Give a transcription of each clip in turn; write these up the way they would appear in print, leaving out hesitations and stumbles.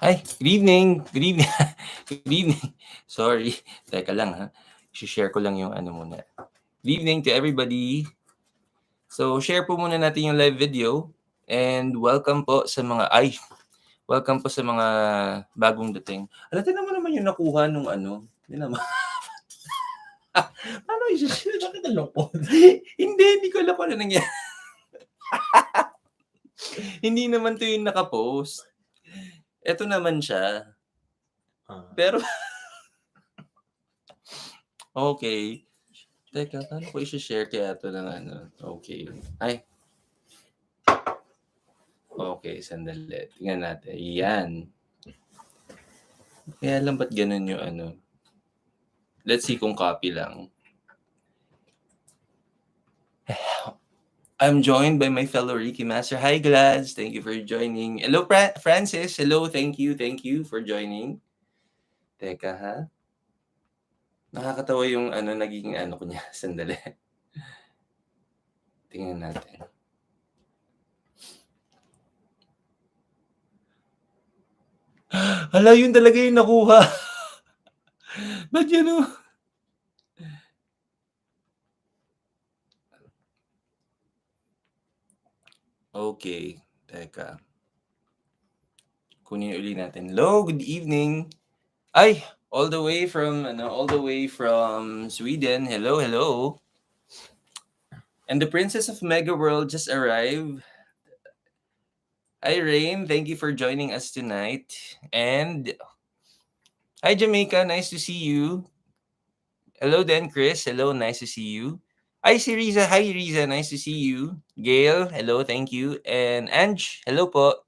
Hi, good evening. Good evening. Good evening. Sorry. Teka lang ha. I-share ko lang yung ano muna. Good evening to everybody. So, share po muna natin yung live video. And welcome po sa welcome po sa mga bagong dating. Alam, mo naman yung nakuha nung ano. Hindi naman. Paano i-share? Bakit nalungkot? Hindi ko alam kung ano nangyari. Hindi naman to yung nakapost. Ito naman siya. Pero, okay. Teka, paano ko i-share kaya ito ng ano? Okay. Ay. Okay, sandali. Tingnan natin. Yan. Kaya lang ba't ganun yung ano? Let's see kung copy lang. I'm joined by my fellow Reiki Master. Hi, Glads. Thank you for joining. Hello, Francis. Hello, thank you for joining. Teka, ha? Nakakatawa yung ano, naging ano ko niya. Sandali. Tingnan natin. Hala, yun talaga yung nakuha. Ba't yun o? Okay. Teka. Kunin uli natin. Hello, good evening. Ay, all the way from Sweden. Hello. And the Princess of Mega World just arrived. Hi, Rain. Thank you for joining us tonight. And hi, Jamaica. Nice to see you. Hello, then, Chris. Hello, nice to see you. Hi, si Riza. Hi, Riza. Nice to see you. Gail. Hello, thank you. And Ange. Hello po.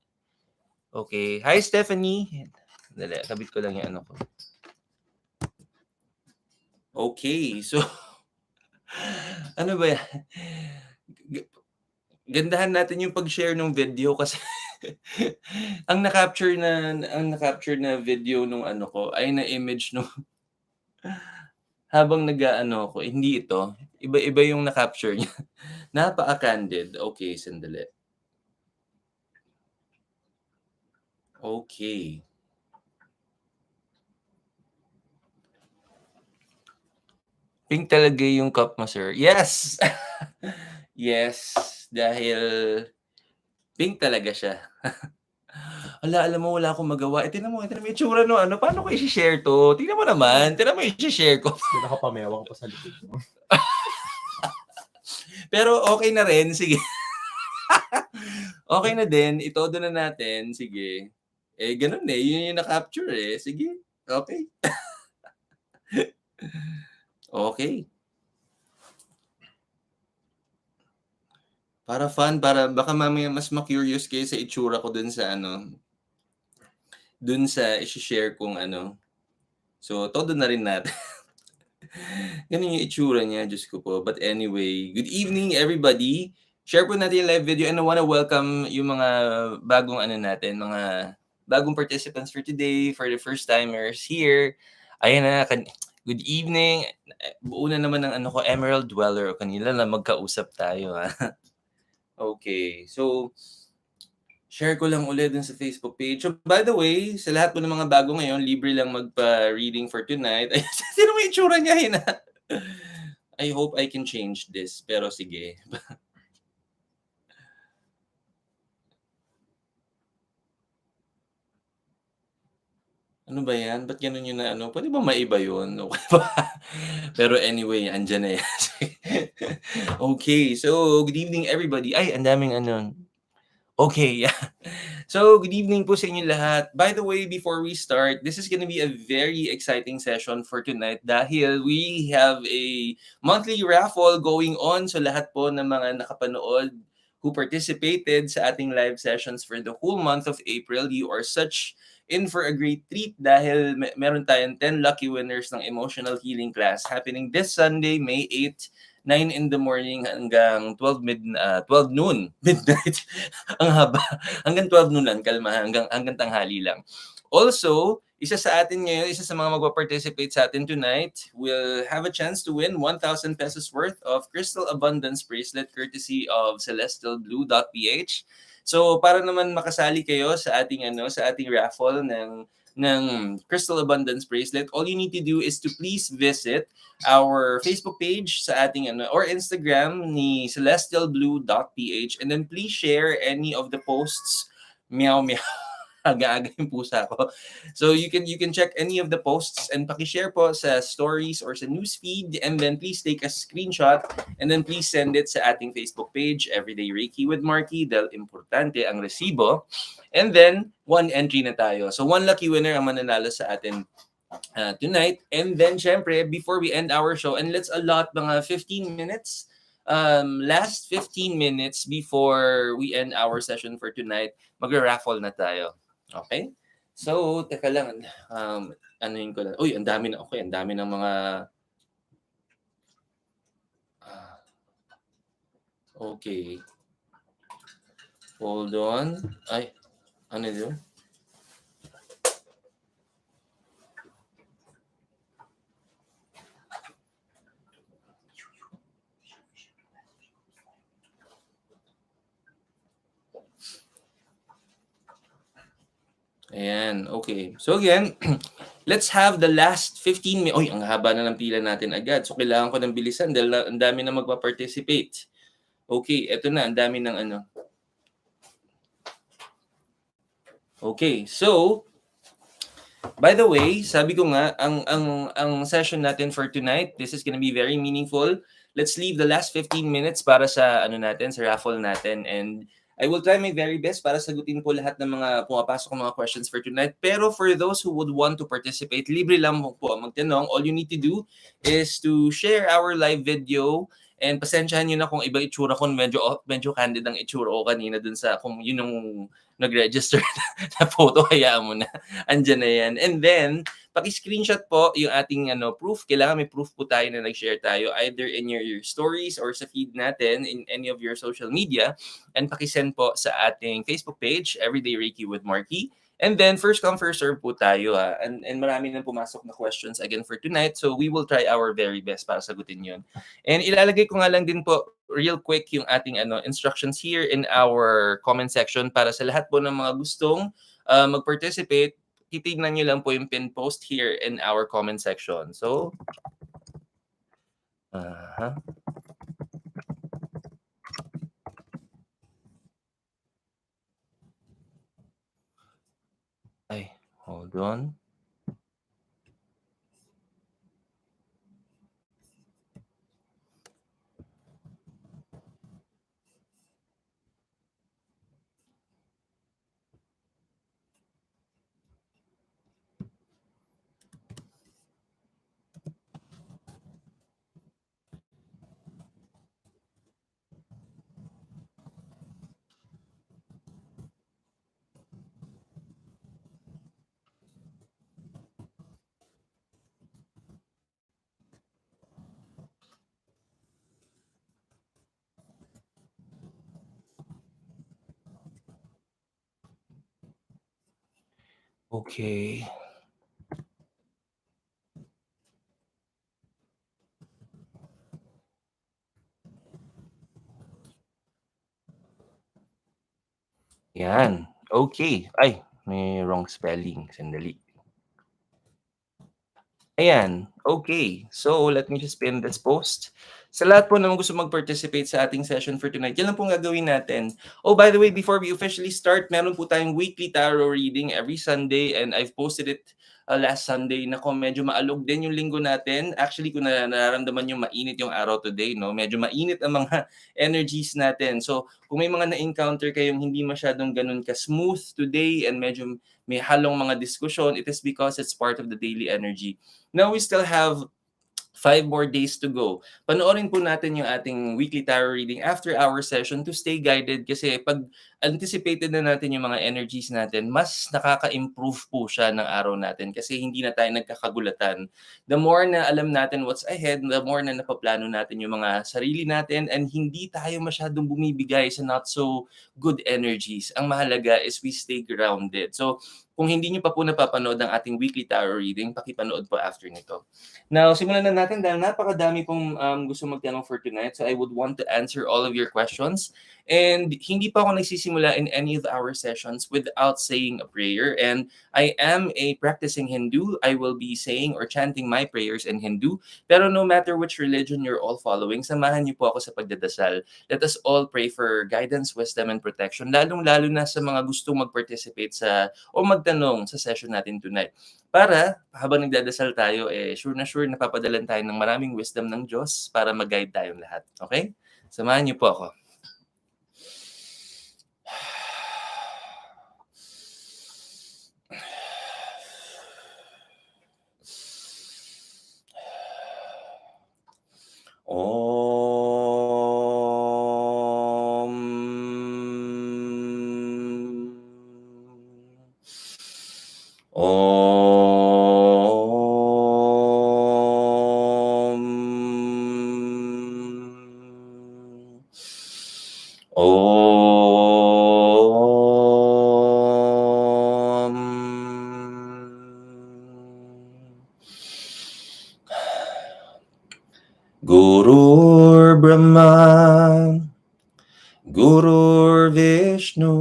Okay. Hi, Stephanie. Dali, kabit ko lang yung ano ko. Okay, so ano ba yan? Gandahan natin yung pag-share ng video kasi ang na-capture na video nung ano ko ay na-image nung habang nag-aano ako, hindi ito. Iba yung na-capture niya. Napaka-candid. Okay, sandali. Okay. Pink talaga yung cup mo, sir. Yes! Yes, dahil pink talaga siya. Alam mo, wala akong magawa. Tingnan mo yung itsura no, ano, paano ko i-share to? Tingnan mo naman, tingnan mo i-share ko. Nakapamewang pa sa likod mo. Pero okay na rin, sige. Okay na din, itodo na natin, sige. Ganun yun yung na-capture sige, okay. Okay. Para fun, para baka mamaya mas ma-curious kayo sa itsura ko dun sa ano, dun sa i-share kong ano. So, todo na rin natin. Ganun yung itsura niya, Diyos ko po. But anyway, good evening everybody. Share po natin yung live video and I wanna welcome yung mga bagong ano natin, mga bagong participants for today, for the first timers here. Ayan na, good evening. Buo na naman ng ano ko, Emerald Dweller. Kanila na magkausap tayo ha. Okay, so share ko lang ulit dun sa Facebook page. So, by the way, sa lahat po ng mga bago ngayon, libre lang magpa-reading for tonight. Ay, sino mo itsura niya, Hina? I hope I can change this, pero sige. Ano ba yan? Ba't ganun yun na ano? Pwede ba maiba yun? Okay ba? Pero anyway, andyan na yan. Okay, so good evening everybody. Ay, ang daming ano. Okay, yeah. So, good evening po sa inyo lahat. By the way, before we start, this is gonna be a very exciting session for tonight dahil we have a monthly raffle going on. So, lahat po ng mga nakapanood who participated sa ating live sessions for the whole month of April, you are such in for a great treat dahil meron tayong 10 lucky winners ng emotional healing class happening this Sunday, May 8, 9 in the morning hanggang 12 noon, midnight. Ang haba. Hanggang 12 noon lang, kalma, hanggang tanghali lang. Also, isa sa atin ngayon, isa sa mga magpa-participate sa atin tonight will have a chance to win 1,000 pesos worth of Crystal Abundance bracelet courtesy of celestialblue.ph. So para naman makasali kayo sa ating sa ating raffle ng Crystal Abundance bracelet, all you need to do is to please visit our Facebook page sa ating or Instagram ni celestialblue.ph, and then please share any of the posts. Meow meow. Aga-aga yung pusa ko. So you can check any of the posts and paki-share po sa stories or sa newsfeed, and then please take a screenshot and then please send it sa ating Facebook page, Everyday Reiki with Marky, dahil importante ang resibo. And then, one entry na tayo. So one lucky winner ang mananalo sa atin tonight. And then, syempre, before we end our show, and let's allot mga 15 minutes, last 15 minutes before we end our session for tonight, mag-raffle na tayo. Okay? So, teka lang, anuin ko lang. Uy, ang dami ng mga okay. Hold on. Ay, ano yun? Ayan, okay. So again, let's have the last 15 minutes. Oy, ang haba na ng pila natin agad. So kailangan ko ng bilisan dahil ang dami na magpa-participate. Okay, eto na, ang dami ng Okay, so by the way, sabi ko nga, ang session natin for tonight, this is gonna be very meaningful. Let's leave the last 15 minutes para sa sa raffle natin, and I will try my very best para sagutin po lahat ng mga pumapasok ng mga questions for tonight. Pero for those who would want to participate, libre lang po ang magtanong. All you need to do is to share our live video, and pasensyahan nyo na kung iba itsura ko, medyo candid ang itsura ko kanina dun sa kung yun yung nag-register na photo, hayaan mo na. Andyan na yan. And then, paki-screenshot po yung ating proof. Kailangan may proof po tayo na nag-share tayo either in your stories or sa feed natin in any of your social media. And paki-send po sa ating Facebook page, Everyday Reiki with Marky. And then, first come, first serve po tayo. And marami nang pumasok na questions again for tonight. So, we will try our very best para sagutin yun. And ilalagay ko nga lang din po real quick yung ating instructions here in our comment section para sa lahat po ng mga gustong mag-participate. Titignan nyo lang po yung pin post here in our comment section. So, ay, hold on. Okay. Yan. Okay. Ay, may wrong spelling. Sandali. Ayan. Okay. So, let me just pin this post. Sa lahat po naman gusto mag-participate sa ating session for tonight, yan lang po gagawin natin. Oh, by the way, before we officially start, meron po tayong weekly tarot reading every Sunday, and I've posted it last Sunday. Nako, medyo maalog din yung linggo natin. Actually, kung nararamdaman yung mainit yung araw today, no? Medyo mainit ang mga energies natin. So, kung may mga na-encounter kayong hindi masyadong ganun ka-smooth today and medyo may halong mga diskusyon, it is because it's part of the daily energy. Now, we still have 5 more days to go. Panoorin po natin yung ating weekly tarot reading after our session to stay guided, kasi pag anticipated na natin yung mga energies natin, mas nakaka-improve po siya ng araw natin kasi hindi na tayo nagkakagulatan. The more na alam natin what's ahead, the more na napaplano natin yung mga sarili natin and hindi tayo masyadong bumibigay sa not so good energies. Ang mahalaga is we stay grounded. So, kung hindi niyo pa po napapanood ang ating weekly tarot reading, pakipanood po after nito. Now, simulan na natin dahil napakadami pong gusto magtanong for tonight. So, I would want to answer all of your questions. And hindi pa ako nagsisimula in any of our sessions without saying a prayer. And I am a practicing Hindu. I will be saying or chanting my prayers in Hindu. Pero no matter which religion you're all following, samahan niyo po ako sa pagdadasal. Let us all pray for guidance, wisdom, and protection. Lalong-lalo na sa mga gustong mag-participate sa o magtanong sa session natin tonight. Para habang nagdadasal tayo, sure na sure napapadalan tayo ng maraming wisdom ng Diyos para mag-guide tayong lahat. Okay? Samahan niyo po ako. Gurur Brahma, Gurur Vishnu,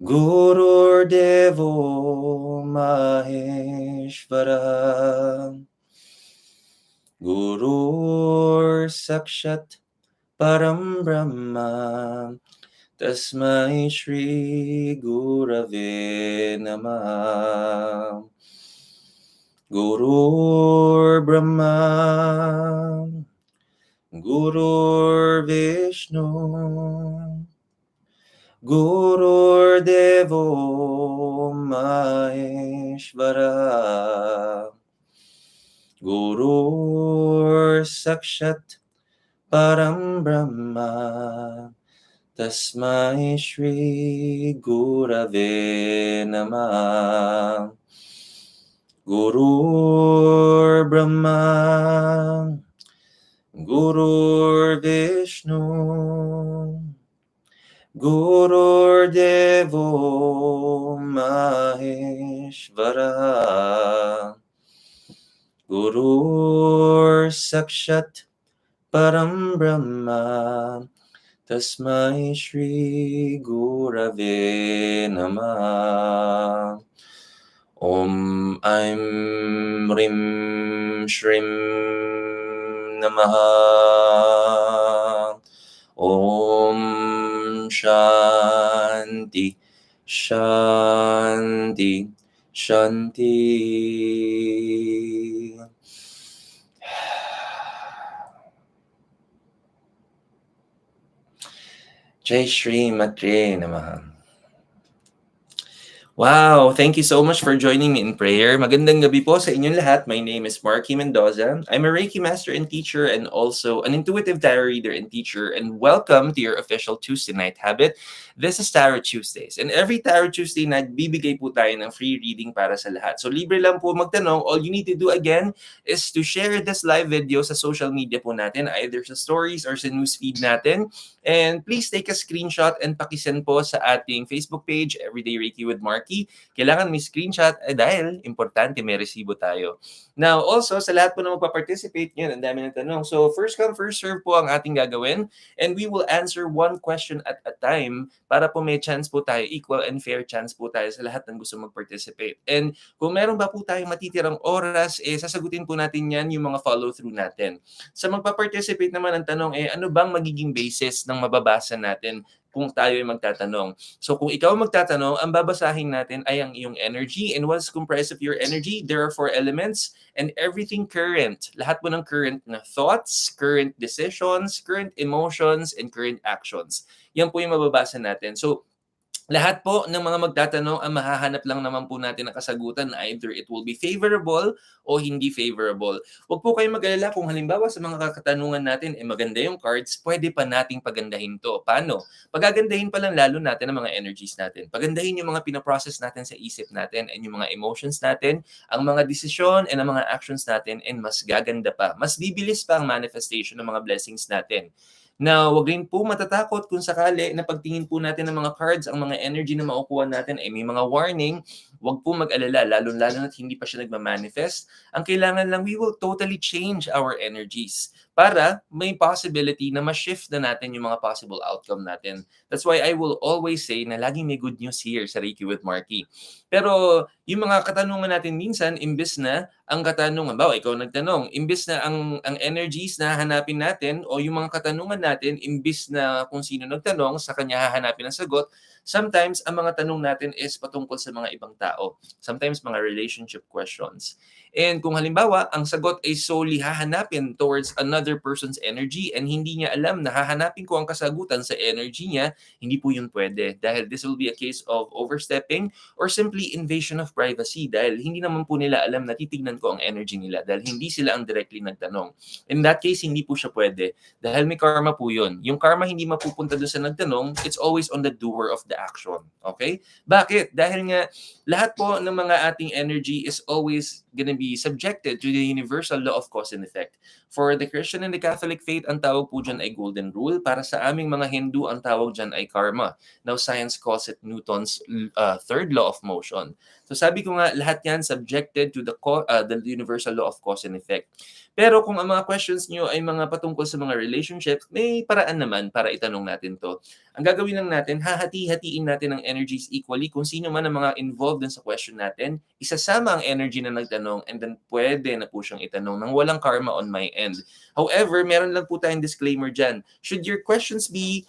Gurur Devo Maheshvara, Gurur Sakshat Param Brahma, Tasmai Shri Gurave Namah. Gurur Brahma, Gurur Vishnu, Gurur Devo Maheshvara, Gurur Sakshat Param Brahma, Tasmai Shri Gurave Namah. Gurur Brahma, Gurur Vishnu, Gurur Devo Maheshvara, Gurur Sakshat Param Brahma, Tasmai Shri Gurave Namah. Om Aim Rim Shrim Namaha. Om Shanti Shanti Shanti. Jai Shri Matre Namaha. Wow, thank you so much for joining me in prayer. Magandang gabi po sa inyong lahat. My name is Marky Mendoza. I'm a Reiki master and teacher and also an intuitive tarot reader and teacher. And welcome to your official Tuesday night habit. This is Tarot Tuesdays. And every Tarot Tuesday night, bibigay po tayo ng free reading para sa lahat. So libre lang po magtanong. All you need to do again is to share this live video sa social media po natin, either sa stories or sa newsfeed natin. And please take a screenshot and pakisend po sa ating Facebook page, Everyday Reiki with Marky. Kailangan may screenshot dahil importante may resibo tayo. Now, also, sa lahat po na magpa-participate nyo, ang dami ng tanong. So, first come, first serve po ang ating gagawin. And we will answer one question at a time para po may chance po tayo, equal and fair chance po tayo sa lahat ng gusto mag-participate. And kung meron ba po tayong matitirang oras, sasagutin po natin yan yung mga follow-through natin. Sa magpa-participate naman ang tanong, ano bang magiging basis ng mababasa natin kung tayo ay magtatanong? So kung ikaw magtatanong, ang babasahin natin ay ang iyong energy. And what's comprised of your energy? There are 4 elements and everything current. Lahat po ng current na thoughts, current decisions, current emotions, and current actions. Yan po yung mababasa natin. So Lahat po ng mga magtatanong ang mahahanap lang naman po natin ng kasagutan na either it will be favorable o hindi favorable. Huwag po kayong mag-alala kung halimbawa sa mga katanungan natin maganda yung cards, pwede pa nating pagandahin 'to. Paano? Pagagandahin pa lang lalo natin ang mga energies natin. Pagandahin yung mga pino-process natin sa isip natin and yung mga emotions natin, ang mga desisyon and ang mga actions natin, and mas gaganda pa. Mas bibilis pa ang manifestation ng mga blessings natin. Na wag rin po matatakot kung sakali na pagtingin po natin ng mga cards, ang mga energy na makukuha natin ay may mga warning. Wag po mag-alala, lalong-lalo na't hindi pa siya nagma-manifest. Ang kailangan lang, we will totally change our energies para may possibility na ma-shift na natin yung mga possible outcome natin. That's why I will always say na laging may good news here sa Reiki with Marky. Pero yung mga katanungan natin minsan, imbes na ang katanungan, bawa ikaw nagtanong, imbes na ang energies na hahanapin natin o yung mga katanungan natin, imbes na kung sino nagtanong, sa kanya hahanapin ang sagot, sometimes ang mga tanong natin is patungkol sa mga ibang tao. Sometimes mga relationship questions. And kung halimbawa, ang sagot ay solely hahanapin towards another person's energy and hindi niya alam na hahanapin ko ang kasagutan sa energy niya, hindi po yun pwede. Dahil this will be a case of overstepping or simply invasion of privacy dahil hindi naman po nila alam na titignan ko ang energy nila dahil hindi sila ang directly nagtanong. In that case, hindi po siya pwede dahil may karma po yun. Yung karma hindi mapupunta doon sa nagtanong, it's always on the doer of the action. Okay? Bakit? Dahil nga lahat po ng mga ating energy is always gonna be subjected to the universal law of cause and effect. For the Christian and the Catholic faith, ang tawag po dyan ay golden rule. Para sa aming mga Hindu, ang tawag dyan ay karma. Now, science calls it Newton's third law of motion. So sabi ko nga, lahat yan subjected to the universal law of cause and effect. Pero kung ang mga questions nyo ay mga patungkol sa mga relationships, may paraan naman para itanong natin to. Ang gagawin lang natin, hahati-hatiin natin ang energies equally. Kung sino man ang mga involved dun sa question natin, isasama ang energy na nagtanong and then pwede na po siyang itanong nang walang karma on my end. However, meron lang po tayong disclaimer dyan. Should your questions be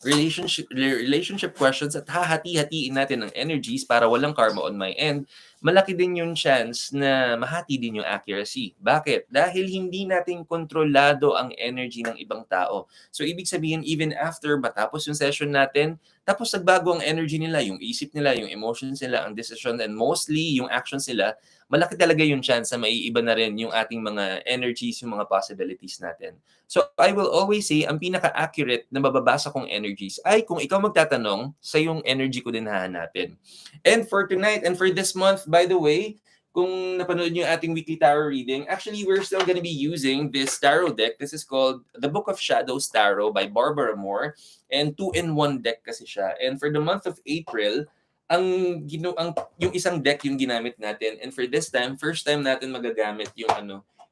relationship questions at hahati-hatiin natin ng energies para walang karma on my end, malaki din yung chance na mahati din yung accuracy. Bakit? Dahil hindi natin kontrolado ang energy ng ibang tao. So, ibig sabihin, even after matapos yung session natin, tapos nagbago ang energy nila, yung isip nila, yung emotions nila, ang decision, and mostly yung actions nila, malaki talaga yung chance na maiiba na rin yung ating mga energies, yung mga possibilities natin. So, I will always say, ang pinaka-accurate na mababasa kong energies ay kung ikaw magtatanong, sa yung energy ko din hahanapin. And for tonight and for this month, by the way, kung napanood niyo yung ating weekly tarot reading, actually, we're still gonna be using this tarot deck. This is called The Book of Shadows Tarot by Barbara Moore. And 2-in-1 deck kasi siya. And for the month of April, yung isang deck yung ginamit natin. And for this time, first time natin magagamit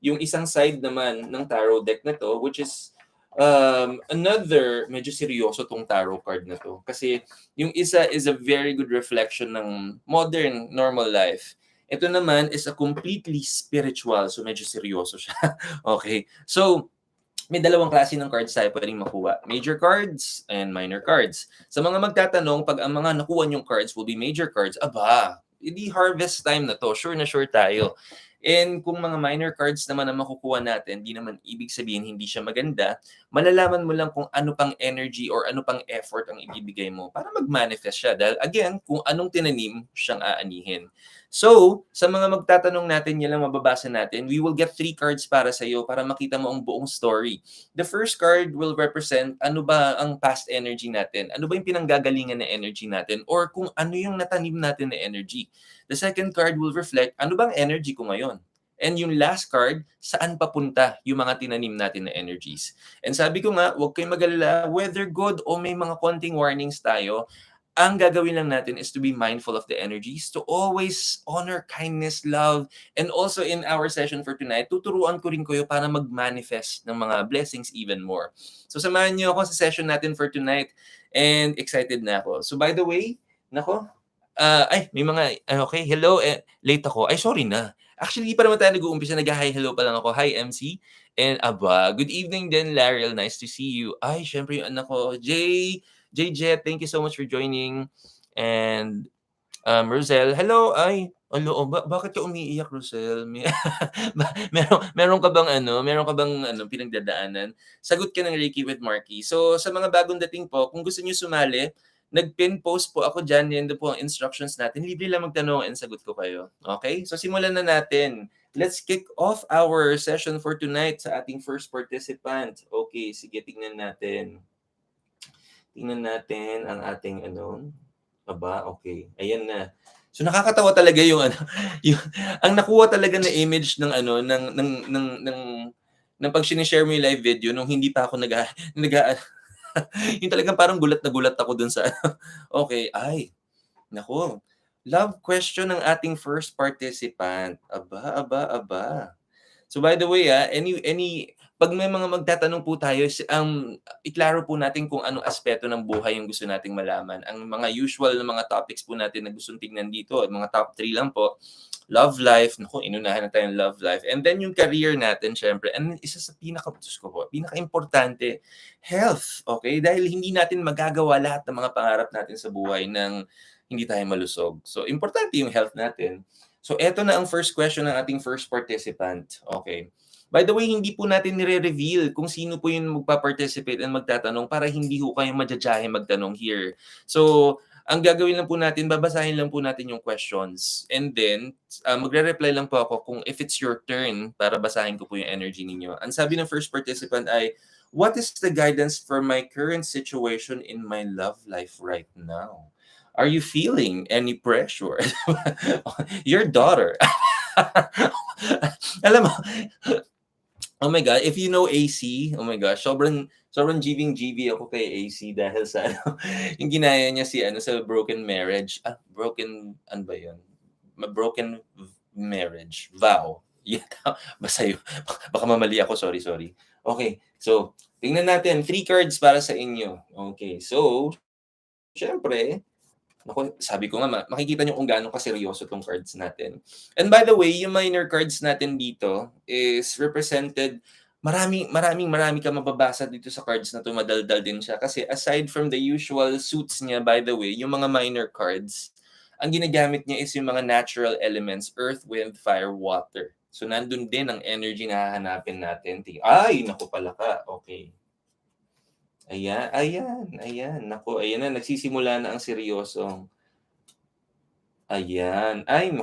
yung isang side naman ng tarot deck na to, which is another, medyo seryoso tong tarot card na to. Kasi yung isa is a very good reflection ng modern, normal life. Ito naman is a completely spiritual, so medyo seryoso siya. Okay. So, may dalawang klase ng cards tayo pwedeng makuha. Major cards and minor cards. Sa mga magtatanong, pag ang mga nakuha yung cards will be major cards, aba, hindi harvest time na to. Sure na sure tayo. And kung mga minor cards naman ang makukuha natin, di naman ibig sabihin hindi siya maganda, malalaman mo lang kung ano pang energy or ano pang effort ang ibibigay mo para mag-manifest siya. Dahil again, kung anong tinanim, siyang aanihin. So, sa mga magtatanong natin, yan lang mababasa natin. We will get 3 cards para sa iyo para makita mo ang buong story. The first card will represent ano ba ang past energy natin. Ano ba yung pinanggagalingan na energy natin or kung ano yung natanim natin na energy. The second card will reflect ano bang energy ko ngayon. And yung last card, saan papunta yung mga tinanim natin na energies. And sabi ko nga, huwag kayong mag-alala, whether good o may mga konting warnings tayo, ang gagawin lang natin is to be mindful of the energies, to always honor kindness, love, and also in our session for tonight, tuturuan ko rin kayo para mag-manifest ng mga blessings even more. So samahan niyo ako sa session natin for tonight and excited na ako. So by the way, nako, may mga, okay, hello, late ako. Ay, sorry na. Actually, di pa naman tayo nag-uumpisa, nag-hi, hello pa lang ako. Hi, MC. And good evening din, Lariel. Nice to see you. Ay, syempre yung anak ko, Jet, thank you so much for joining. And Rosel, hello. Ay, bakit ka umiiyak, Rosel? Meron ka bang pinagdadaanan? Sagot ka ng Reiki with Marky. So, sa mga bagong dating po, kung gusto niyo sumali, nag-pin post po ako diyan, yan po ang instructions natin. Libre lang magtanong and sagot ko kayo. Okay? So simulan na natin. Let's kick off our session for tonight sa ating first participant. Okay, sige, tingnan natin. Tingnan natin ang ating Aba, okay. Ayan na. So nakakatawa talaga yung yung ang nakuha talaga na image ng ng pag share mo yung live video nung hindi pa ako nag yung talagang parang gulat na gulat ako dun sa okay, ay, naku. Love question ng ating first participant. Aba, aba, aba. So by the way, pag may mga magtatanong po tayo, iklaro po natin kung anong aspeto ng buhay yung gusto nating malaman. Ang mga usual na mga topics po natin na gustong tingnan dito, mga top 3 lang po. Love life, naku, inunahan na tayo ng love life. And then yung career natin, syempre. And isa sa pinaka-importante, health. Okay? Dahil hindi natin magagawa lahat ng mga pangarap natin sa buhay ng hindi tayo malusog. So, importante yung health natin. So, eto na ang first question ng ating first participant. Okay. By the way, hindi po natin nire-reveal kung sino po yung magpa-participate and magtatanong para hindi ho kayo madyajahe magtanong here. So, ang gagawin lang po natin, babasahin lang po natin yung questions. And then, magre-reply lang po ako kung if it's your turn para basahin ko po yung energy ninyo. Ang sabi ng first participant ay, what is the guidance for my current situation in my love life right now? Are you feeling any pressure? Your daughter. Alam mo, oh my God, if you know AC, oh my gosh, sobrang giving-giving ako kay AC dahil sa yung ginaya niya sa broken marriage. Ano ba yun? Broken marriage. Vow. Yeah, basta yun. Baka mamali ako, sorry. Okay, so, tingnan natin. 3 cards para sa inyo. Okay, so, syempre, naku, sabi ko nga, makikita nyo kung gaano kaseryoso tong cards natin. And by the way, yung minor cards natin dito is represented, marami ka mababasa dito sa cards na to, madaldal din siya. Kasi aside from the usual suits niya, by the way, yung mga minor cards, ang ginagamit niya is yung mga natural elements, earth, wind, fire, water. So, nandun din ang energy na hahanapin natin. Ay, naku pala ka. Okay. Ayan. Naku, ayan na, nagsisimula na ang seryosong. Ayan. Ay,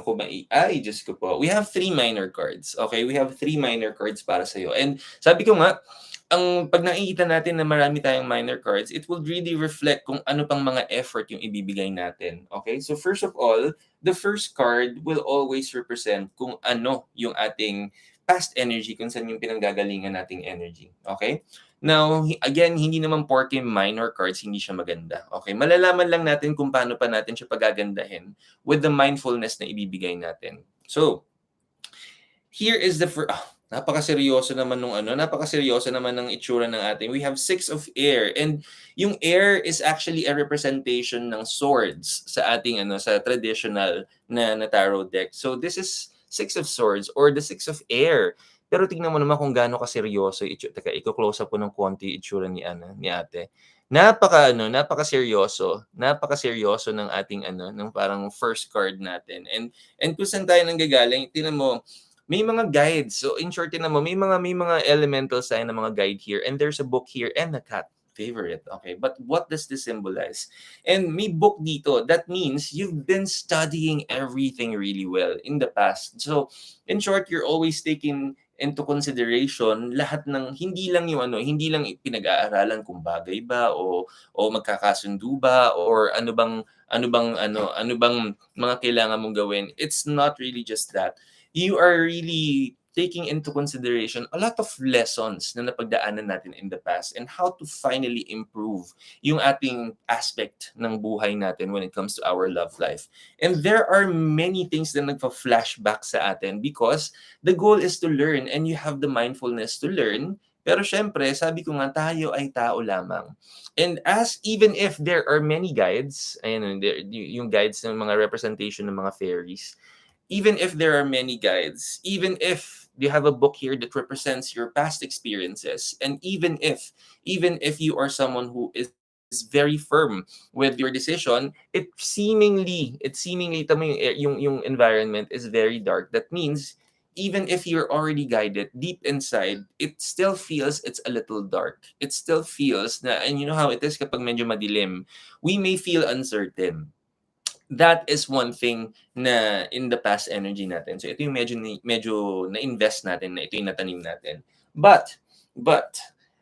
Diyos ko po. We have 3 minor cards. Okay, we have 3 minor cards para sa'yo. And sabi ko nga, pag nakikita natin na marami tayong minor cards, it will really reflect kung ano pang mga effort yung ibibigay natin. Okay, so first of all, the first card will always represent kung ano yung ating past energy, kung saan yung pinanggagalingan nating energy. Okay? Now, again, hindi naman porke minor cards, hindi siya maganda. Okay? Malalaman lang natin kung paano pa natin siya pagagandahin with the mindfulness na ibibigay natin. So, here is the first... napakaseryoso naman napakaseryoso naman ng itsura ng ating. We have 6 of air. And yung air is actually a representation ng swords sa ating sa traditional na tarot deck. So, this is 6 of swords or the 6 of air. Pero tingnan mo naman kung gaano kaseryoso Teka, i-close up po ng konti itsura ni ate. Napakaseryoso ng ating ng parang first card natin. And kung saan tayo nanggagaling, tingnan mo, may mga guides. So in short, tingnan mo, may mga elemental sign na mga guide here, and there's a book here and a cat. Favorite. Okay, but what does this symbolize? And may book dito. That means you've been studying everything really well in the past. So in short, you're always taking into consideration lahat ng hindi lang pinag-aaralan kung bagay ba o magkakasundo ba or ano bang mga kailangan mong gawin. It's not really just that. You are really taking into consideration a lot of lessons na napagdaanan natin in the past and how to finally improve yung ating aspect ng buhay natin when it comes to our love life. And there are many things na nagpa-flashback sa atin because the goal is to learn and you have the mindfulness to learn. Pero syempre, sabi ko nga, tayo ay tao lamang. And even if there are many guides, yung guides ng mga representation ng mga fairies, even if there are many guides, even if you have a book here that represents your past experiences, and even if you are someone who is very firm with your decision, it seemingly tama yung environment is very dark. That means even if you're already guided deep inside, it still feels it's a little dark. It still feels na, and you know how it is kapag medyo madilim, we may feel uncertain. That is one thing na in the past energy natin. So ito yung medyo na-invest natin, na ito yung natanim natin. But,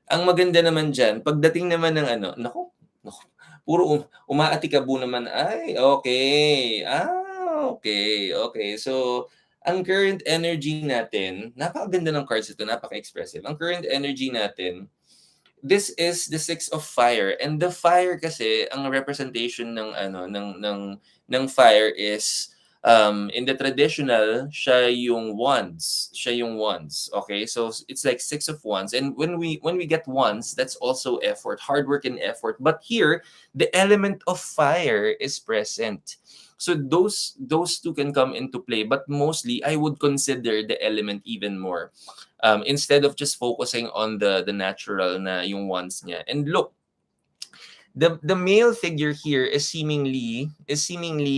ang maganda naman dyan, pagdating naman ng ano, naku, puro umaatikabo naman, ay, okay. Okay. So, ang current energy natin, napakaganda ng cards ito, napaka-expressive. Ang current energy natin, this is the Six of Fire, and the fire kasi ang representation ng ano ng fire is in the traditional siya yung wands, okay, so it's like Six of Wands, and when we get wands, that's also effort, hard work and effort, but here the element of fire is present. So those two can come into play, but mostly I would consider the element even more, instead of just focusing on the natural na yung wants niya. And look, the male figure here is seemingly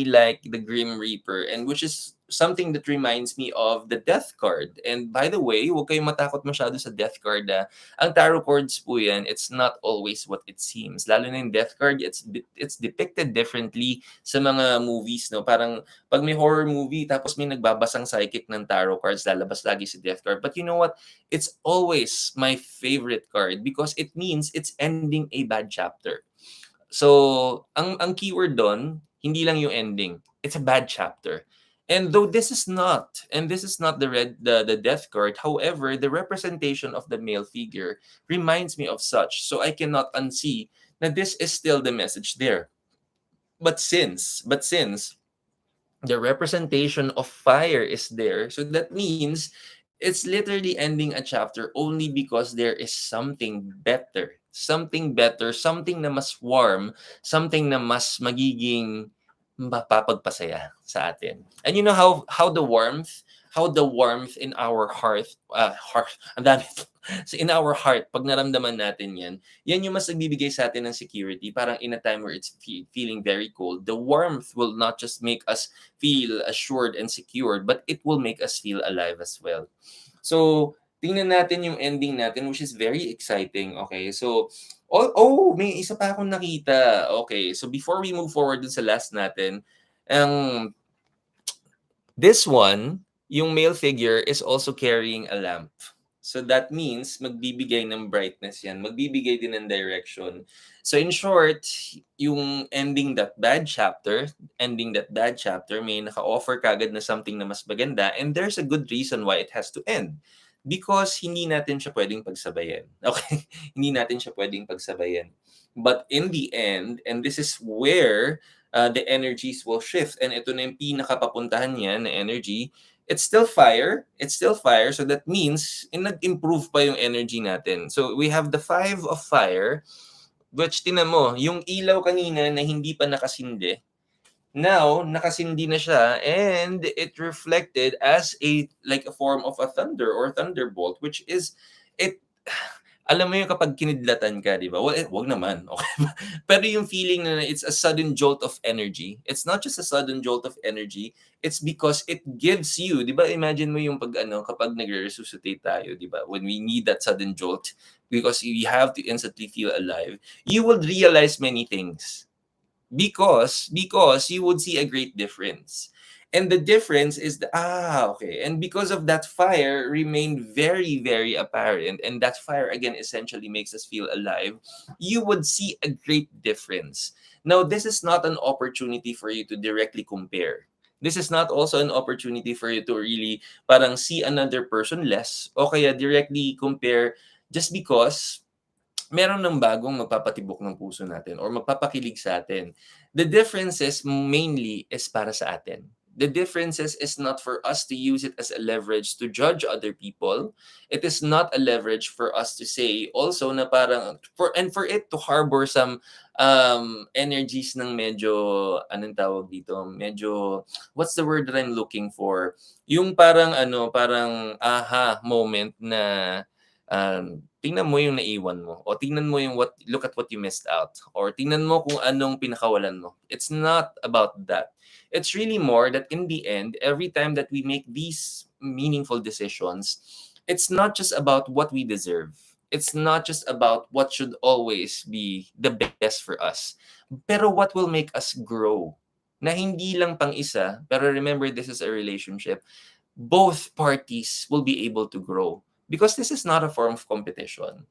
like the Grim Reaper, and which is something that reminds me of the Death card. And by the way, huwag kayong matakot masyado sa Death card. Ang tarot cards po yan, it's not always what it seems. Lalo na yung Death card, it's depicted differently sa mga movies, no? Parang pag may horror movie tapos may nagbabasang psychic ng tarot cards, lalabas lagi si Death card. But you know what? It's always my favorite card because it means it's ending a bad chapter. So, ang keyword doon, hindi lang yung ending. It's a bad chapter. And though this is not the death card, however, the representation of the male figure reminds me of such. So I cannot unsee that this is still the message there. But since the representation of fire is there, so that means it's literally ending a chapter only because there is something better, something na mas warm, something na mas magiging mapapagpasaya sa atin. And you know how the warmth in our heart, ang dami. So in our heart, pag naramdaman natin yan yung mas nagbibigay sa atin ng security. Parang in a time where it's feeling very cold, the warmth will not just make us feel assured and secured, but it will make us feel alive as well. So, tingnan natin yung ending natin, which is very exciting. Okay, so, may isa pa akong nakita. Okay, so before we move forward dun sa last natin, this one, yung male figure is also carrying a lamp. So that means magbibigay ng brightness yan, magbibigay din ng direction. So in short, yung ending that bad chapter, may naka-offer kagad na something na mas maganda, and there's a good reason why it has to end. Because hindi natin siya pwedeng pagsabayan. Okay? Hindi natin siya pwedeng pagsabayan. But in the end, and this is where the energies will shift, and ito na yung pinakapapuntahan niya na energy, it's still fire, so that means nag-improve pa yung energy natin. So we have the 5 of fire, which tinan mo, yung ilaw kanina na hindi pa nakasindi, now nakasindi na siya, and it reflected as a form of a thunder or thunderbolt, which is it. Alam mo yung kapag kinidlatan ka, di ba? Well, wag naman. Okay. Pero yung feeling na it's a sudden jolt of energy, it's not just a sudden jolt of energy, it's because it gives you, di ba? Imagine mo yung kapag nagre-resuscitate tayo, di ba? When we need that sudden jolt, because we have to instantly feel alive, you will realize many things. Because you would see a great difference. And the difference is okay. And because of that, fire remained very, very apparent. And that fire, again, essentially makes us feel alive. You would see a great difference. Now, this is not an opportunity for you to directly compare. This is not also an opportunity for you to really parang see another person less o kaya directly compare just because meron ng bagong magpapatibok ng puso natin or magpapakilig sa atin. The differences mainly is para sa atin. The differences is not for us to use it as a leverage to judge other people. It is not a leverage for us to say also na parang for it to harbor some energies ng medyo anong tawag dito, medyo what's the word that I'm looking for? Yung parang aha moment na tingnan mo yung naiwan mo o tingnan mo yung look at what you missed out or tingnan mo kung anong pinakawalan mo. It's not about that. It's really more that in the end, every time that we make these meaningful decisions, it's not just about what we deserve. It's not just about what should always be the best for us. Pero what will make us grow? Na hindi lang pang isa, pero remember this is a relationship. Both parties will be able to grow because this is not a form of competition.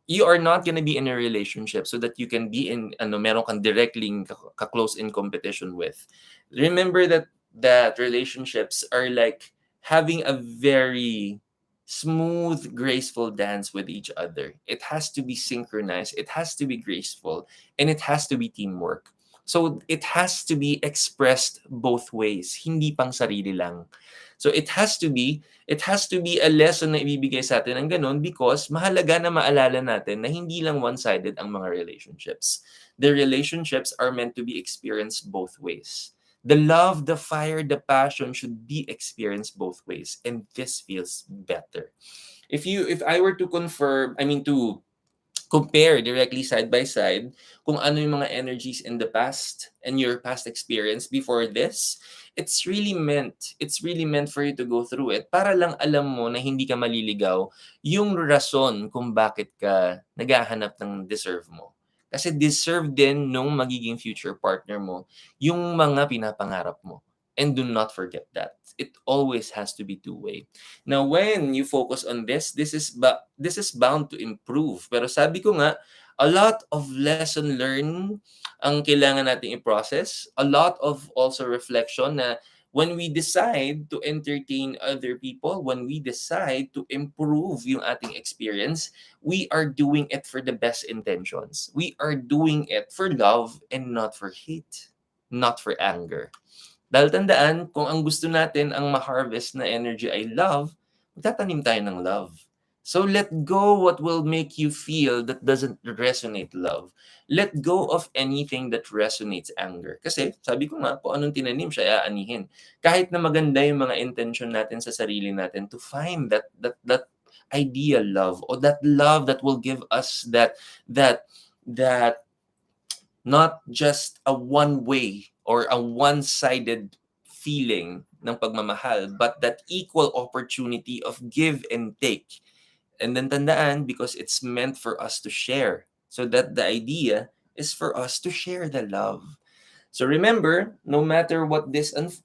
You are not gonna be in a relationship so that you can be in meron kang directly ka-close in competition with. Remember that relationships are like having a very smooth, graceful dance with each other. It has to be synchronized, it has to be graceful, and it has to be teamwork. So it has to be expressed both ways, hindi pang sarili lang. So it has to be a lesson na ibibigay sa atin ng gano'n because mahalaga na maalala natin na hindi lang one-sided ang mga relationships. The relationships are meant to be experienced both ways. The love, the fire, the passion should be experienced both ways, and this feels better. If I were to to compare directly side by side kung ano yung mga energies in the past and your past experience before this, it's really meant for you to go through it para lang alam mo na hindi ka maliligaw yung rason kung bakit ka naghahanap ng deserve mo. Kasi deserve din nung magiging future partner mo yung mga pinapangarap mo. And do not forget that. It always has to be two-way. Now, when you focus on this is bound to improve. Pero sabi ko nga, a lot of lesson learned ang kailangan nating i-process. A lot of also reflection na when we decide to entertain other people, when we decide to improve yung ating experience, we are doing it for the best intentions. We are doing it for love and not for hate, not for anger. Dahil tandaan, kung ang gusto natin ang ma-harvest na energy ay love, magtatanim tayo ng love. So let go what will make you feel that doesn't resonate love. Let go of anything that resonates anger. Kasi sabi ko nga, kung anong tinanim siya, aanihin. Kahit na maganda yung mga intention natin sa sarili natin to find that ideal love or that love that will give us that not just a one way or a one-sided feeling ng pagmamahal, but that equal opportunity of give and take. And then tandaan, because it's meant for us to share. So that the idea is for us to share the love. So remember, no matter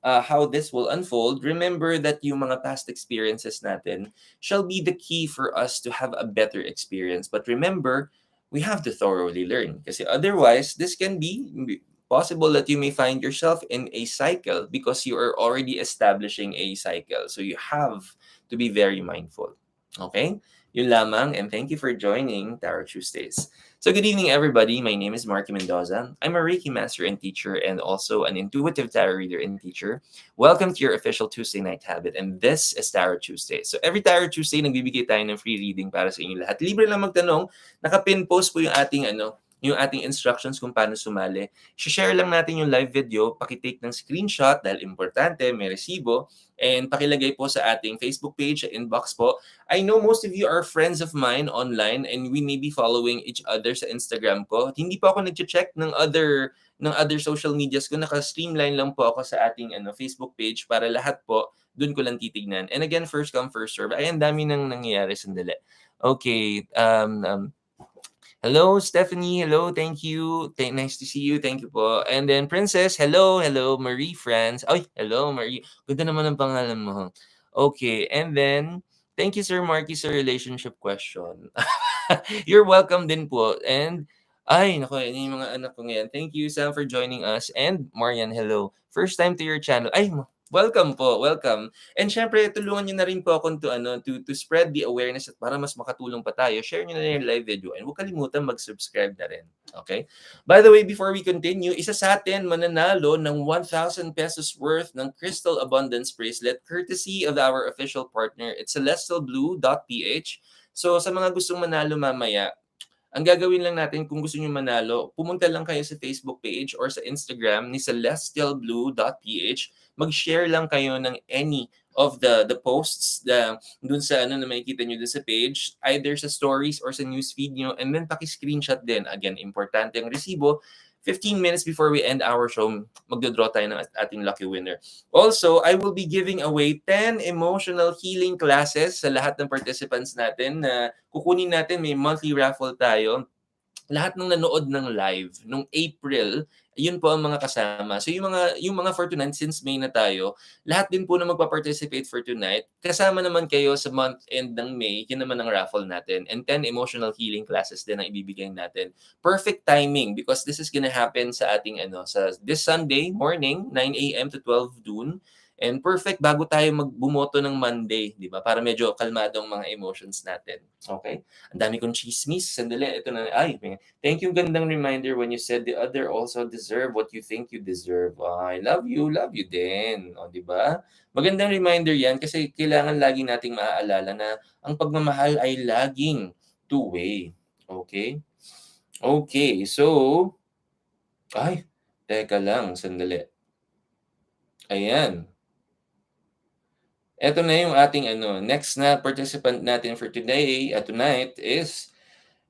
how this will unfold, remember that yung mga past experiences natin shall be the key for us to have a better experience. But remember, we have to thoroughly learn. Kasi otherwise, this can be possible that you may find yourself in a cycle because you are already establishing a cycle. So you have to be very mindful. Okay? Yun lamang, and thank you for joining Tarot Tuesdays. So good evening, everybody. My name is Marky Mendoza. I'm a Reiki master and teacher and also an intuitive tarot reader and teacher. Welcome to your official Tuesday night habit, and this is Tarot Tuesday. So every Tarot Tuesday, nagbibigay tayo ng free reading para sa inyo lahat. Libre lang magtanong. Naka-pin post po yung ating instructions kung paano sumali. Share lang natin yung live video, pakitake ng screenshot dahil importante, may resibo, and pakilagay po sa ating Facebook page, sa inbox po. I know most of you are friends of mine online and we may be following each other sa Instagram ko. Hindi po ako nag-check ng other social medias ko. Naka-streamline lang po ako sa ating Facebook page para lahat po doon ko lang titignan. And again, first come, first serve. Ay, ang dami nang nangyayari, sandali. Okay, hello, Stephanie. Hello, thank you. Nice to see you. Thank you po. And then Princess, hello, Marie Franz. Ay, hello, Marie. Ganda naman ang pangalan mo. Okay, and then thank you, Sir Marky, sa relationship question. You're welcome din po. And ay, naku, yan yung mga anak ko ngayon. Thank you, Sam, for joining us. And Marian, hello. First time to your channel. Ay, welcome po, welcome. And syempre, tulungan niyo na rin po ako to spread the awareness at para mas makatulong pa tayo. Share niyo na yung live video and huwag kalimutan mag-subscribe na rin. Okay? By the way, before we continue, isa sa atin mananalo ng 1,000 pesos worth ng Crystal Abundance Bracelet courtesy of our official partner. It's celestialblue.ph. So sa mga gustong manalo mamaya, ang gagawin lang natin kung gusto niyo manalo, pumunta lang kayo sa Facebook page or sa Instagram ni celestialblue.ph. Mag-share lang kayo ng any of the posts dun sa na makikita niyo dun sa page, either sa stories or sa newsfeed niyo, and then paki-screenshot din. Again, importante ang resibo. 15 minutes before we end our show, magdodraw tayo ng ating lucky winner. Also, I will be giving away 10 emotional healing classes sa lahat ng participants natin na kukunin natin. May monthly raffle tayo. Lahat ng nanood ng live nung April, yun po ang mga kasama. So yung mga for tonight, since May na tayo, lahat din po na magpa-participate for tonight, kasama naman kayo sa month end ng May, yun naman ang raffle natin. And 10 emotional healing classes din ang ibibigay natin. Perfect timing because this is gonna happen sa ating sa this Sunday morning, 9 a.m. to 12 noon. And perfect bago tayo magbumoto ng Monday, di ba? Para medyo kalmado ang mga emotions natin. Okay? Ang dami kong chismis. Sandali, ito na. Ay, thank you, gandang reminder when you said the other also deserve what you think you deserve. I love you din. O, di ba? Magandang reminder yan kasi kailangan lagi nating maaalala na ang pagmamahal ay laging two-way. Okay? Okay, so, ay, teka lang, sandali. Ayan. Ito na yung ating next na participant natin for today, tonight is,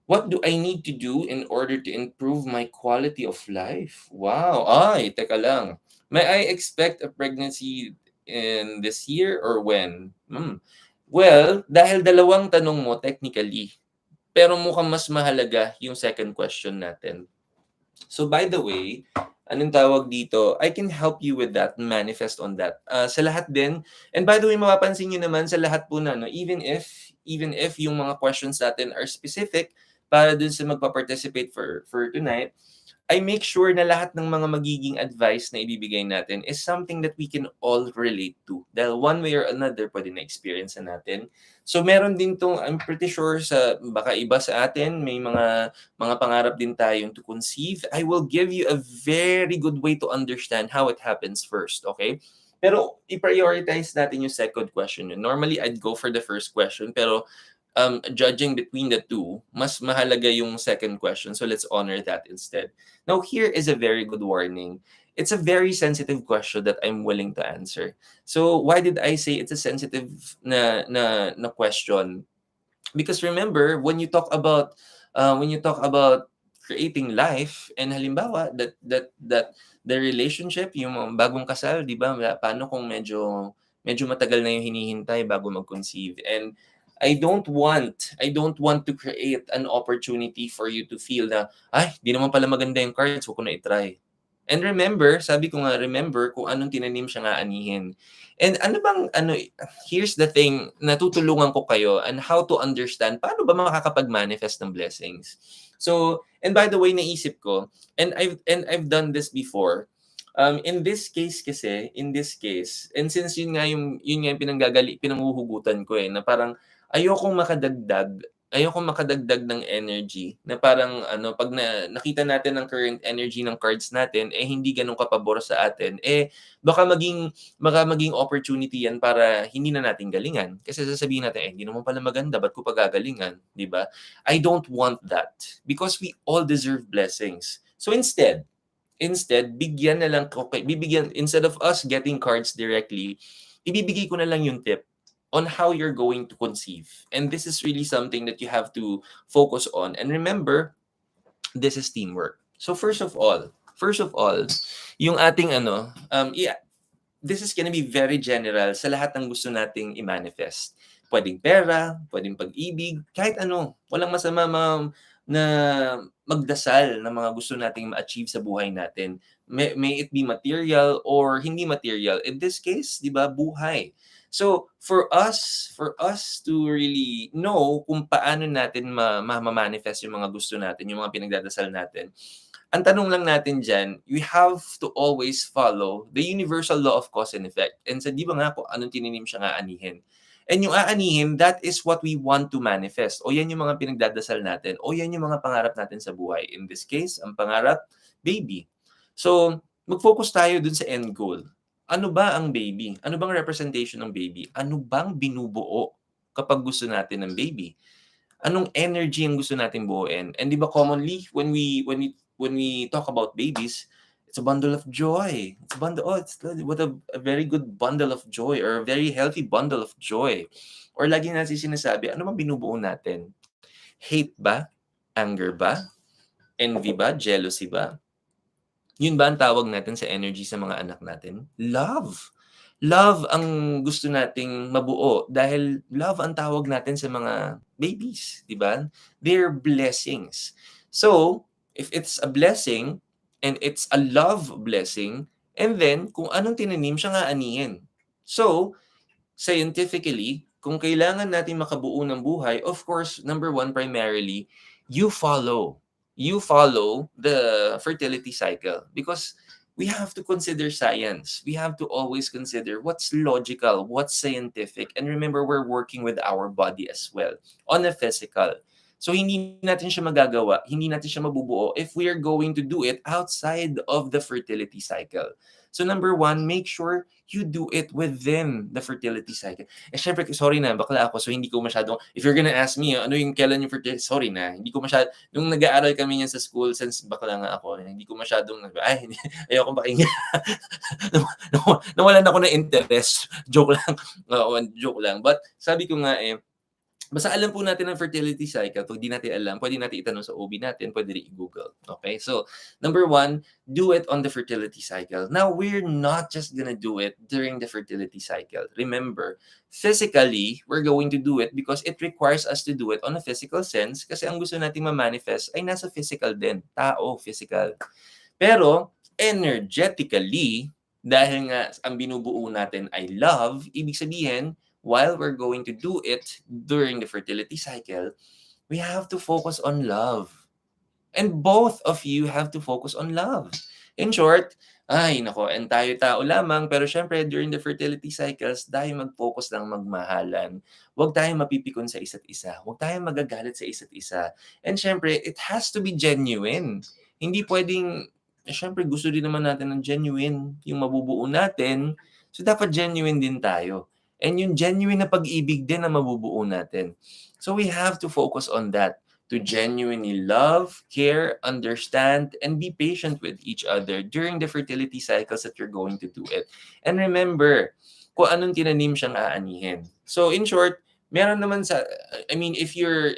what do I need to do in order to improve my quality of life? Wow! Ay, teka lang. May I expect a pregnancy in this year or when? Well, dahil dalawang tanong mo technically, pero mukhang mas mahalaga yung second question natin. So by the way, anong tawag dito? I can help you with that, manifest on that. Sa lahat din, and by the way, mapapansin niyo naman sa lahat po na, no, even if yung mga questions natin are specific para dun sa magpa-participate for tonight, I make sure na lahat ng mga magiging advice na ibibigay natin is something that we can all relate to. Dahil one way or another, pwede na experience natin. So meron din tong, I'm pretty sure sa baka iba sa atin, may mga pangarap din tayong to conceive. I will give you a very good way to understand how it happens first, okay? Pero i-prioritize natin yung second question. Normally, I'd go for the first question, pero judging between the two, mas mahalaga yung second question. So let's honor that instead. Now, here is a very good warning. It's a very sensitive question that I'm willing to answer. So why did I say it's a sensitive na question? Because remember, when you talk about creating life, and halimbawa that the relationship, yung mga bagong kasal, di ba? Paano kung medyo matagal na yung hinihintay bago mag-conceive? And I don't want to create an opportunity for you to feel na, ay, di naman pala maganda yung cards, huwag ko na i-try. And remember, sabi ko nga, remember kung anong tinanim siya nga anihin. And here's the thing, natutulungan ko kayo on how to understand paano ba makakapag-manifest ng blessings. So, and by the way, naisip ko, and I've done this before. In this case, and since yun nga yung pinanghuhugutan ko na parang ayokong makadagdag ng energy na parang pag nakita natin ang current energy ng cards natin hindi ganun kapabor sa atin, baka maging opportunity yan para hindi na natin galingan. Kasi sasabihin natin, hindi naman pala maganda, ba't ko pagagalingan, di ba? I don't want that because we all deserve blessings. So instead, bigyan na lang instead of us getting cards directly, ibibigay ko na lang yung tip on how you're going to conceive. And this is really something that you have to focus on. And remember, this is teamwork. So first of all, yung ating this is gonna be very general sa lahat ng gusto nating i-manifest. Pwedeng pera, pwedeng pag-ibig, kahit ano. Walang masama na magdasal ng mga gusto nating ma-achieve sa buhay natin. May it be material or hindi material. In this case, di ba, buhay. So, for us to really know kung paano natin ma-manifest yung mga gusto natin, yung mga pinagdadasal natin, ang tanong lang natin dyan, we have to always follow the universal law of cause and effect. And sa di ba nga kung anong tininim siya nga anihin. And yung aanihin, that is what we want to manifest. O yan yung mga pinagdadasal natin. O yan yung mga pangarap natin sa buhay. In this case, ang pangarap, baby. So, mag-focus tayo dun sa end goal. Ano ba ang baby? Ano bang representation ng baby? Ano bang binubuo kapag gusto natin ng baby? Anong energy ang gusto natin buuin? And di ba commonly, when we talk about babies, it's a bundle of joy. What a very good bundle of joy, or a very healthy bundle of joy. Or lagi natin sinasabi, ano bang binubuo natin? Hate ba? Anger ba? Envy ba? Jealousy ba? Yun ba ang tawag natin sa energy sa mga anak natin? Love. Love ang gusto nating mabuo dahil love ang tawag natin sa mga babies, 'di ba? They're blessings. So, if it's a blessing and it's a love blessing, and then kung anong tinanim siya nga anihin. So, scientifically, kung kailangan natin makabuo ng buhay, of course, number one, primarily, you follow. You follow the fertility cycle because we have to consider science. We have to always consider what's logical, what's scientific. And remember, we're working with our body as well on a physical. So hindi natin siya magagawa, hindi natin siya mabubuo if we are going to do it outside of the fertility cycle. So number one, make sure you do it within the fertility cycle. Eh syempre, sorry na, bakla ako, so hindi ko masyadong, if you're gonna ask me, ano yung kailan yung fertility, sorry na, hindi ko masyadong, nung nag-aaral kami niyan sa school, since bakla nga ako, hindi ko masyadong, ayoko pakinggan. Nawalan ako ng interest. Joke lang. Oo, joke lang. But sabi ko nga basta alam po natin ang fertility cycle. Kung di natin alam, pwede natin itanong sa OB natin, pwede rin i-Google. Okay? So, number one, do it on the fertility cycle. Now, we're not just gonna do it during the fertility cycle. Remember, physically, we're going to do it because it requires us to do it on a physical sense kasi ang gusto nating ma-manifest ay nasa physical din. Tao, physical. Pero, energetically, dahil nga ang binubuo natin ay love, ibig sabihin, while we're going to do it during the fertility cycle, we have to focus on love. And both of you have to focus on love. In short, ay nako, and tayo tao lamang, pero syempre during the fertility cycles, tayo mag-focus lang magmahalan. Huwag tayong mapipikon sa isa't isa. Huwag tayong magagalit sa isa't isa. And syempre, it has to be genuine. Hindi pwedeng, syempre gusto din naman natin ng genuine yung mabubuo natin. So dapat genuine din tayo. And yung genuine na pag-ibig din na mabubuo natin. So we have to focus on that, to genuinely love, care, understand, and be patient with each other during the fertility cycles that you're going to do it. And remember, kung anong tinanim siyang aanihin. So in short, meron naman sa, I mean, if you're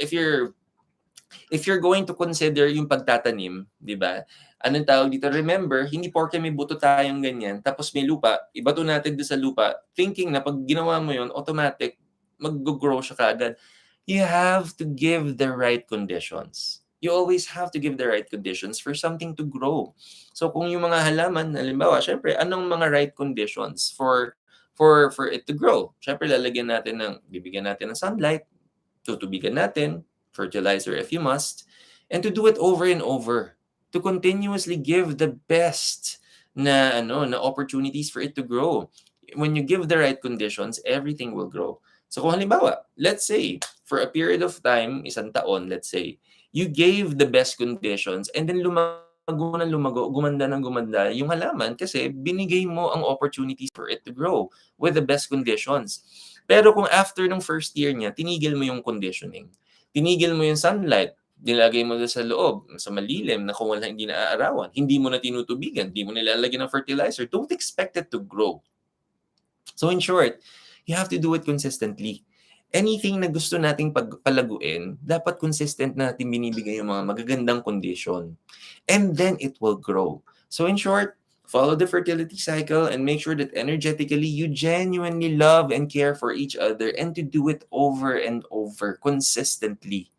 going to consider yung pagtatanim, di ba? Anong tawag dito? Remember, hindi porke may buto tayong ganyan, tapos may lupa, ibato natin doon sa lupa, thinking na pag ginawa mo yun, automatic, mag-grow siya kaagad. You have to give the right conditions. You always have to give the right conditions for something to grow. So kung yung mga halaman, halimbawa, syempre, anong mga right conditions for it to grow? Syempre, bibigyan natin ng sunlight, tutubigan natin, fertilizer if you must, and to do it over and over, to continuously give the best na opportunities for it to grow. When you give the right conditions, everything will grow. So kung halimbawa, let's say, for a period of time, isang taon, let's say, you gave the best conditions and then lumago, gumanda ng gumanda yung halaman kasi binigay mo ang opportunities for it to grow with the best conditions. Pero kung after ng first year niya, tinigil mo yung conditioning, tinigil mo yung sunlight, nilagay mo sa loob, sa malilim na kung wala hindi naaarawan, hindi mo na tinutubigan, hindi mo nilalagyan ng fertilizer, don't expect it to grow. So in short, you have to do it consistently. Anything na gusto nating palaguin, dapat consistent na natin binibigay yung mga magagandang condition. And then it will grow. So in short, follow the fertility cycle and make sure that energetically you genuinely love and care for each other and to do it over and over consistently.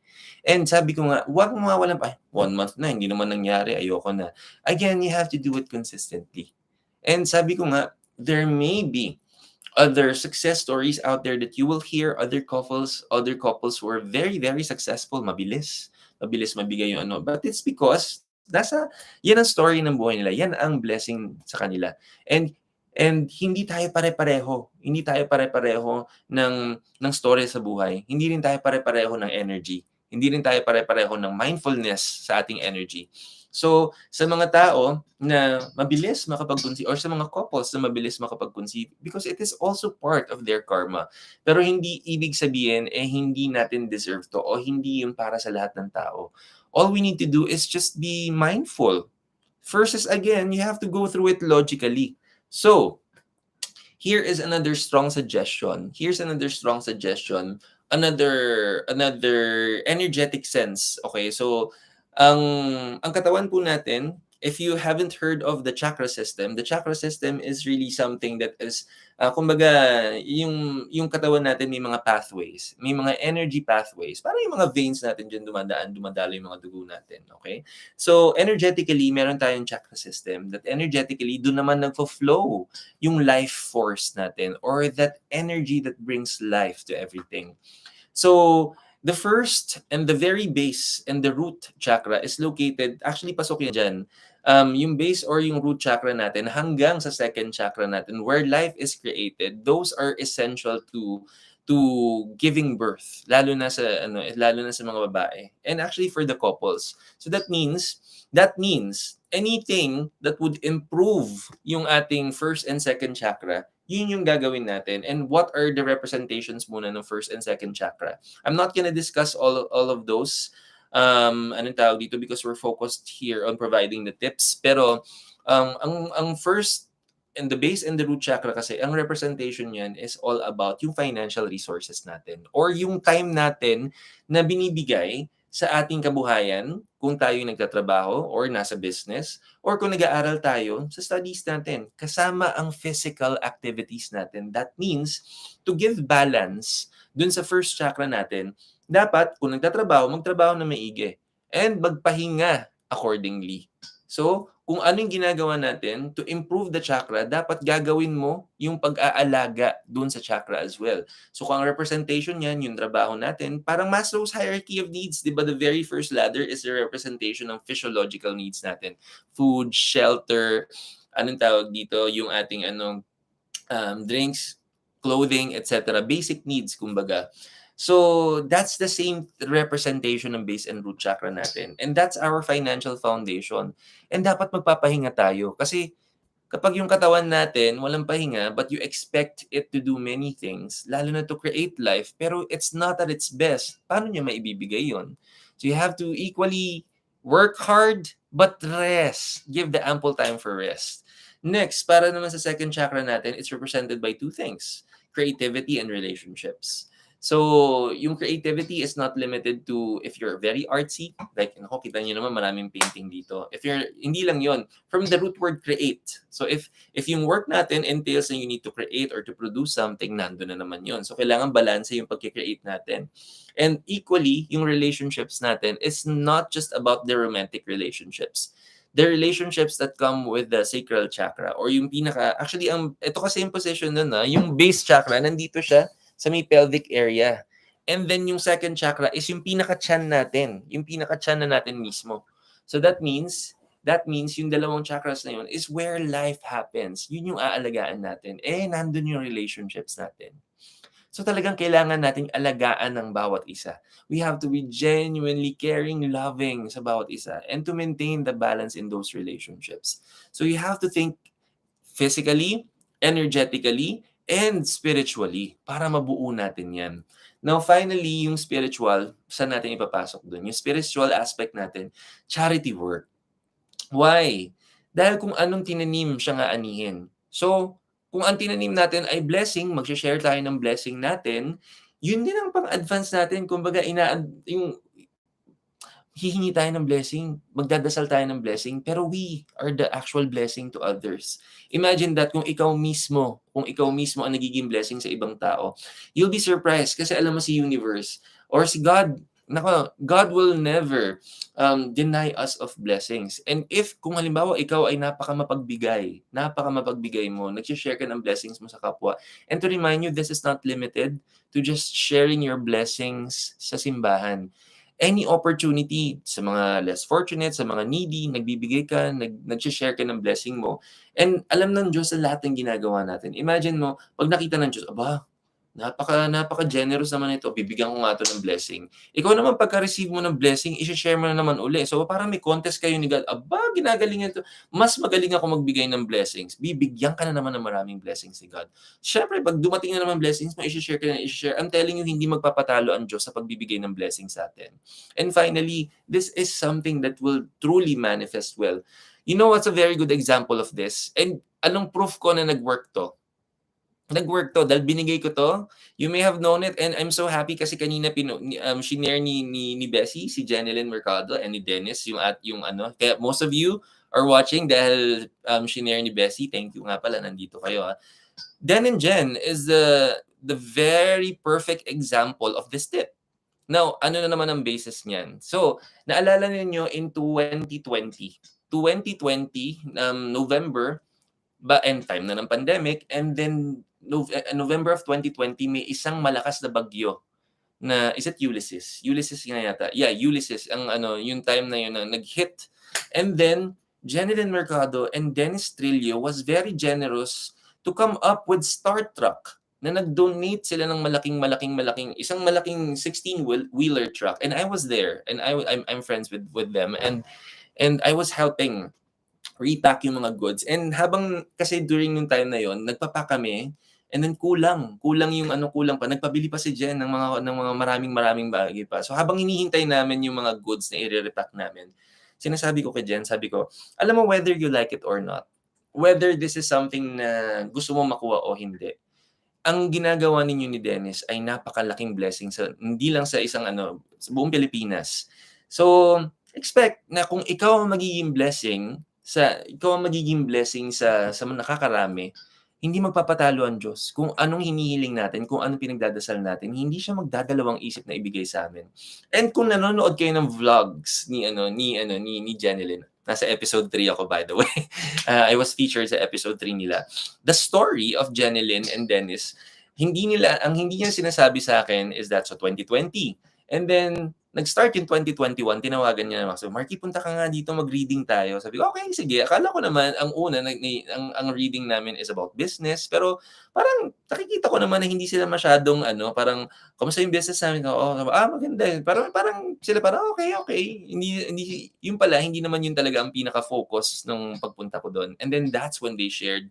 And sabi ko nga, huwag mawalan pa, 1 month na, hindi naman nangyari, ayoko na. Again, you have to do it consistently. And sabi ko nga, there may be other success stories out there that you will hear, other couples who are very, very successful, mabilis mabigay yung ano. But it's because yan ang story ng buhay nila. Yan ang blessing sa kanila. And hindi tayo pare-pareho. Hindi tayo pare-pareho ng story sa buhay. Hindi rin tayo pare-pareho ng energy. Hindi rin tayo pare-pareho ng mindfulness sa ating energy. So, sa mga tao na mabilis makapag-conceive or sa mga couples na mabilis makapag-conceive because it is also part of their karma. Pero hindi ibig sabihin hindi natin deserve to o hindi yun para sa lahat ng tao. All we need to do is just be mindful. First is, again, you have to go through it logically. So, here is another strong suggestion. Another energetic sense. Okay, so ang katawan po natin if you haven't heard of the chakra system is really something that is, kumbaga, yung katawan natin may mga pathways, may mga energy pathways, parang yung mga veins natin diyan dumadalo yung mga dugo natin, okay? So, energetically, meron tayong chakra system that energetically, doon naman nagfo-flow yung life force natin or that energy that brings life to everything. So, the first and the very base and the root chakra is located, actually pasok yan dyan, yung base or yung root chakra natin hanggang sa second chakra natin where life is created, those are essential to giving birth, lalo na sa mga babae, and actually for the couples. So that means anything that would improve yung ating first and second chakra, yun yung gagawin natin. And what are the representations muna ng first and second chakra? I'm not gonna discuss all of those, anong tawag dito, because we're focused here on providing the tips. Pero, ang first and the base and the root chakra kasi, ang representation niyan is all about yung financial resources natin or yung time natin na binibigay sa ating kabuhayan kung tayo yung nagtatrabaho or nasa business or kung nag-aaral tayo sa studies natin, kasama ang physical activities natin. That means, to give balance dun sa first chakra natin, dapat kung nagtatrabaho, magtrabaho na maigi and magpahinga accordingly. So, kung ano yung ginagawa natin to improve the chakra, dapat gagawin mo yung pag-aalaga dun sa chakra as well. So, kung ang representation niyan, yung trabaho natin, parang Maslow's hierarchy of needs, di ba? The very first ladder is the representation ng physiological needs natin. Food, shelter, anong tawag dito, yung ating drinks, clothing, etc. Basic needs, kumbaga. So, that's the same representation ng base and root chakra natin. And that's our financial foundation. And dapat magpapahinga tayo. Kasi kapag yung katawan natin walang pahinga, but you expect it to do many things, lalo na to create life, pero it's not at its best, paano niya maibibigay yon? So, you have to equally work hard, but rest. Give the ample time for rest. Next, para naman sa second chakra natin, it's represented by two things: creativity and relationships. So, yung creativity is not limited to if you're very artsy, like, kita niyo naman maraming painting dito. If you're, hindi lang yon, from the root word create. So, if yung work natin entails na you need to create or to produce something, nandun na naman yon. So, kailangan balance yung pagki-create natin. And equally, yung relationships natin is not just about the romantic relationships. The relationships that come with the sacral chakra or yung actually, ito kasi yung position nun, yung base chakra, nandito siya sa may pelvic area. And then yung second chakra is yung pinaka-chan natin, yung pinaka-chan na natin mismo. So that means yung dalawang chakras na yun is where life happens. Yun yung aalagaan natin. Nandun yung relationships natin. So talagang kailangan nating alagaan ng bawat isa. We have to be genuinely caring, loving sa bawat isa and to maintain the balance in those relationships. So you have to think physically, energetically, and spiritually para mabuo natin yan. Now, finally, yung spiritual, saan natin ipapasok dun? Yung spiritual aspect natin, charity work. Why? Dahil kung anong tinanim siya nga anihin. So, kung ang tinanim natin ay blessing, mag-share tayo ng blessing natin, yun din ang pang-advance natin. Kumbaga, yung hihingi tayo ng blessing, magdadasal tayo ng blessing, pero we are the actual blessing to others. Imagine that kung ikaw mismo ang nagiging blessing sa ibang tao, you'll be surprised kasi alam mo si universe or si God, God will never deny us of blessings. And if kung halimbawa ikaw ay napaka-mapagbigay mo, nag-share ka ng blessings mo sa kapwa, and to remind you, this is not limited to just sharing your blessings sa simbahan. Any opportunity sa mga less fortunate, sa mga needy, nagbibigay ka, nag-share ka ng blessing mo. And alam ng Diyos sa lahat ng ginagawa natin. Imagine mo, pag nakita ng Diyos, napaka-generous naman ito, bibigyan ko nga ito ng blessing. Ikaw naman, pagka-receive mo ng blessing, i-share mo na naman uli. So parang may contest kayo ni God, ginagalingan ito. Mas magaling ako magbigay ng blessings. Bibigyan ka na naman ng maraming blessings ni God. Siyempre, pag dumating na naman blessings mo, i-share ka na, i-share. I'm telling you, hindi magpapatalo ang Diyos sa pagbibigay ng blessings sa atin. And finally, this is something that will truly manifest well. You know what's a very good example of this? And anong proof ko na nag-work to? Nag-work to dahil binigay ko to. You may have known it and I'm so happy kasi kanina shinare ni Bessie, si Jeneline Mercado and ni Dennis yung kaya most of you are watching dahil shinare ni Bessie, thank you nga pala, nandito kayo. Den and Jen is the very perfect example of this tip. Now, ano na naman ang basis niyan? So, naalala ninyo in 2020, November, end time na ng pandemic, and then November of 2020, may isang malakas na bagyo na, is it Ulysses? Ulysses nga yata. Yeah, Ulysses, ang yung time na yun na nag-hit. And then, Jeneline Mercado and Dennis Trillo was very generous to come up with Star Truck na nag-donate sila ng isang malaking 16-wheeler truck, and I was there, and I'm friends with them, and I was helping repack yung mga goods. And habang kasi during yung time na yon, nagpapack kami, and then kulang yung kulang pa. Nagpabili pa si Jen ng mga maraming bagay pa. So habang hinihintay namin yung mga goods na i-repack namin, sinasabi ko kay Jen, sabi ko, alam mo, whether you like it or not, whether this is something na gusto mo makuha o hindi, ang ginagawa ninyo ni Dennis ay napakalaking blessing hindi lang sa sa buong Pilipinas. So, expect na kung ikaw ang magiging blessing sa nakakarami, hindi magpapatalo ang Diyos. Kung anong hinihiling natin, kung anong pinagdadasal natin, hindi siya magdadalawang isip na ibigay sa amin. And kung nanonood kayo ng vlogs ni Jeneline, nasa episode 3 ako, by the way. I was featured sa episode 3 nila. The story of Jeneline and Dennis, hindi niya sinasabi sa akin is that sa 2020. And then, nag-start yung 2021, tinawagan niya naman. So, Marky, punta ka nga dito, mag-reading tayo. Sabi ko, okay, sige. Akala ko naman, ang reading namin is about business. Pero, parang, nakikita ko naman na hindi sila masyadong, parang, kamusta yung business namin? Maganda. Parang sila, okay. Hindi, yun pala, hindi naman yun talaga ang pinaka-focus ng pagpunta ko doon. And then, that's when they shared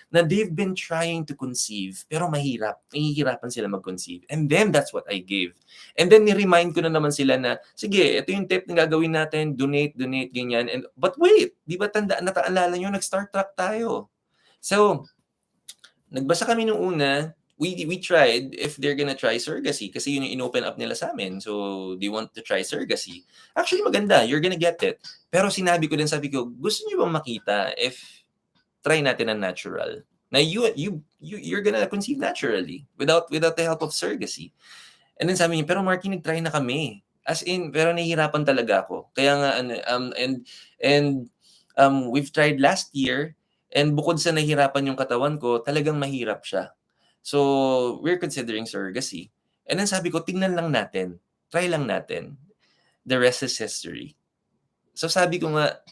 na they've been trying to conceive, pero nahihirapan sila mag-conceive. And then, that's what I gave. And then, ni-remind ko na naman sila na, sige, ito yung tip na gagawin natin, donate, ganyan. But wait, di ba nataalala nyo, nag-Star Trek tayo. So, nagbasa kami nung una, we tried if they're gonna try surrogacy, kasi yun yung in-open up nila sa amin. So, they want to try surrogacy. Actually, maganda, you're gonna get it. Pero sabi ko, gusto nyo bang makita if try natin ang natural? Na you're gonna conceive naturally without the help of surrogacy. And then sabi niya, pero Marky, nag-try na kami. As in, pero nahihirapan talaga ako. Kaya nga, we've tried last year, and bukod sa nahihirapan yung katawan ko, talagang mahirap siya. So, we're considering surrogacy. And then sabi ko, tingnan lang natin. Try lang natin. The rest is history. So sabi ko nga,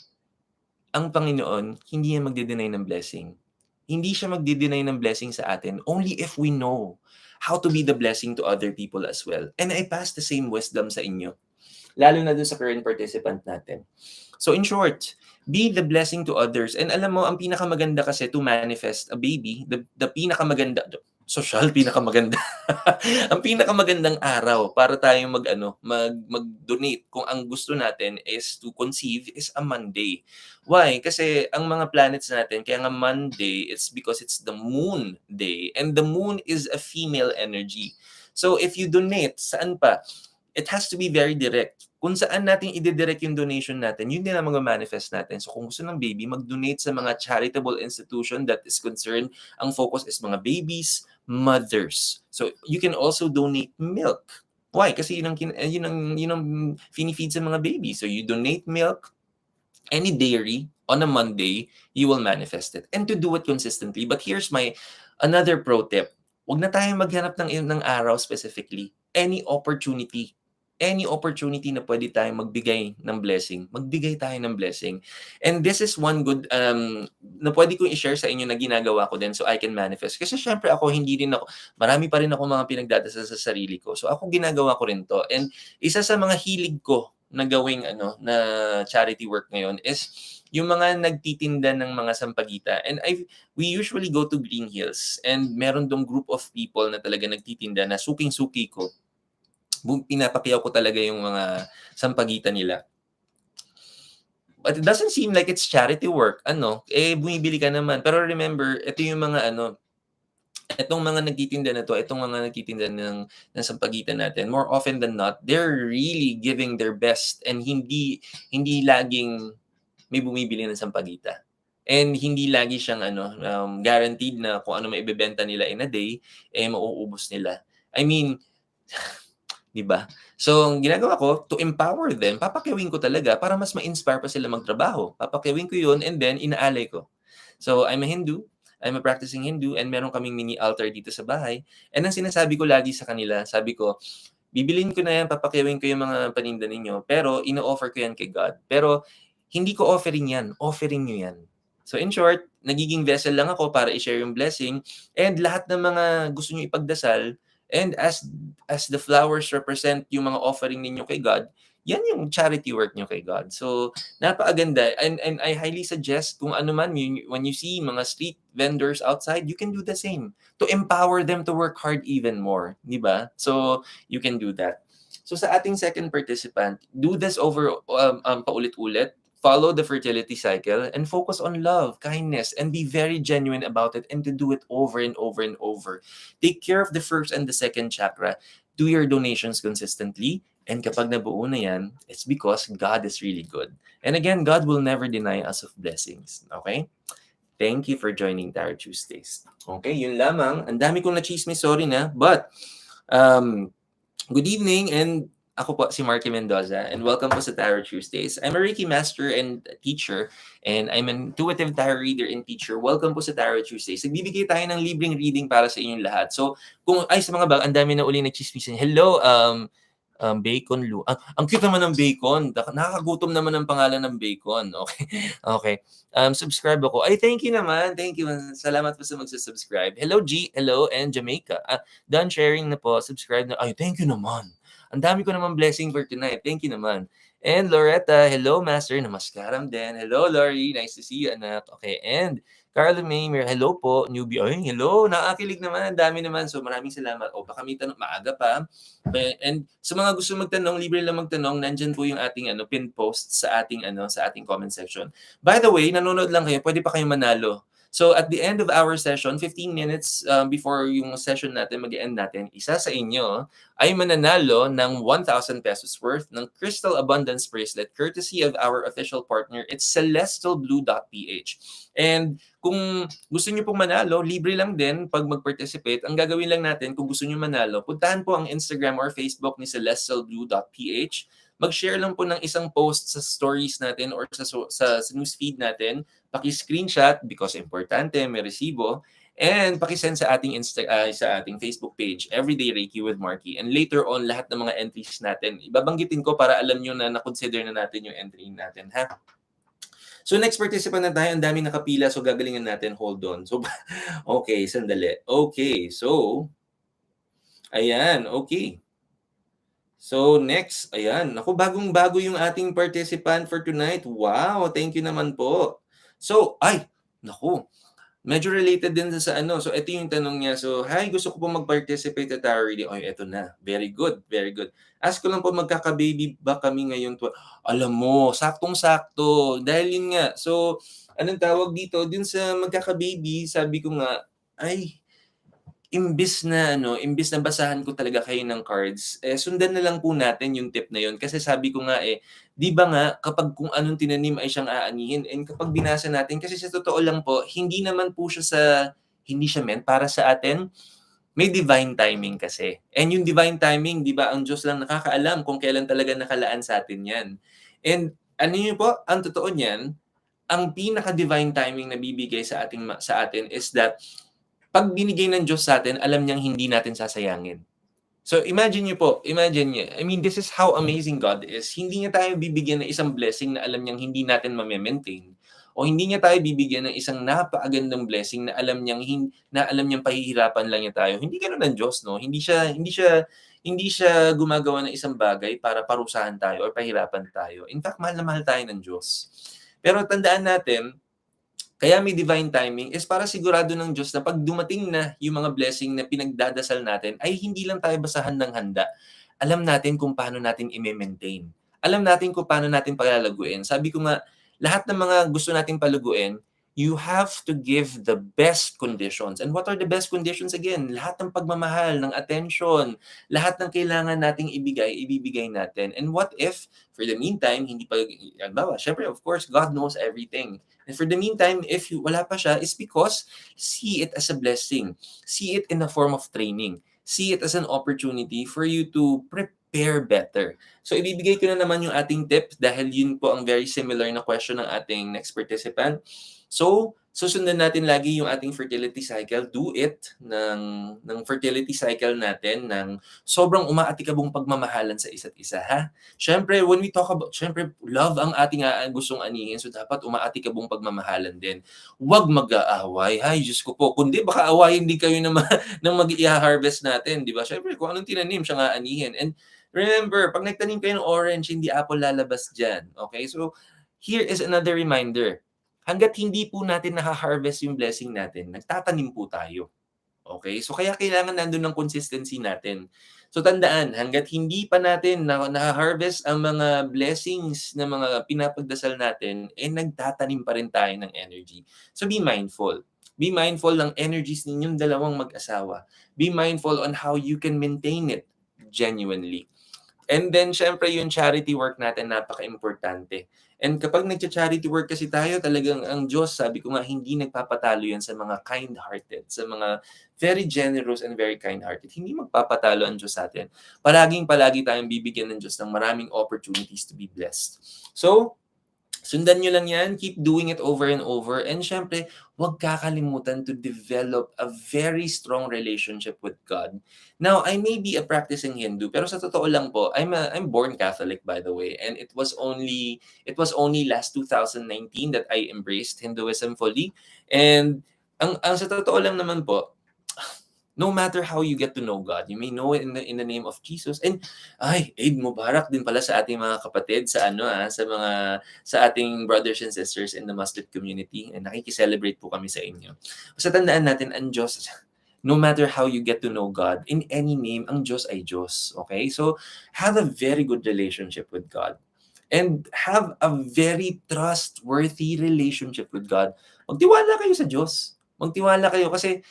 ang Panginoon, hindi niya magde-deny ng blessing. Hindi siya magde-deny ng blessing sa atin only if we know how to be the blessing to other people as well. And I pass the same wisdom sa inyo, lalo na dun sa current participant natin. So in short, be the blessing to others. And alam mo, ang pinakamaganda kasi to manifest a baby, the pinakamaganda, pinakamaganda. Ang pinakamagandang araw para tayong mag-donate kung ang gusto natin is to conceive is a Monday. Why? Kasi ang mga planets natin, kaya nga Monday, it's because it's the moon day. And the moon is a female energy. So if you donate, saan pa? It has to be very direct. Kung saan natin i-direct yung donation natin, yun din ang mag-manifest natin. So kung gusto ng baby, mag-donate sa mga charitable institution that is concerned. Ang focus is mga babies, mothers. So you can also donate milk. Why? Kasi yun ang fini-feed sa mga baby. So you donate milk, any dairy on a Monday, you will manifest it. And to do it consistently. But here's another pro tip. Huwag na tayong maghanap ng araw specifically. Any opportunity na pwede tayong magbigay ng blessing, magbigay tayo ng blessing. And this is one good na pwede kong i-share sa inyo na ginagawa ko din so I can manifest. Kasi syempre ako, marami pa rin ako mga pinagdadasal sa sarili ko. So ako ginagawa ko rin to. And isa sa mga hilig ko na gawing na charity work ngayon is yung mga nagtitinda ng mga sampagita. And we usually go to Green Hills, and meron dong group of people na talaga nagtitinda na suking-suki ko. Pinapakiyaw ko talaga yung mga sampagita nila. But it doesn't seem like it's charity work. Bumibili ka naman. Pero remember, ito yung mga itong mga nagtitinda na to, itong mga nagtitinda ng sampagita natin, more often than not, they're really giving their best, and hindi laging may bumibili ng sampagita. And hindi lagi siyang guaranteed na kung ano maibebenta nila in a day, mauubos nila. I mean, 'di ba? So, ang ginagawa ko to empower them, papakiwin ko talaga para mas ma-inspire pa sila magtrabaho. Papakiwin ko 'yun and then inaalay ko. So, I'm a Hindu, I'm a practicing Hindu and meron kaming mini altar dito sa bahay. And ang sinasabi ko lagi sa kanila, sabi ko, "Bibilhin ko na 'yan, papakiwin ko 'yung mga paninda ninyo, pero ino-offer ko 'yan kay God. Pero hindi ko offering 'yan, offering niyo 'yan." So in short, nagiging vessel lang ako para i-share 'yung blessing and lahat ng mga gusto niyo ipagdasal and as the flowers represent 'yung mga offering ninyo kay God, 'yan 'yung charity work niyo kay God. So napakaganda and I highly suggest kung ano man when you see mga street vendors outside, you can do the same to empower them to work hard even more, 'di ba? So you can do that. So sa ating second participant, do this over paulit-ulit. Follow the fertility cycle and focus on love, kindness, and be very genuine about it and to do it over and over and over. Take care of the first and the second chakra. Do your donations consistently. And kapag nabuo na yan, it's because God is really good. And again, God will never deny us of blessings. Okay? Thank you for joining Tarot Tuesdays. Okay, yun lamang. Ang dami kong na-chismis, sorry na. But, good evening and ako po si Marky Mendoza and welcome po sa Tarot Tuesdays. I'm a Reiki master and teacher and I'm an intuitive tarot reader and teacher. Welcome po sa Tarot Tuesdays. Nagbibigay tayo ng libreng reading para sa inyong lahat. So, kung ay sa mga bag, ang dami na uli nagchismisan. Hello, Bacon Lu. Ang cute naman ng bacon. Nakakagutom naman ang pangalan ng bacon. Okay. Okay. Subscribe ako. Ay, thank you naman. Thank you. Salamat po sa magsusubscribe. Hello, G. Hello, and Jamaica. Done sharing na po. Subscribe na. Ay, thank you naman. Ang dami ko naman blessing for tonight. Thank you naman. And Loretta, hello, Master. Namaskaram din. Hello, Lori. Nice to see you, anak. Okay. And Carlo May, hello po. Newbie. Ay, hello. Nakakilig naman. Ang dami naman. So, maraming salamat. O, baka may tanong. Maaga pa. And sa mga gusto magtanong, libre lang magtanong. Nandyan po yung ating pin post sa ating sa ating comment section. By the way, nanonood lang kayo. Pwede pa kayong manalo. So at the end of our session, 15 minutes before yung session natin, mag-end natin, isa sa inyo ay mananalo ng 1,000 pesos worth ng Crystal Abundance Bracelet courtesy of our official partner. It's celestialblue.ph. And kung gusto niyo pong manalo, libre lang din pag mag-participate. Ang gagawin lang natin, kung gusto niyo manalo, puntahan po ang Instagram or Facebook ni celestialblue.ph. Mag-share lang po ng isang post sa stories natin or sa newsfeed natin. Paki-screenshot because importante, may resibo. And paki-send sa ating sa ating Facebook page, Everyday Reiki with Marky. And later on, lahat ng mga entries natin, ibabanggitin ko para alam nyo na na-consider na natin yung entry natin, ha? So next participant na tayo, ang daming nakapila, so gagalingan natin, hold on. So, okay, sandali. Okay, so, ayan, okay. So next, ayan, naku, bagong-bago yung ating participant for tonight. Wow, thank you naman po. So, ay, naku, medyo related din sa So, ito yung tanong niya. So, hi, gusto ko po mag-participate at tarot reading. Ay, ito na. Very good, very good. Ask ko lang po, magkaka-baby ba kami ngayon? Alam mo, saktong-sakto. Dahil yun nga. So, anong tawag dito? Dun sa magkaka-baby, sabi ko nga, ay, imbis na basahan ko talaga kayo ng cards, sundan na lang po natin yung tip na yun. Kasi sabi ko nga 'di ba nga kapag kung anong tinanim ay siyang aanihin, and kapag binasa natin, kasi sa totoo lang po, hindi naman po siya hindi siya meant para sa atin. May divine timing kasi. And yung divine timing, 'di ba, ang Diyos lang nakakaalam kung kailan talaga nakalaan sa atin 'yan. And ano yun po, ang totoo niyan, ang pinaka-divine timing na bibigay sa atin is that pag binigay ng Diyos sa atin, alam niyang hindi natin sasayangin. So imagine niyo, I mean, this is how amazing God is. Hindi niya tayo bibigyan ng isang blessing na alam niyang hindi natin ma-maintain. O hindi niya tayo bibigyan ng isang napakagandang blessing na alam niyang pahihirapan lang niya tayo. Hindi ganoon ang Diyos, no? Hindi siya gumagawa ng isang bagay para parusahan tayo or pahirapan tayo. In fact, mahal na mahal tayo ng Diyos. Pero tandaan natin, kaya may divine timing is para sigurado ng Diyos na pag dumating na yung mga blessing na pinagdadasal natin, ay hindi lang tayo basahan ng handa. Alam natin kung paano natin i-maintain. Alam natin kung paano natin palalaguin. Sabi ko nga, lahat ng mga gusto nating paluguin, You have to give the best conditions. And what are the best conditions again? Lahat ng pagmamahal, ng attention, lahat ng kailangan nating ibigay, ibibigay natin. And what if, for the meantime, hindi pa, halimbawa, syempre, of course, God knows everything. And for the meantime, if wala pa siya, it's because see it as a blessing. See it in the form of training. See it as an opportunity for you to prepare better. So, ibibigay ko na naman yung ating tips dahil yun po ang very similar na question ng ating next participant. So, susundan natin lagi yung ating fertility cycle. Do it ng fertility cycle natin ng sobrang umaatikabong pagmamahalan sa isa't isa, ha? Siyempre, when we talk about, siyempre, love ang ating gustong anihin. So, dapat umaatikabong pagmamahalan din. Huwag mag-aaway. Ay, Diyos ko po. Kundi, baka awayin din kayo ng mag-i-harvest natin, di ba? Siyempre, kung anong tinanim, siya nga anihin. And remember, pag nagtanim kayo ng orange, hindi apple lalabas dyan. Okay? So, here is another reminder. Hangga't hindi po natin naha-harvest yung blessing natin, nagtatanim po tayo. Okay? So kaya kailangan nandun ng consistency natin. So tandaan, hangga't hindi pa natin naha-harvest ang mga blessings na mga pinapagdasal natin, nagtatanim pa rin tayo ng energy. So be mindful. Be mindful ng energies ninyong dalawang mag-asawa. Be mindful on how you can maintain it genuinely. And then, syempre, yung charity work natin, napaka-importante. And kapag nagcha-charity work kasi tayo, talagang ang Diyos, sabi ko nga, hindi nagpapatalo yan sa mga kind-hearted, sa mga very generous and very kind-hearted. Hindi magpapatalo ang Diyos sa atin. Palagi tayong bibigyan ng Diyos ng maraming opportunities to be blessed. So, sundan nyo lang yan, keep doing it over and over. And syempre, huwag kakalimutan to develop a very strong relationship with God. Now, I may be a practicing Hindu, pero sa totoo lang po, I'm born Catholic, by the way. And it was only last 2019 that I embraced Hinduism fully. And ang sa totoo lang naman po, no matter how you get to know God, you may know it in the name of Jesus. And Eid Mubarak din pala sa ating mga kapatid sa ating brothers and sisters in the Muslim community. And nakiki-celebrate po kami sa inyo. Basta tandaan natin ang Diyos, no matter how you get to know God, in any name, ang Diyos ay Diyos. Okay? So, have a very good relationship with God. And have a very trustworthy relationship with God. Magtiwala kayo sa Diyos. Magtiwala kayo kasi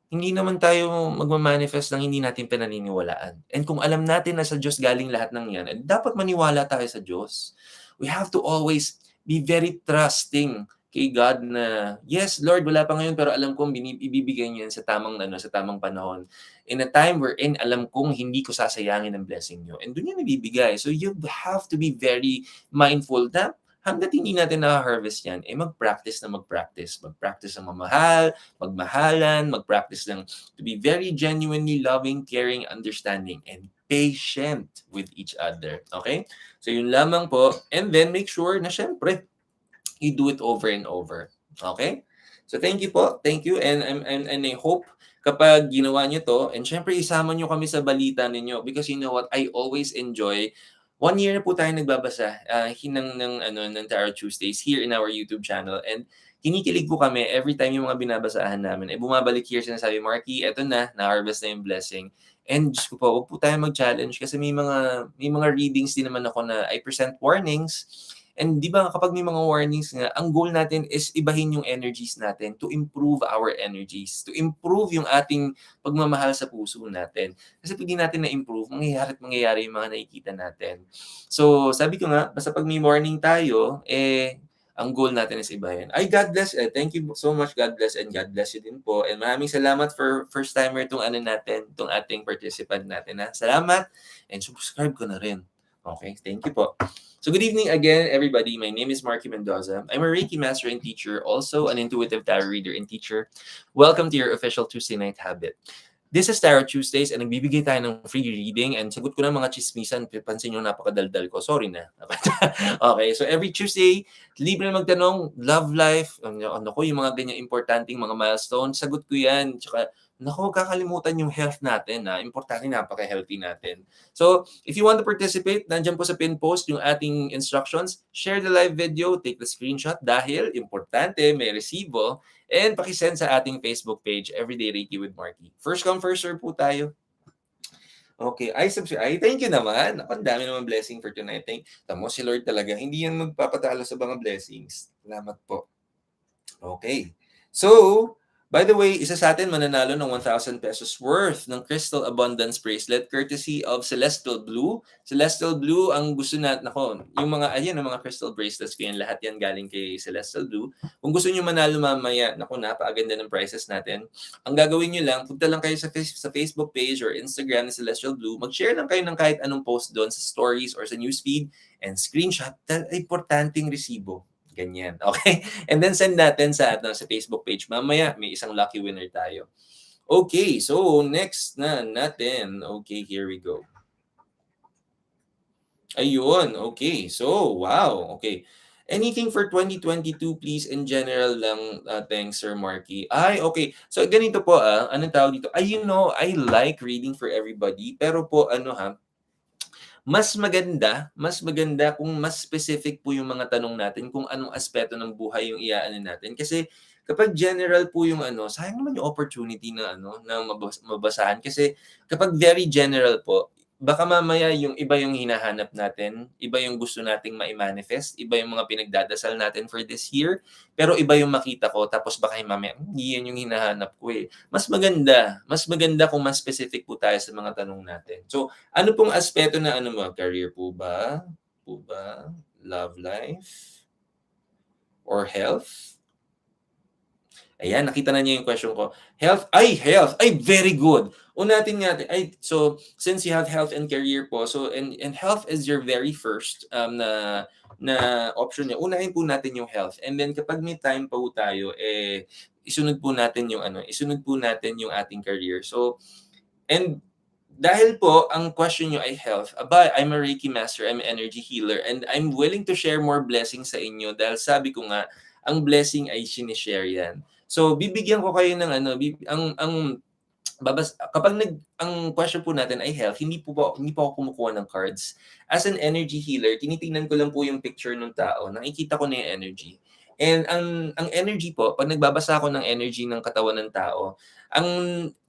hindi naman tayo magma-manifest ng hindi natin pinaniniwalaan. And kung alam natin na sa Diyos galing lahat ng yan, dapat maniwala tayo sa Diyos. We have to always be very trusting kay God na, yes, Lord, wala pa ngayon, pero alam kong ibibigay niyo yan sa tamang panahon. In a time wherein alam kong hindi ko sasayangin ang blessing niyo. And doon yan ibibigay. So you have to be very mindful na hangga't hindi natin na-harvest yan, mag-practice na mag-practice. Mag-practice ng mamahal, magmahalan, mag-practice ng to be very genuinely loving, caring, understanding, and patient with each other. Okay? So yun lamang po. And then make sure na syempre, you do it over and over. Okay? So thank you po. Thank you. And I hope kapag ginawa niyo to, and syempre isama niyo kami sa balita ninyo because you know what, I always enjoy 1 year na po tayo nagbabasa ng Tarot Tuesdays here in our YouTube channel. And kinikilig po kami every time yung mga binabasahan namin. Bumabalik here, sinasabi, Marky, eto na-harvest na yung blessing. And Diyos ko po, huwag po tayo mag-challenge kasi may mga readings din naman ako na I present warnings. And di ba kapag may mga warnings nga, ang goal natin is ibahin yung energies natin to improve our energies, to improve yung ating pagmamahal sa puso natin. Kasi pag di natin na-improve, mangyayari yung mga nakikita natin. So sabi ko nga, basta pag may warning tayo, ang goal natin is ibahin. God bless. Thank you so much. God bless and God bless you din po. And maraming salamat for first timer itong ating participant natin. Salamat and subscribe ko na rin. Okay, thank you po. So good evening again, everybody. My name is Marky Mendoza. I'm a Reiki master and teacher, also an intuitive tarot reader and teacher. Welcome to your official Tuesday night habit. This is Tarot Tuesdays and nagbibigay tayo ng free reading and sagot ko na mga chismisan. Pansin nyo napakadaldal ko. Sorry na. Okay, so every Tuesday, libre na magtanong, love life, yung mga ganyan importanteng mga milestones, sagot ko yan. Tsaka, kakalimutan yung health natin. Importante, napaka-healthy natin. So, if you want to participate, nandyan po sa pin post yung ating instructions. Share the live video, take the screenshot dahil importante, may resibo. And pakisend sa ating Facebook page, Everyday Reiki with Marky. First come, first serve po tayo. Okay, thank you naman. Ang dami naman blessing for tonight. Tamo si Lord talaga. Hindi yan magpapatalo sa mga blessings. Salamat po. Okay. So, by the way, isa sa atin mananalo ng 1,000 pesos worth ng Crystal Abundance Bracelet courtesy of Celestial Blue. Celestial Blue, ang gusto natin, nako, yung mga, ayan, ang mga crystal bracelets ko yan, lahat yan galing kay Celestial Blue. Kung gusto nyo manalo mamaya, nako, napakaganda ng prices natin. Ang gagawin nyo lang, punta lang kayo sa Facebook page or Instagram ni Celestial Blue, mag-share lang kayo ng kahit anong post doon sa stories or sa newsfeed and screenshot, importanteng resibo. Ganyan. Okay? And then send natin sa Facebook page. Mamaya, may isang lucky winner tayo. Okay, so next na natin. Okay, here we go. Ayun, okay. So, wow. Okay. Anything for 2022, please, in general lang. Thanks, Sir Marky. Ay, okay. So, ganito po, anong tawag dito? Ay, I like reading for everybody. Pero po, mas maganda kung mas specific po yung mga tanong natin kung anong aspeto ng buhay yung iaano natin. Kasi kapag general po yung sayang naman yung opportunity na na mabasahan. Kasi kapag very general po, baka mamaya yung iba yung hinahanap natin, iba yung gusto nating ma-manifest, iba yung mga pinagdadasal natin for this year, pero iba yung makita ko, tapos baka mamaya, hindi yan yung hinahanap ko eh. Mas maganda kung mas specific po tayo sa mga tanong natin. So, ano pong aspeto na mo? Career po ba? Love life? Or health? Ayan, nakita na niyo yung question ko. Health. Ay, very good. Unatin natin. Ay, so, since you have health and career po, so, and health is your very first na option niya. Unahin po natin yung health. And then, kapag may time pa po tayo, isunod po natin yung ating career. So, and dahil po, ang question nyo ay health, I'm a Reiki master, I'm an energy healer, and I'm willing to share more blessings sa inyo dahil sabi ko nga, ang blessing ay sinishare yan. So, bibigyan ko kayo ng ang question po natin ay health, hindi po ako kumukuha ng cards. As an energy healer, tinitingnan ko lang po yung picture ng tao, nakikita ko na yung energy. And ang energy po, pag nagbabasa ako ng energy ng katawan ng tao,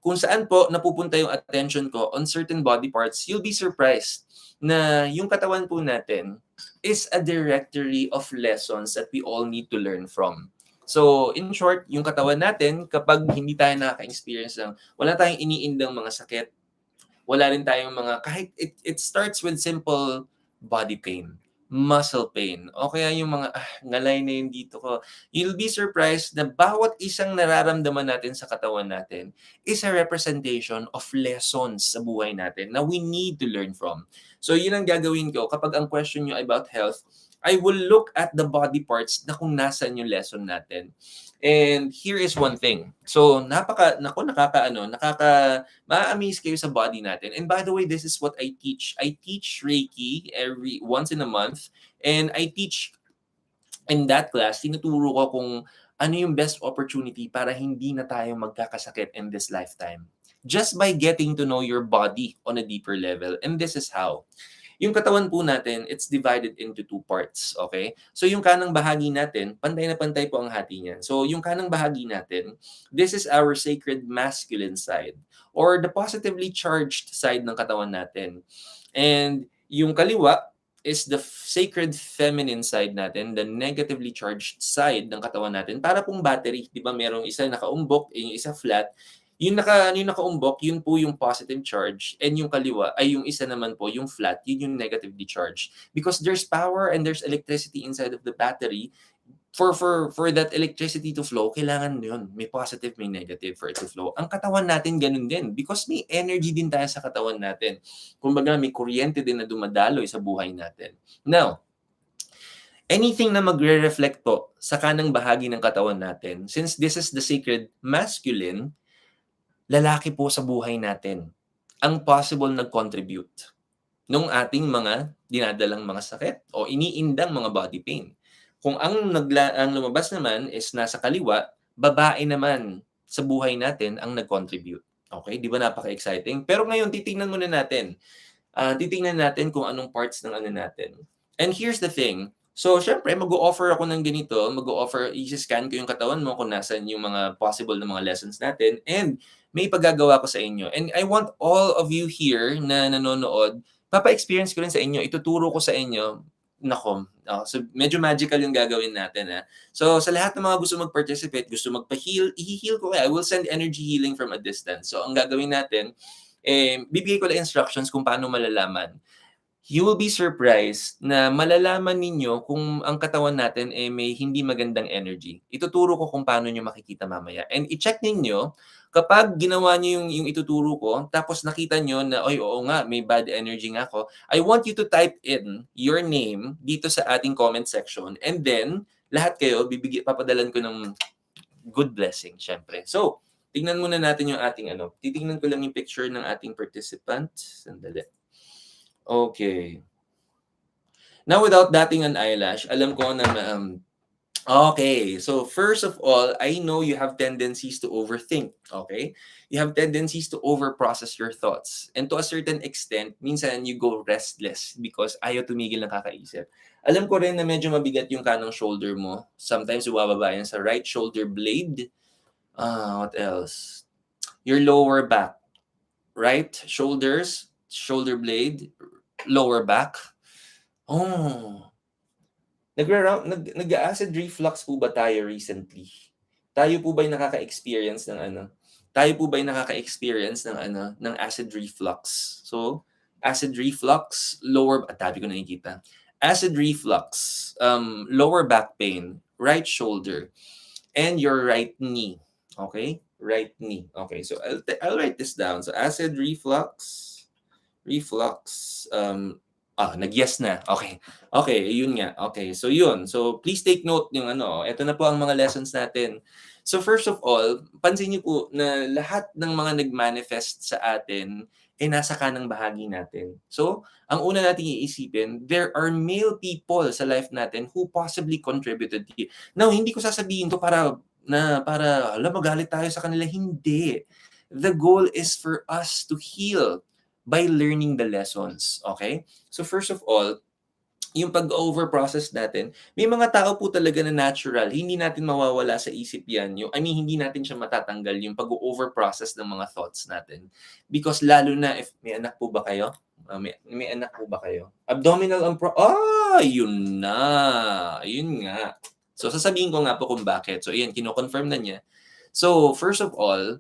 kung saan po napupunta yung attention ko on certain body parts, you'll be surprised na yung katawan po natin is a directory of lessons that we all need to learn from. So, in short, yung katawan natin, kapag hindi tayo nakaka-experience wala tayong iniindang mga sakit, wala rin tayong kahit it starts with simple body pain, muscle pain, o kaya yung mga, ngalay na yun dito ko. You'll be surprised na bawat isang nararamdaman natin sa katawan natin is a representation of lessons sa buhay natin na we need to learn from. So, yun ang gagawin ko. Kapag ang question nyo about health, I will look at the body parts na kung nasan yung lesson natin. And here is one thing. So, ma-amaze kayo sa body natin. And by the way, this is what I teach. I teach Reiki once in a month. And I teach in that class, tinuturo ko kung ano yung best opportunity para hindi na tayo magkakasakit in this lifetime. Just by getting to know your body on a deeper level. And this is how. Yung katawan po natin, it's divided into two parts, okay? So yung kanang bahagi natin, pantay na pantay po ang hati niyan. So yung kanang bahagi natin, this is our sacred masculine side or the positively charged side ng katawan natin. And yung kaliwa is the sacred feminine side natin, the negatively charged side ng katawan natin. Para pong battery, di ba merong isa nakaumbok, yung isa flat. Yung nakaumbok, yun po yung positive charge, and yung kaliwa ay yung isa naman po, yung flat, yun yung negatively charged. Because there's power and there's electricity inside of the battery. For that electricity to flow, kailangan yun, may positive, may negative for it to flow. Ang katawan natin ganun din because may energy din tayo sa katawan natin. Kumbaga, may kuryente din na dumadaloy sa buhay natin. Now, anything na magre-reflect po sa kanang bahagi ng katawan natin, since this is the sacred masculine, lalaki po sa buhay natin ang possible nag-contribute nung ating mga dinadalang mga sakit o iniindang mga body pain. Kung ang lumabas naman is nasa kaliwa, babae naman sa buhay natin ang nag-contribute. Okay, di ba napaka-exciting? Pero ngayon, titingnan muna natin. Titingnan natin kung anong parts ng natin. And here's the thing. So, syempre, mag-o-offer ako ng ganito. I-scan ko yung katawan mo kung nasan yung mga possible na mga lessons natin. And may paggagawa ko sa inyo. And I want all of you here na nanonood, papa-experience ko rin sa inyo, ituturo ko sa inyo Naku, so medyo magical yung gagawin natin, So, sa lahat ng mga gusto mag-participate, gusto magpa-heal, i-he-heal ko kayo. I will send energy healing from a distance. So, ang gagawin natin, bibigay ko lang instructions kung paano malalaman. You will be surprised na malalaman ninyo kung ang katawan natin, may hindi magandang energy. Ituturo ko kung paano niyo makikita mamaya and i-check ninyo kapag ginawa niyo yung ituturo ko tapos nakita niyo na, "Ay, oo nga, may bad energy nga ako." I want you to type in your name dito sa ating comment section and then lahat kayo papadalan ko ng good blessing siyempre. So, tingnan muna natin yung ating titingnan ko lang yung picture ng ating participant. Sandali. Okay. Now, without dotting an eyelash, alam ko na okay. So, first of all, I know you have tendencies to overthink, okay? You have tendencies to overprocess your thoughts. And to a certain extent, minsan you go restless because ayaw tumigil ng kakaisip. Alam ko rin na medyo mabigat yung kanang shoulder mo. Sometimes bumababa yan sa right shoulder blade. What else? Your lower back. Right shoulders, shoulder blade, lower back. Oh, nag-acid reflux po ba tayo recently? Tayo po ba'y nakaka-experience ng tayo po ba'y nakaka-experience ng acid reflux? So, acid reflux, tabi ko nakikita. Acid reflux, lower back pain, right shoulder, and your right knee. Okay? Right knee. Okay, so I'll write this down. So, acid reflux, nag-yes na. Okay. Okay, yun nga. Okay, so yun. So please take note yung ito na po ang mga lessons natin. So first of all, pansin niyo po na lahat ng mga nag-manifest sa atin nasa kanang bahagi natin. So, ang una nating iisipin, there are male people sa life natin who possibly contributed here. Now, hindi ko sasabihin to para magalit tayo sa kanila. Hindi. The goal is for us to heal by learning the lessons, okay? So first of all, yung pag-overprocess natin, may mga tao po talaga na natural, hindi natin mawawala sa isip yan. Hindi natin siya matatanggal yung pag-overprocess ng mga thoughts natin. Because lalo na if may anak po ba kayo? May anak po ba kayo? Abdominal yun na. Yun nga. So sasabihin ko nga po kung bakit. So ayan, kino-confirm na niya. So first of all,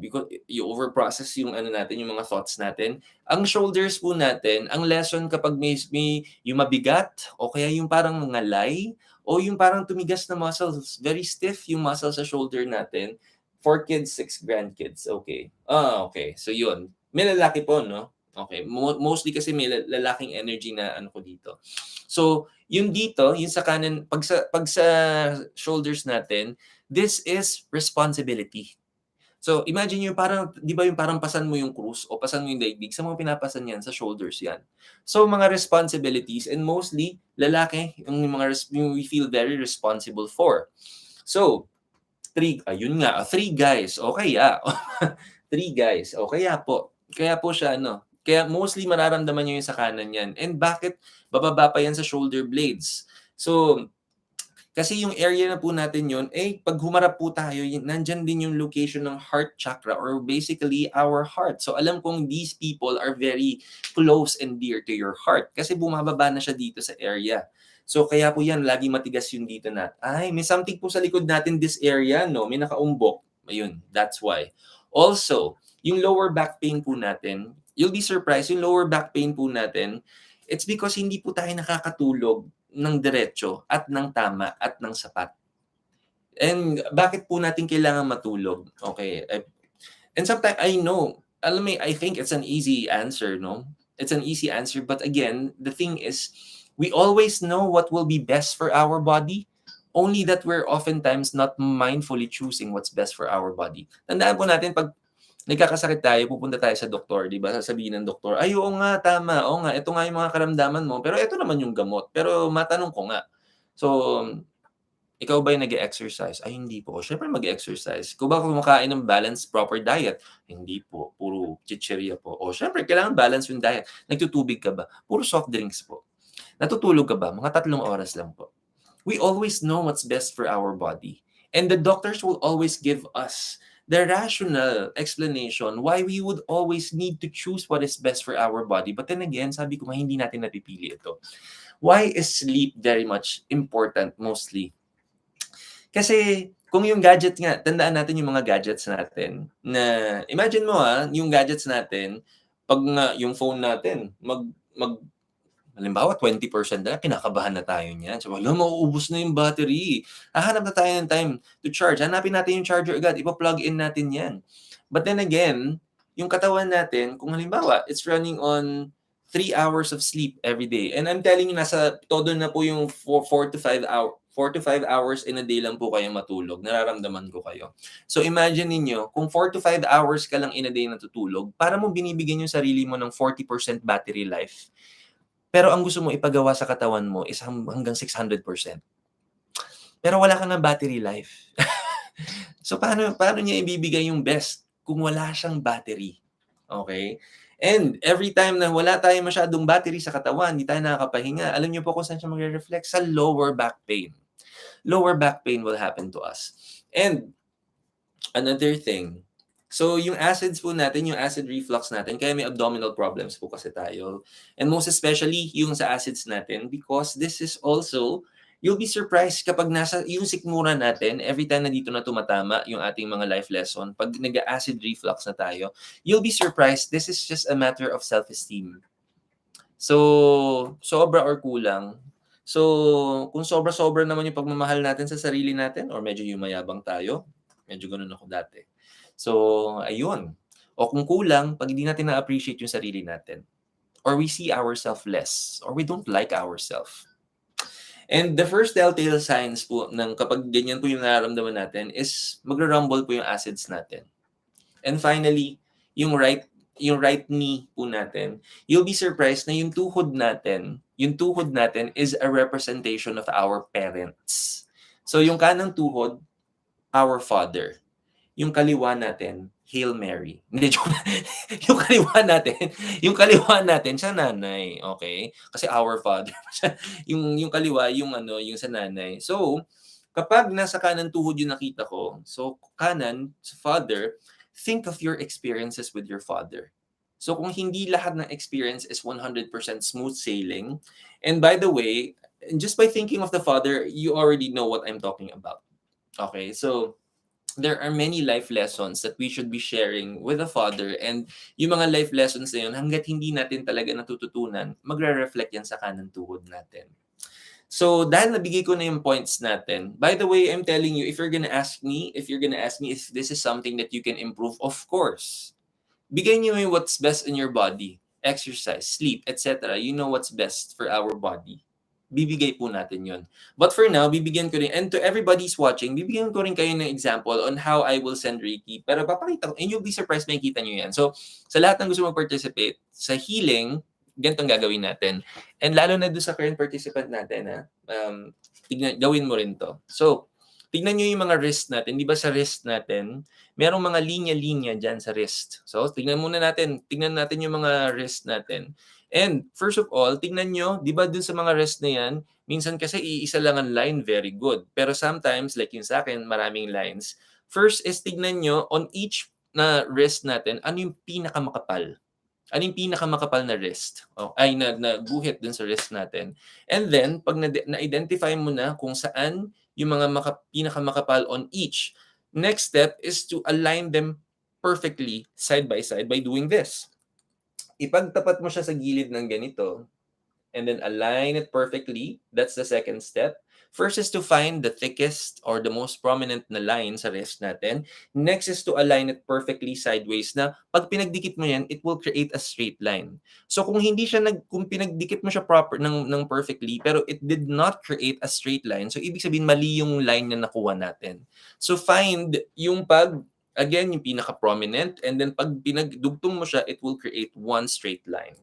because you overprocess yung natin, yung mga thoughts natin. Ang shoulders po natin, ang lesson kapag may yung mabigat o kaya yung parang ngalay o yung parang tumigas na muscles, very stiff yung muscle sa shoulder natin. 4 kids, 6 grandkids. Okay. Okay. So yun. May lalaki po, no? Okay. Mostly kasi may lalaking energy na ko dito. So, yung dito, yung sa kanan, pag sa shoulders natin, this is responsibility. So, imagine yung parang, di ba yung parang pasan mo yung krus o pasan mo yung daigdig, sa mga pinapasan yan, sa shoulders yan. So, mga responsibilities, and mostly, lalaki, yung we feel very responsible for. So, 3 guys, okay, 3 guys, okay, kaya po siya, kaya mostly mararamdaman nyo yung sa kanan yan. And bakit bababa pa yan sa shoulder blades? So, kasi yung area na po natin yun, pag humarap po tayo, nandyan din yung location ng heart chakra or basically our heart. So alam kong these people are very close and dear to your heart kasi bumababa na siya dito sa area. So kaya po yan, lagi matigas yung dito may something po sa likod natin this area, no? May nakaumbok. Ayun, that's why. Also, yung lower back pain po natin, you'll be surprised, yung lower back pain po natin, it's because hindi po tayo nakakatulog ng diretso at ng tama at ng sapat. And bakit po natin kailangan matulog? Okay. And sometimes I know, I think it's an easy answer, no? It's an easy answer, but again, the thing is, we always know what will be best for our body, only that we're oftentimes not mindfully choosing what's best for our body. Tandaan po natin, pag nagkakasakit tayo, pupunta tayo sa doktor, di ba? Sasabihin ng doktor, ay, oo nga, tama, oo nga, ito nga yung mga karamdaman mo, pero ito naman yung gamot. Pero matanong ko nga, so, ikaw ba yung nag-exercise? Ay, hindi po. Siyempre mag-exercise. Ikaw ba kumakain ng balanced, proper diet? Hindi po. Puro chichirya po. O, siyempre, kailangan balance yung diet. Nagtutubig ka ba? Puro soft drinks po. Natutulog ka ba? Mga 3 oras lang po. We always know what's best for our body. And the doctors will always give us the rational explanation why we would always need to choose what is best for our body. But then again, sabi ko nga, hindi natin napipili ito. Why is sleep very much important mostly? Kasi kung yung gadget nga, tandaan natin yung mga gadgets natin na imagine mo yung gadgets natin, pag nga yung phone natin halimbawa 20% na, kinakabahan na tayo niyan. So, wala, mauubos na yung battery. Hahanap na tayo ng time to charge. Hanapin natin yung charger agad, ipa-plug in natin yan. But then again, yung katawan natin, kung halimbawa, it's running on 3 hours of sleep every day. And I'm telling you, nasa todo na po yung 4 to 5 hours in a day lang po kayo matulog. Nararamdaman ko kayo. So imagine niyo kung 4 to 5 hours ka lang in a day natutulog, para mo binibigyan yung sarili mo ng 40% battery life. Pero ang gusto mo ipagawa sa katawan mo is hanggang 600%. Pero wala ka ng battery life. So paano niya ibibigay yung best kung wala siyang battery? Okay? And every time na wala tayong masyadong battery sa katawan, hindi tayo nakakapahinga, alam niyo po kung saan siya magre-reflect? Sa lower back pain. Lower back pain will happen to us. And another thing, so yung acids po natin, yung acid reflux natin, kaya may abdominal problems po kasi tayo. And most especially yung sa acids natin, because this is also, you'll be surprised kapag nasa yung sikmura natin, every time na dito na tumatama yung ating mga life lesson, pag nag-acid reflux na tayo, you'll be surprised, this is just a matter of self-esteem. So, sobra or kulang. So, kung sobra-sobra naman yung pagmamahal natin sa sarili natin, or medyo yung mayabang tayo, medyo ganun ako dati. So, ayun. O kung kulang, pag hindi natin na-appreciate yung sarili natin, or we see ourselves less, or we don't like ourselves. And the first telltale signs po ng kapag ganyan po yung nararamdaman natin is magra-rumble po yung acids natin. And finally, yung right knee po natin, you'll be surprised na yung tuhod natin is a representation of our parents. So yung kanang tuhod, our father. Yung kaliwa natin, Hail Mary. Hindi, joke. yung kaliwa natin sa nanay, okay? Kasi our father. yung kaliwa, yung sa nanay. So, kapag nasa kanan tuhod yung nakita ko, so kanan, sa father, think of your experiences with your father. So, kung hindi lahat ng experience is 100% smooth sailing, and by the way, just by thinking of the father, you already know what I'm talking about. Okay, so, there are many life lessons that we should be sharing with the father, and yung mga life lessons na yun, hanggat hindi natin talaga natututunan, magre-reflect yan sa kanang tuhod natin. So, dahil nabigay ko na yung points natin, by the way, I'm telling you, if you're gonna ask me if this is something that you can improve, of course. Bigay niyo yung what's best in your body. Exercise, sleep, etc. You know what's best for our body. Bibigay po natin yun. But for now, bibigyan ko rin, and to everybody's watching, bibigyan ko rin kayo ng example on how I will send Reiki. Pero papakita ko, and you'll be surprised, makikita nyo yan. So, sa lahat ng gusto mag-participate, sa healing, ganitong gagawin natin. And lalo na doon sa current participant natin, gawin mo rin to. So, tignan nyo yung mga wrist natin. Di ba sa wrist natin, merong mga linya-linya dyan sa wrist. So, tignan natin yung mga wrist natin. And first of all, tignan nyo, di ba dun sa mga wrist na yan, minsan kasi iisa lang ang line, very good. Pero sometimes, like yung sa akin, maraming lines. First is tignan nyo, on each na wrist natin, ano yung pinakamakapal? Ano yung pinakamakapal na wrist? Na guhit dun sa wrist natin. And then, pag na-identify mo na kung saan yung mga pinakamakapal on each, next step is to align them perfectly side by doing this. Ipagtapat mo siya sa gilid ng ganito, and then align it perfectly. That's the second step. First is to find the thickest or the most prominent na line sa wrist natin. Next is to align it perfectly sideways na pag pinagdikit mo yan, it will create a straight line. So kung kung pinagdikit mo siya ng perfectly, pero it did not create a straight line, so ibig sabihin mali yung line na nakuha natin. So find yung again, yung pinaka-prominent, and then pag pinagdugtong mo siya, it will create one straight line.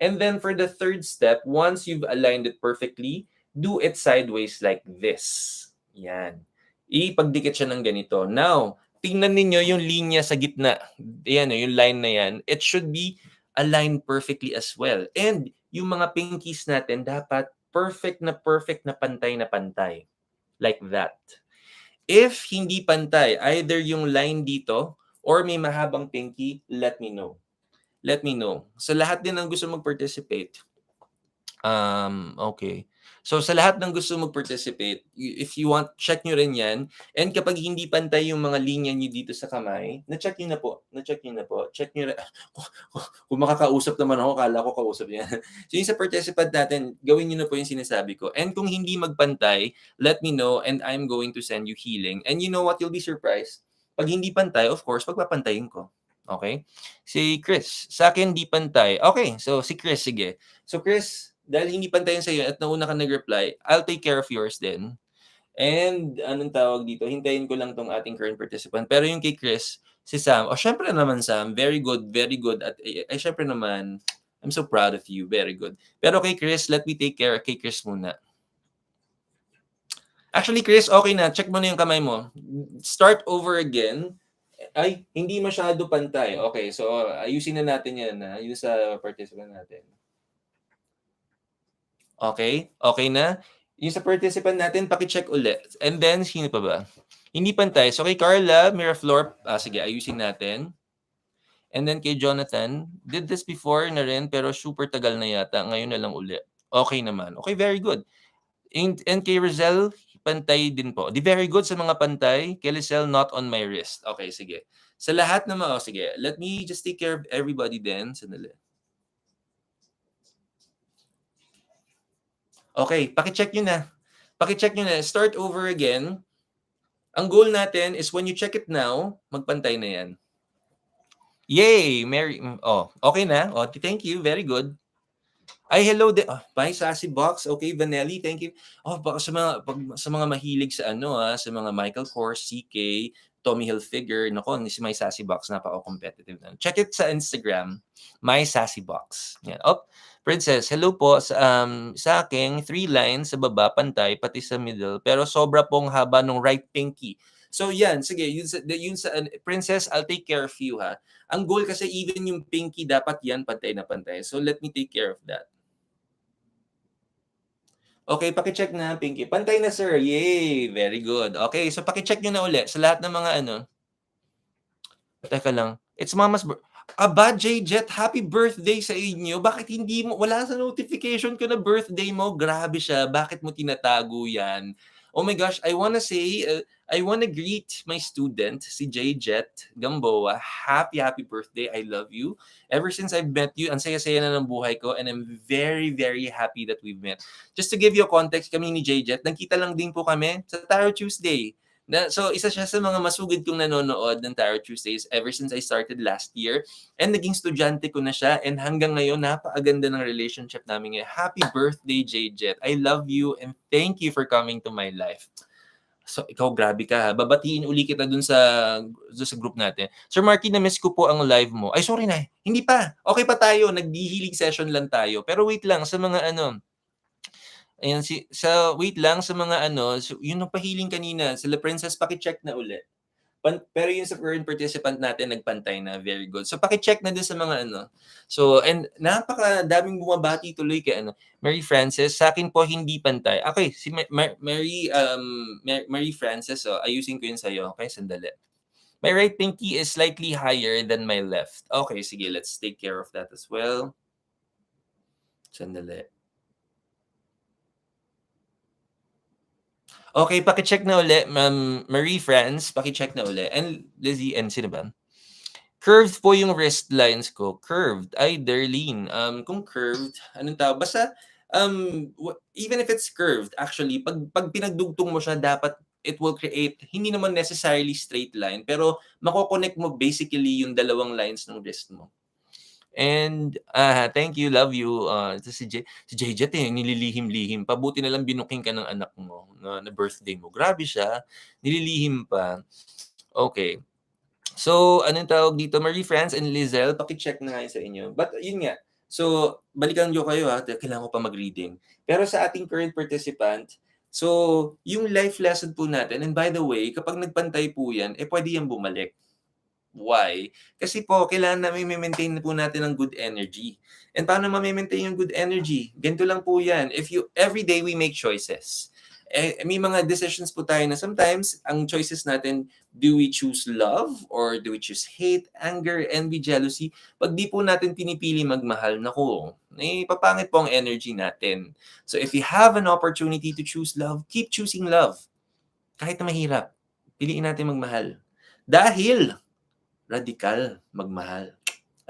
And then for the third step, once you've aligned it perfectly, do it sideways like this. Yan. Ipagdikit siya ng ganito. Now, tingnan ninyo yung linya sa gitna. Yan, yung line na yan. It should be aligned perfectly as well. And yung mga pinkies natin dapat perfect na pantay na pantay. Like that. If hindi pantay, either yung line dito or may mahabang pinky, let me know. Let me know. Sa lahat din ng gusto mag-participate, okay. So sa lahat ng gusto mag-participate, if you want, check nyo rin yan. And kapag hindi pantay yung mga linya nyo dito sa kamay, na-check nyo na po. Na-check nyo na po. Check nyo na. Kung makakausap naman ako, kala ko kausap niya. So yung sa participant natin, gawin nyo na po yung sinasabi ko. And kung hindi magpantay, let me know and I'm going to send you healing. And you know what? You'll be surprised. Pag hindi pantay, of course, pagpapantayin ko. Okay? Si Chris, sa akin di pantay. Okay, so si Chris, sige. So Chris, dahil hindi pantay yun sa'yo at nauna ka nag-reply, I'll take care of yours din. And anong tawag dito, hintayin ko lang tong ating current participant. Pero yung kay Chris, si Sam, syempre naman Sam, very good, very good. At syempre naman, I'm so proud of you, very good. Pero kay Chris, let me take care kay Chris muna. Actually, Chris, okay na. Check mo na yung kamay mo. Start over again. Ay, hindi masyado pantay. Okay, so ayusin na natin yan. Yung sa participant natin. Okay? Okay na? Yung sa participant natin, paki-check ulit. And then, sino pa ba? Hindi pantay. So, kay Carla, Miraflor, sige, ayusin natin. And then, kay Jonathan, did this before na rin, pero super tagal na yata. Ngayon na lang ulit. Okay naman. Okay, very good. And kay Rizel, pantay din po. Di very good sa mga pantay. Kay Rizel, not on my wrist. Okay, sige. Sa lahat na mga, sige, let me just take care of everybody then. Sandali. Okay, paki-check nyo na. Paki-check nyo na. Start over again. Ang goal natin is when you check it now, magpantay na yan. Yay! Mary, okay na. Thank you. Very good. Ay, hello. Bye, Sassy Box. Okay, Vanelli, thank you. Baka sa mga mahilig sa sa mga Michael Kors, CK, Tommy Hilfiger, nako, si My Sassy Box, napaka-competitive na. Check it sa Instagram, My Sassy Box. Yan. Princess, hello po. Sa akin, 3 lines sa baba, pantay, pati sa middle, pero sobra pong haba ng right pinky. So yan, sige, yun sa Princess, I'll take care of you, ha. Ang goal kasi even yung pinky, dapat yan pantay na pantay. So let me take care of that. Okay, paki-check na, pinky. Pantay na, sir. Yay! Very good. Okay, so paki-check nyo na ulit sa lahat ng mga Teka lang. It's Mama's Aba, J-Jet, happy birthday sa inyo. Bakit hindi mo, wala sa notification ko na birthday mo? Grabe siya. Bakit mo tinatago yan? Oh my gosh, I wanna say, I wanna greet my student, si J-Jet Gamboa. Happy birthday. I love you. Ever since I've met you, ang saya-saya na ng buhay ko and I'm very, very happy that we've met. Just to give you a context, kami ni J-Jet, nagkita lang din po kami sa Tarot Tuesday. So, isa siya sa mga masugid kong nanonood ng Tarot Tuesdays ever since I started last year. And naging estudyante ko na siya. And hanggang ngayon, napakaganda ng relationship namin ngayon. Happy birthday, J-Jet. I love you and thank you for coming to my life. So, ikaw, grabe ka ha. Babatiin uli kita dun sa group natin. Sir Marky, na-miss ko po ang live mo. Ay, sorry na. Hindi pa. Okay pa tayo. Nag-healing session lang tayo. Pero wait lang, sa mga ayan, wait lang, sa mga yun ang pahiling kanina, sila Princess, paki-check na ulit. Pero yung sa current participant natin, nagpantay na, very good. So, paki-check na din sa mga So, and napaka-daming bumabati tuloy kay Mary Frances. Sa akin po, hindi pantay. Okay, si Mary Frances, ayusin ko yun sa'yo. Okay, sandali. My right pinky is slightly higher than my left. Okay, sige, let's take care of that as well. Sandali. Okay, paki-check na uli, Ma'am Marie France, paki-check na uli. And Lizzie, and sino ba? Curved po yung wrist lines ko. Curved. Ay, Darlene. Kung curved, anong tawag? Basta, even if it's curved, actually, pag pinagdugtong mo siya, dapat it will create, hindi naman necessarily straight line, pero mako-connect mo basically yung dalawang lines ng wrist mo. And thank you, love you. Ito si JJ nililihim-lihim. Pabuti na lang binuking ka ng anak mo na birthday mo. Grabe siya. Nililihim pa. Okay. So, anong tawag dito? Marie France and Lizelle, paki-check na nga yun sa inyo. But yun nga. So, balikan nyo kayo ha. Kailangan ko pa mag-reading. Pero sa ating current participant, so, yung life lesson po natin, and by the way, kapag nagpantay po yan, pwede yan bumalik. Why? Kasi po, kailangan namin maintain po natin ang good energy. And paano ma-maintain yung good energy? Ganito lang po yan. Every day we make choices. May mga decisions po tayo na sometimes, ang choices natin, do we choose love or do we choose hate, anger, envy, jealousy? Pag di po natin pinipili magmahal, naku, papangit po ang energy natin. So if you have an opportunity to choose love, keep choosing love. Kahit na mahirap, piliin natin magmahal. Dahil, radikal magmahal.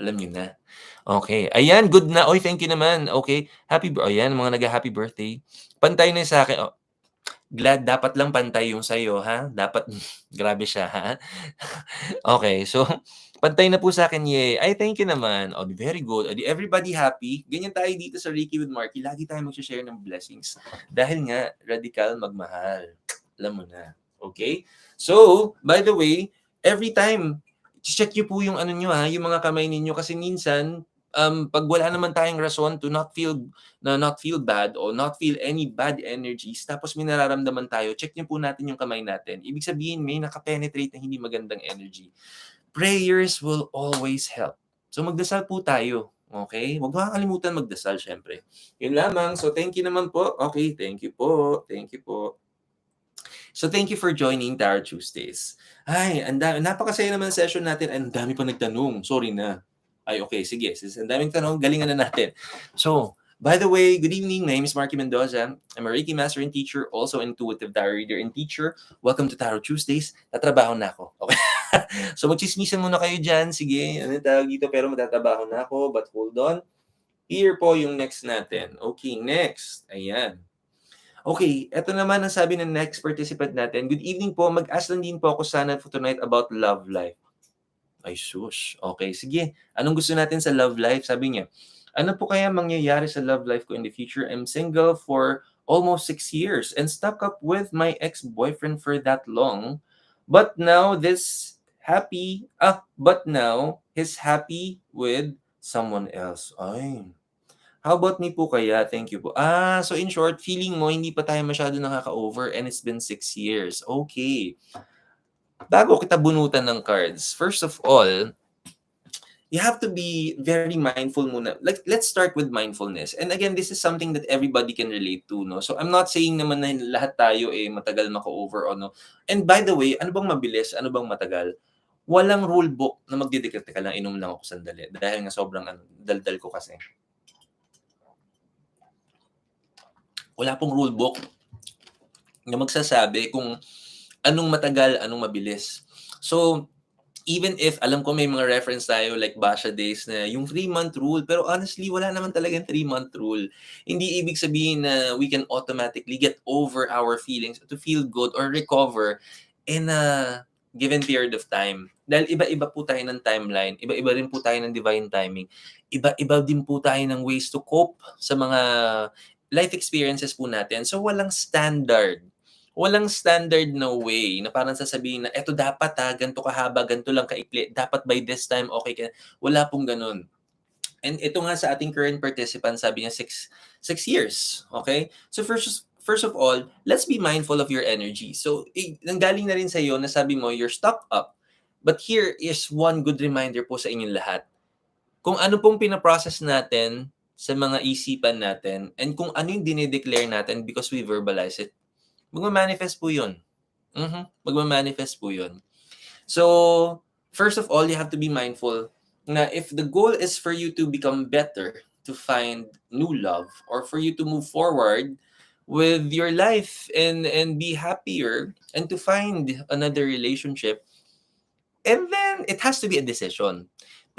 Alam niyo na. Okay. Ayan, good na. Oy, thank you naman. Okay. Ayan, mga nag-happy birthday. Pantay na sa akin. Oh, glad, dapat lang pantay yung sa'yo, ha? Dapat, grabe siya, ha? Okay, so, pantay na po sa akin, yay. Ay, thank you naman. Oh, very good. Di everybody happy? Ganyan tayo dito sa Reiki with Marky. Lagi tayo mag-share ng blessings. Dahil nga, radical magmahal. Alam mo na. Okay? So, by the way, every time, check nyo po yung ano nyo, ha, yung mga kamay ninyo. Kasi minsan, pag wala naman tayong rason to not feel bad or not feel any bad energies, tapos may nararamdaman tayo, check nyo po natin yung kamay natin. Ibig sabihin, may nakapenetrate na hindi magandang energy. Prayers will always help. So magdasal po tayo. Okay? Huwag makakalimutan magdasal, syempre. Yun lamang. So thank you naman po. Okay, thank you po. Thank you po. So thank you for joining Tarot Tuesdays. Ay, napakasaya naman session natin. Ang dami pa nagtanong. Sorry na. Ay, okay. Sige. Ang daming tanong. Galingan na natin. So, by the way, good evening. My name is Marky Mendoza. I'm a Reiki master and teacher, also intuitive tarot reader and teacher. Welcome to Tarot Tuesdays. Tatrabaho na ako. Okay. So, magchismisan muna kayo dyan. Sige, ano tawag dito? Pero matatrabaho na ako. But hold on. Here po yung next natin. Okay, next. Ayan. Okay, eto naman ang sabi ng next participant natin. Good evening po. Mag-ask lang din po ako sana for tonight about love life. Ay sus. Okay, sige. Anong gusto natin sa love life? Sabi niya, ano po kaya mangyayari sa love life ko in the future? I'm single for almost 6 years and stuck up with my ex-boyfriend for that long. But now he's happy with someone else. Ay. How about me po kaya? Thank you po. So in short, feeling mo hindi pa tayo masyado nakaka-over and it's been 6 years. Okay. Bago kita bunutan ng cards, first of all, you have to be very mindful muna. Like, let's start with mindfulness. And again, this is something that everybody can relate to, no? So I'm not saying naman na lahat tayo matagal maka-over o no. And by the way, ano bang mabilis? Ano bang matagal? Walang rule book na magdidikit. Teka lang, inom lang ako sandali. Dahil nga sobrang daldal ko kasi. Wala pong rule book na magsasabi kung anong matagal, anong mabilis. So, even if alam ko may mga reference tayo like Basha Days na yung 3-month rule, pero honestly, wala naman talagang 3-month rule. Hindi ibig sabihin na we can automatically get over our feelings to feel good or recover in a given period of time. Dahil iba-iba po tayo ng timeline, iba-iba rin po tayo ng divine timing, iba-iba din po tayo ng ways to cope sa mga life experiences po natin. So walang standard na way na parang sasabihin na eto dapat ganito kahaba, ganito lang kaikli, dapat by this time okay ka. Wala pong ganun. And ito nga sa ating current participant, sabi niya 6 years. Okay? So first of all, let's be mindful of your energy. So nanggaling na rin sa iyo na sabi mo you're stuck up. But here is one good reminder po sa inyong lahat. Kung ano pong pinaprocess natin sa mga isipan natin and kung ano yung dinideclare natin because we verbalize it, magma-manifest po yun. Magma-manifest po yun. So, first of all, you have to be mindful na if the goal is for you to become better, to find new love, or for you to move forward with your life and be happier and to find another relationship, and then it has to be a decision.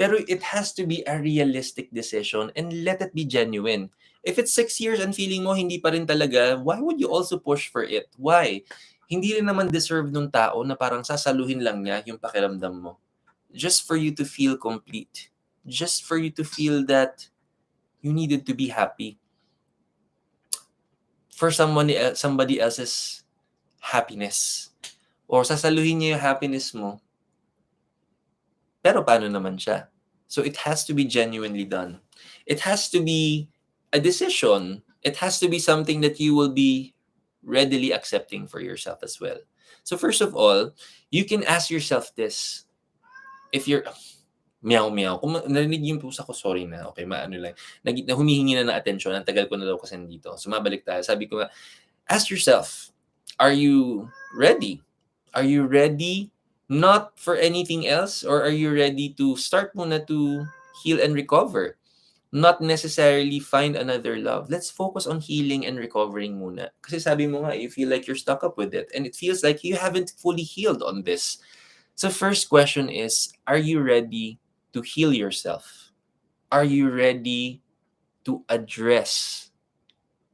Pero it has to be a realistic decision and let it be genuine. If it's 6 years and feeling mo hindi pa rin talaga, why would you also push for it? Why? Hindi rin naman deserve nung tao na parang sasaluhin lang niya yung pakiramdam mo. Just for you to feel complete. Just for you to feel that you needed to be happy. For somebody else's happiness. Or sasaluhin niya yung happiness mo. Pero paano naman siya? So it has to be genuinely done. It has to be a decision. It has to be something that you will be readily accepting for yourself as well. So first of all, you can ask yourself this. If you're meow. Kung narinig yung pusa ko, sorry na. Okay, maano lang. Humihingi na ng atensyon. Ang tagal ko na daw kasi nandito. So mabalik tayo. Sabi ko nga, Ask yourself, are you ready? Are you ready not for anything else, or are you ready to start muna to heal and recover? Not necessarily find another love. Let's focus on healing and recovering muna. Kasi sabi mo nga, you feel like you're stuck up with it and it feels like you haven't fully healed on this. So first question is, are you ready to heal yourself? Are you ready to address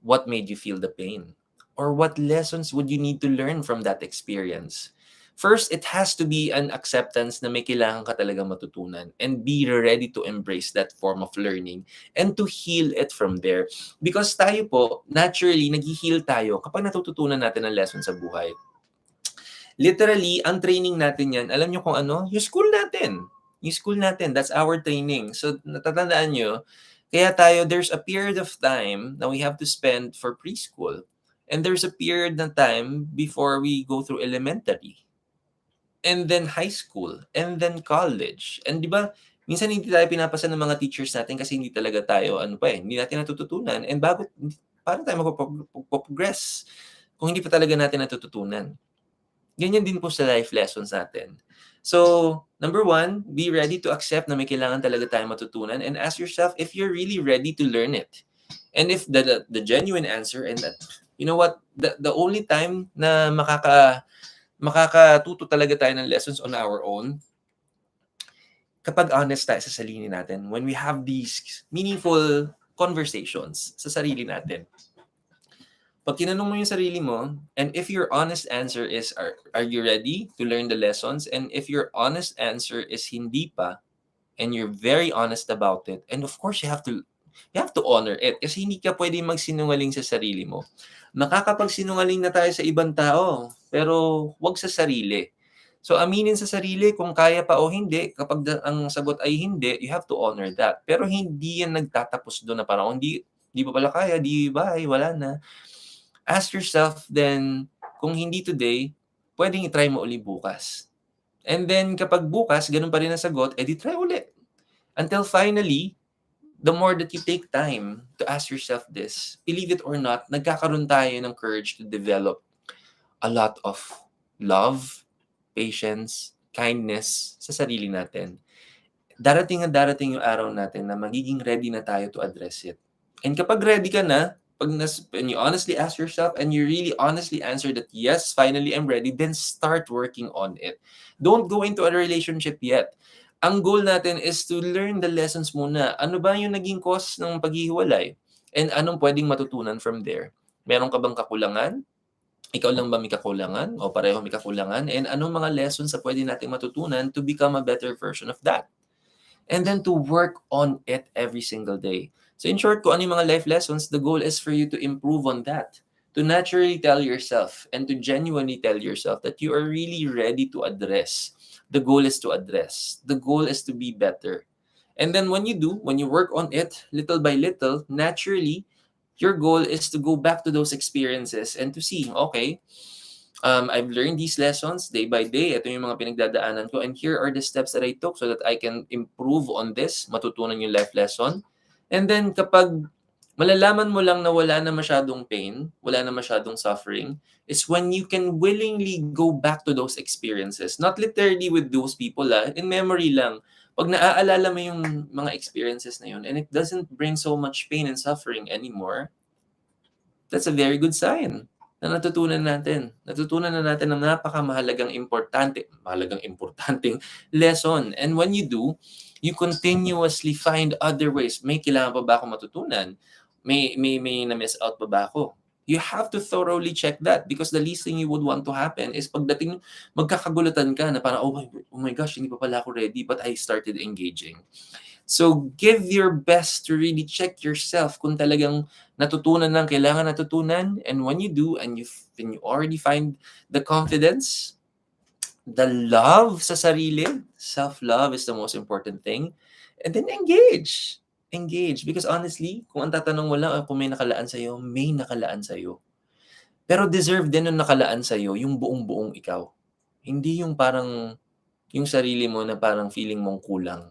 what made you feel the pain? Or what lessons would you need to learn from that experience? First, it has to be an acceptance na may kailangan ka talagang matutunan and be ready to embrace that form of learning and to heal it from there. Because tayo po, naturally, nag-heal tayo kapag natututunan natin ang lesson sa buhay. Literally, ang training natin yan, alam nyo kung ano? Yung school natin. Yung school natin, that's our training. So, natatandaan nyo, kaya tayo, there's a period of time na we have to spend for preschool. And there's a period ng time before we go through elementary. And then high school. And then college. And di ba, minsan hindi tayo pinapasa ng mga teachers natin kasi hindi talaga tayo, hindi natin natututunan. And paano tayo mag-progress kung hindi pa talaga natin natututunan? Ganyan din po sa life lessons natin. So, number one, be ready to accept na may kailangan talaga tayong matutunan and ask yourself if you're really ready to learn it. And if the genuine answer and that, you know what, the only time na makakatuto talaga tayo ng lessons on our own, kapag honest tayo sa sarili natin, when we have these meaningful conversations sa sarili natin. Pag tinanong mo yung sarili mo, and if your honest answer is, are you ready to learn the lessons? And if your honest answer is hindi pa, and you're very honest about it, and of course, you have to honor it. Kasi hindi ka pwedeng magsinungaling sa sarili mo. Nakakapagsinungaling na tayo sa ibang tao, pero wag sa sarili. So, aminin sa sarili kung kaya pa o hindi. Kapag ang sagot ay hindi, you have to honor that. Pero hindi yan nagtatapos doon na parang, hindi pa pala kaya, di ba, ay wala na. Ask yourself then, kung hindi today, pwedeng i-try mo uli bukas. And then kapag bukas, ganun pa rin ang sagot, edi try ulit. Until finally, the more that you take time to ask yourself this, believe it or not, nagkakaroon tayo ng courage to develop a lot of love, patience, kindness sa sarili natin. Darating yung araw natin na magiging ready na tayo to address it. And kapag ready ka na, when you honestly ask yourself and you really honestly answer that, yes, finally I'm ready, then start working on it. Don't go into a relationship yet. Ang goal natin is to learn the lessons muna. Ano ba yung naging cause ng paghihiwalay? And anong pwedeng matutunan from there? Meron ka bang kakulangan? Ikaw lang ba may kakulangan? O pareho may kakulangan? And anong mga lessons na pwede natin matutunan to become a better version of that? And then to work on it every single day. So in short, kung ano yung mga life lessons, the goal is for you to improve on that. To naturally tell yourself and to genuinely tell yourself that you are really ready to address. The goal is to address. The goal is to be better. And then when you work on it little by little, naturally, your goal is to go back to those experiences and to see, okay, I've learned these lessons day by day. Ito yung mga pinagdadaanan ko. And here are the steps that I took so that I can improve on this, matutunan yung life lesson. And then kapag malalaman mo lang na wala na masyadong pain, wala na masyadong suffering, is when you can willingly go back to those experiences. Not literally with those people, in memory lang. Pag naaalala mo yung mga experiences na yun and it doesn't bring so much pain and suffering anymore, that's a very good sign na natutunan natin. Natutunan na natin ang napakamahalagang importanteng lesson. And when you do, you continuously find other ways. May kailangan pa ba ako matutunan? May na-miss out pa ba ako? You have to thoroughly check that because the least thing you would want to happen is pagdating, magkakagulatan ka na parang, oh my gosh, hindi pa pala ako ready, but I started engaging. So, give your best to really check yourself kung talagang natutunan lang kailangan natutunan. And when you do, and you already find the confidence, the love sa sarili, self-love is the most important thing. And then engage. Engage. Because honestly, kung ang tatanong mo lang kung may nakalaan sa'yo, may nakalaan sa'yo. Pero deserve din yung nakalaan sa'yo, yung buong-buong ikaw. Hindi yung parang, yung sarili mo na parang feeling mong kulang.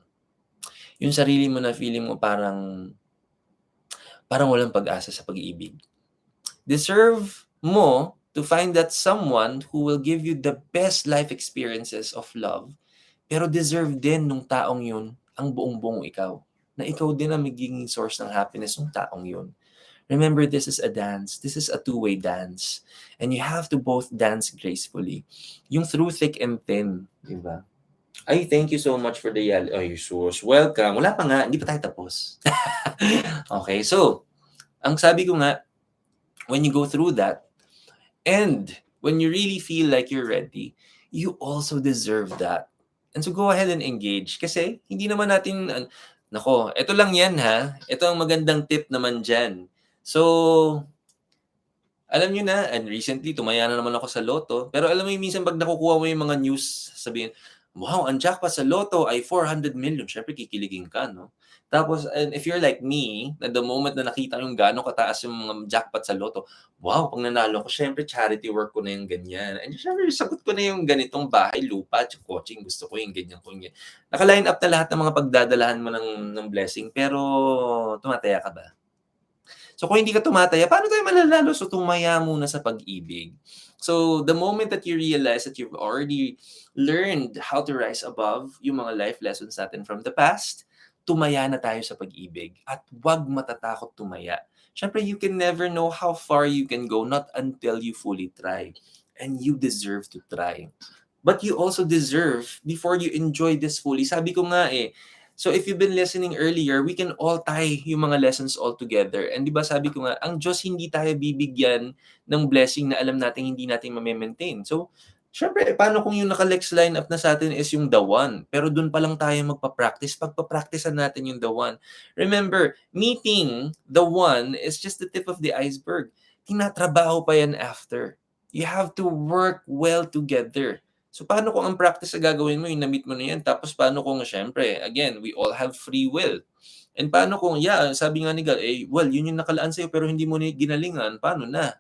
Yung sarili mo na feeling mo parang walang pag-asa sa pag-ibig. Deserve mo to find that someone who will give you the best life experiences of love, pero deserve din nung taong yun ang buong-buong ikaw. Na ikaw din ang magiging source ng happiness ng taong yun. Remember, this is a dance. This is a two-way dance. And you have to both dance gracefully. Yung through thick and thin, di ba? Ay, thank you so much for the yell. Ay, sus, welcome. Wala pa nga, hindi pa tayo tapos. Okay, so, ang sabi ko nga, when you go through that, and when you really feel like you're ready, you also deserve that. And so go ahead and engage. Kasi hindi naman natin, nako, ito lang yan ha. Ito ang magandang tip naman dyan. So, alam nyo na, and recently, tumaya na naman ako sa loto. Pero alam mo yung minsan pag nakukuha mo yung mga news, sabihin, wow, ang jackpot sa loto ay 400 million. Syempre, kikiligin ka, no? Tapos, and if you're like me, na the moment na nakita yung gano'ng kataas yung mga jackpot sa loto, wow, pag nanalo ko, syempre, charity work ko na yung ganyan. And syempre, sagot ko na yung ganitong bahay, lupa, coaching, gusto ko yung ganyan ko yung ganyan. Naka-line up na lahat ng mga pagdadalahan mo ng blessing, pero tumataya ka ba? So kung hindi ka tumataya, paano tayo mananalo? So tumaya muna sa pag-ibig. So the moment that you realize that you've already learned how to rise above yung mga life lessons natin from the past, tumaya na tayo sa pag-ibig. At huwag matatakot tumaya. Siyempre, you can never know how far you can go not until you fully try. And you deserve to try. But you also deserve, before you enjoy this fully, sabi ko nga so if you've been listening earlier, we can all tie yung mga lessons all together. And di ba sabi ko nga, ang Diyos hindi tayo bibigyan ng blessing na alam natin hindi natin ma-maintain. So, syempre, paano kung yung naka-lex lineup na sa atin is yung the one? Pero dun pa lang tayo magpa-practice. Pagpa-practicean natin yung the one. Remember, meeting the one is just the tip of the iceberg. Tinatrabaho pa yan after. You have to work well together. So, paano kung ang practice na gagawin mo, yung na-meet mo na yan, tapos paano kung, syempre, again, we all have free will. And paano kung, sabi nga ni God, well, yun yung nakalaan sa'yo, pero hindi mo na ginalingan, paano na?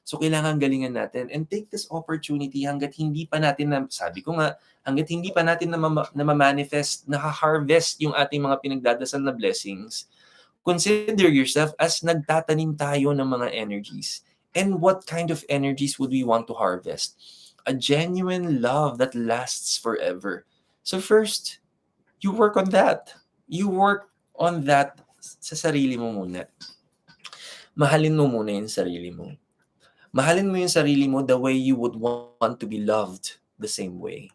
So, kailangan galingan natin and take this opportunity hanggat hindi pa natin, sabi ko nga, hanggat hindi pa natin na-manifest, naka-harvest yung ating mga pinagdadasal na blessings, consider yourself as nagtatanim tayo ng mga energies. And what kind of energies would we want to harvest? A genuine love that lasts forever. So first, you work on that. You work on that sa sarili mo muna. Mahalin mo muna yung sarili mo. Mahalin mo yung sarili mo the way you would want to be loved the same way.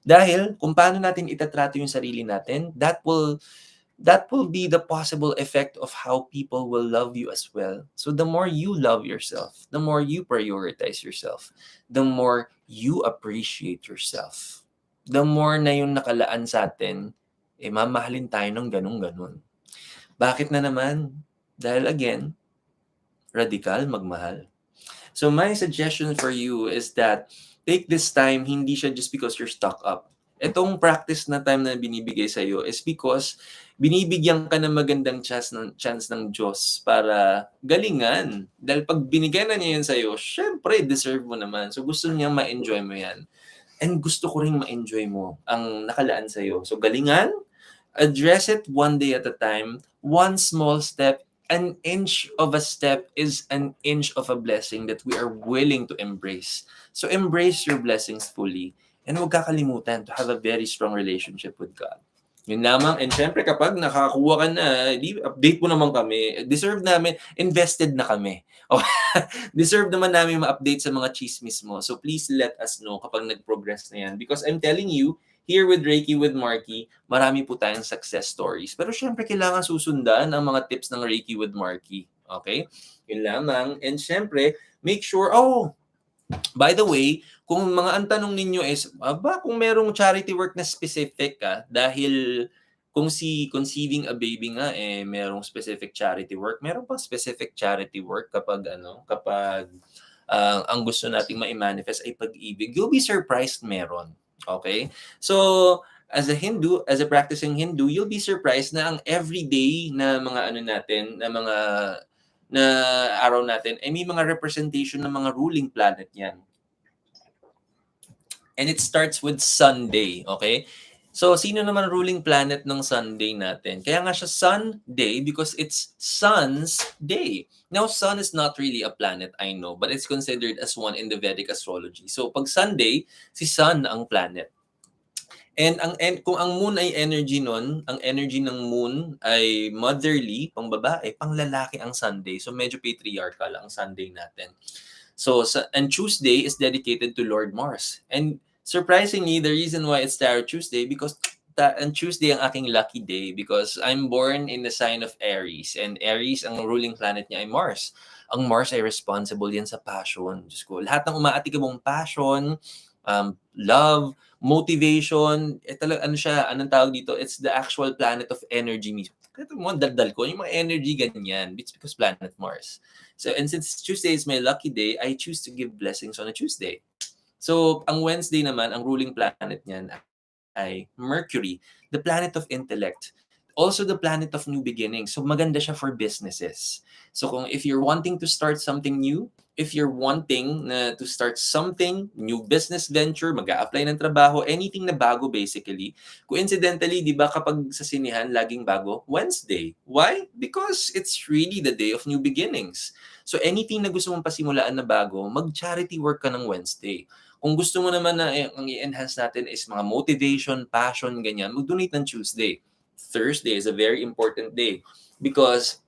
Dahil kung paano natin itatrato yung sarili natin, that will be the possible effect of how people will love you as well. So the more you love yourself, the more you prioritize yourself, the more you appreciate yourself, the more na yung nakalaan sa atin, mamahalin tayo ng ganun-ganun. Bakit na naman? Dahil again, radikal magmahal. So my suggestion for you is that take this time, hindi siya just because you're stuck up. Itong practice na time na binibigay sa iyo is because binibigyan ka ng magandang chance ng Diyos para galingan. Dahil pag binigay na niya yan sa iyo, syempre deserve mo naman. So gusto niya ma-enjoy mo yan. And gusto ko ring ma-enjoy mo ang nakalaan sa iyo. So galingan, address it one day at a time, one small step. An inch of a step is an inch of a blessing that we are willing to embrace. So embrace your blessings fully. And huwag kakalimutan to have a very strong relationship with God. Yun lamang. And syempre kapag nakakuha ka na, update mo naman kami. Deserve namin, invested na kami. Deserve naman namin ma-update sa mga chismis mo. So please let us know kapag nag-progress na yan. Because I'm telling you, here with Reiki with Marky, marami po tayong success stories. Pero syempre, kailangan susundan ang mga tips ng Reiki with Marky. Okay? Yun lamang. And syempre, make sure, by the way, kung mga ang tanong ninyo is, kung merong charity work na specific dahil kung si conceiving a baby nga, merong specific charity work, meron pang specific charity work kapag ang gusto nating ma-manifest ay pag-ibig. You'll be surprised meron. Okay? So, as a Hindu, as a practicing Hindu, you'll be surprised na ang everyday na mga na araw natin ay may mga representation ng mga ruling planet yan. And it starts with Sunday, okay? So, sino naman ruling planet ng Sunday natin? Kaya nga siya Sunday because it's Sun's day. Now, Sun is not really a planet, I know, but it's considered as one in the Vedic astrology. So, pag Sunday, si Sun ang planet. And kung ang moon ay energy nun, ang energy ng moon ay motherly, pang babae, pang lalaki ang Sunday. So, medyo patriarchal ang Sunday natin. So, and Tuesday is dedicated to Lord Mars. And surprisingly, the reason why it's Tarot Tuesday because and Tuesday ang aking lucky day because I'm born in the sign of Aries. And Aries, ang ruling planet niya ay Mars. Ang Mars ay responsible yan sa passion. Diyos ko, lahat ng umaatika mong passion, love, motivation, talaga, ano siya, anong tawag dito? It's the actual planet of energy mismo. Ito mo, daldal ko, yung mga energy ganyan. It's because planet Mars. So, and since Tuesday is my lucky day, I choose to give blessings on a Tuesday. So, ang Wednesday naman, ang ruling planet niyan ay Mercury, the planet of intellect. Also the planet of new beginnings. So, maganda siya for businesses. So, if you're wanting to start something new, if you're wanting to start something, new business venture, mag-a-apply ng trabaho, anything na bago basically. Coincidentally, di ba kapag sa sinihan, laging bago? Wednesday. Why? Because it's really the day of new beginnings. So anything na gusto mong pasimulaan na bago, mag-charity work ka ng Wednesday. Kung gusto mo naman na ang i-enhance natin is mga motivation, passion, ganyan, mag-donate ng Tuesday. Thursday is a very important day because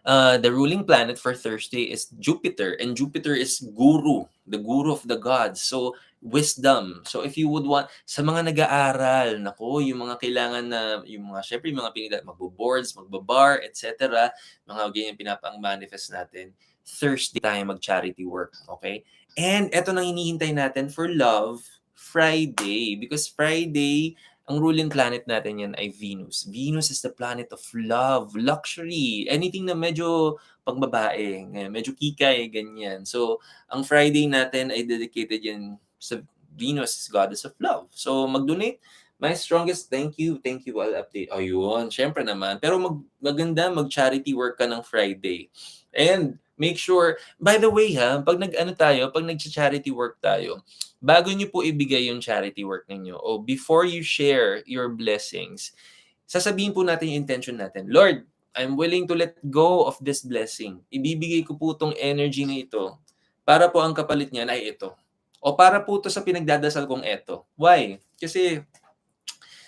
the ruling planet for Thursday is Jupiter, and Jupiter is guru, the guru of the gods. So, wisdom. So, if you would want, sa mga nag-aaral, nako, yung mga kailangan na, yung mga, syempre, yung mga magbo-boards, magbabar, etc., mga ganyan pinapang-manifest natin, Thursday tayo mag-charity work, okay? And eto nang hinihintay natin for love, Friday. Because Friday, ang ruling planet natin yan ay Venus. Venus is the planet of love, luxury, anything na medyo pangbabae, medyo kikay, ganyan. So, ang Friday natin ay dedicated yan sa Venus, goddess of love. So, mag-donate. My strongest thank you, I'll update. Oh, yun, syempre naman. Pero maganda mag-charity work ka ng Friday. And make sure, by the way pag pag nag-charity work tayo, bago nyo po ibigay yung charity work ninyo o before you share your blessings, sasabihin po natin yung intention natin. Lord, I'm willing to let go of this blessing. Ibibigay ko po tong energy na ito para po ang kapalit niyan ay ito. O para po to sa pinagdadasal kong ito. Why? Kasi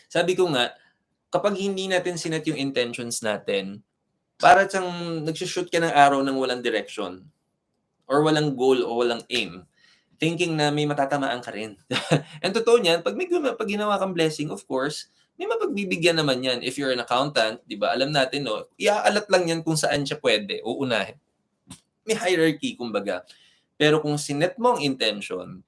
sabi ko nga, kapag hindi natin sinet yung intentions natin, para siyang nagsushoot ka ng araw ng walang direction or walang goal o walang aim, thinking na may matatamaan ka rin. And totoo niyan, pag ginawa kang blessing, of course, may mapagbibigyan naman yan. If you're an accountant, di ba, alam natin, no, iaalat lang yan kung saan siya pwede, uunahin. May hierarchy, kumbaga. Pero kung sinet mo ang intention,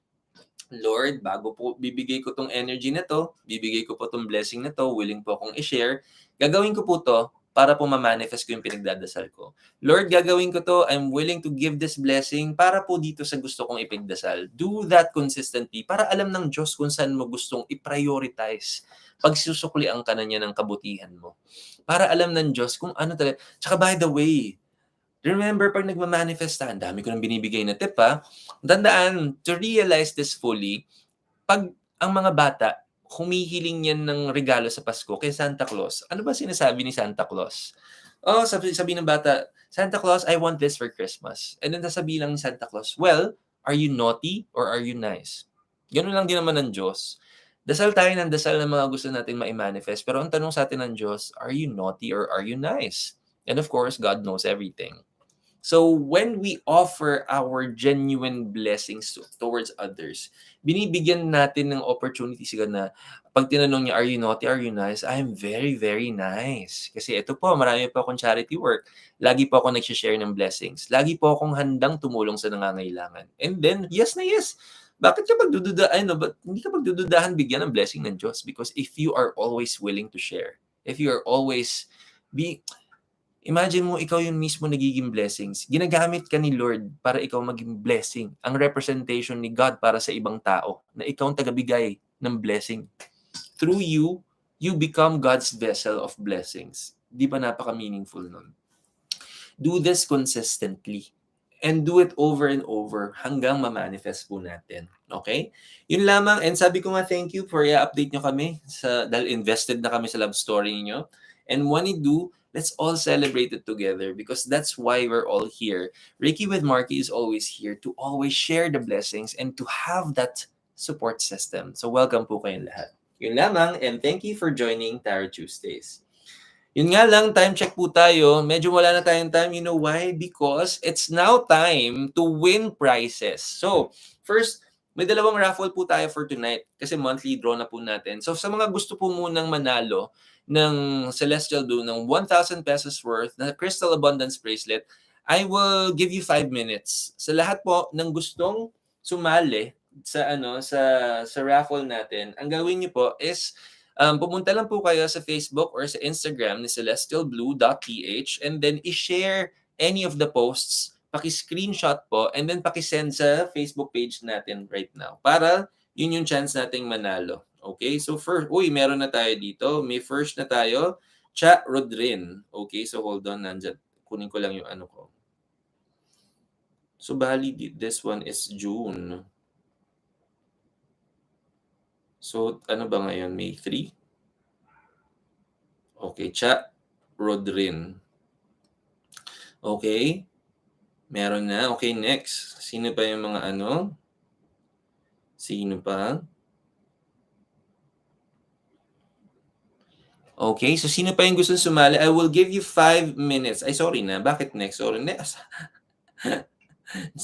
Lord, bago po bibigay ko tong energy na to, bibigay ko po tong blessing na to, willing po akong i-share, gagawin ko po to para po ma-manifest ko yung pinagdadasal ko. Lord, gagawin ko to, I'm willing to give this blessing para po dito sa gusto kong ipagdasal. Do that consistently para alam ng Diyos kung saan mo gustong i-prioritize. Pagsusuklian ka na niya ng kabutihan mo. Para alam ng Diyos kung ano talaga. Tsaka by the way, remember, pag nagmamanifest ka, ang dami ko nang binibigay na tip tandaan, to realize this fully, pag ang mga bata, humihiling yan ng regalo sa Pasko kay Santa Claus, ano ba sinasabi ni Santa Claus? Oh, sabi ng bata, Santa Claus, I want this for Christmas. And then sasabihin lang ni Santa Claus, well, are you naughty or are you nice? Ganun lang din naman ng Diyos. Dasal tayo ng dasal ng mga gusto natin ma-manifest. Pero ang tanong sa atin ng Diyos, are you naughty or are you nice? And of course, God knows everything. So when we offer our genuine blessings towards others, binibigyan natin ng opportunity sila na pag tinanong niya, are you naughty, are you nice? I am very, very nice. Kasi ito po, marami po akong charity work. Lagi po ako nag-share ng blessings. Lagi po akong handang tumulong sa nangangailangan. And then, yes na yes. Bakit ka hindi ka pagdududahan bigyan ng blessing ng Diyos? Because if you are always willing to share, if you are always imagine mo, ikaw yung mismo nagiging blessings. Ginagamit ka ni Lord para ikaw maging blessing. Ang representation ni God para sa ibang tao. Na ikaw ang tagabigay ng blessing. Through you, you become God's vessel of blessings. Di ba napaka-meaningful nun? Do this consistently. and do it over and over hanggang ma-manifest po natin. Okay? Yun lamang, and sabi ko nga thank you for i-update nyo kami dahil invested na kami sa love story niyo. And when you do, let's all celebrate it together because that's why we're all here. Reiki with Marky is always here to always share the blessings and to have that support system. So welcome po kayong lahat. Yun lamang, and thank you for joining Tarot Tuesdays. Yun nga lang, time check po tayo. Medyo wala na tayong time. You know why? Because it's now time to win prizes. So, first, may dalawang raffle po tayo for tonight kasi monthly draw na po natin. So, sa mga gusto po munang manalo ng Celestial Blue ng 1,000 pesos worth na Crystal Abundance Bracelet, I will give you 5 minutes. Sa lahat po ng gustong sumali sa raffle natin, ang gawin niyo po is pumunta lang po kayo sa Facebook or sa Instagram ni celestialblue.ph and then i-share any of the posts, paki-screenshot po, and then paki-send sa Facebook page natin right now para yun yung chance nating manalo. Okay? So first, meron na tayo dito. May first na tayo, Cha Rodrin. Okay? So hold on, nandyan. Kunin ko lang yung ano ko. So bali, this one is June. So, ano ba ngayon? May 3? Okay, Cha Rodrin. Okay. Meron na. Okay, next. Sino pa yung mga ano? Sino pa? Okay, so sino pa yung gusto sumali? I will give you 5 minutes. Ay, sorry na. Bakit next? Sorry, next.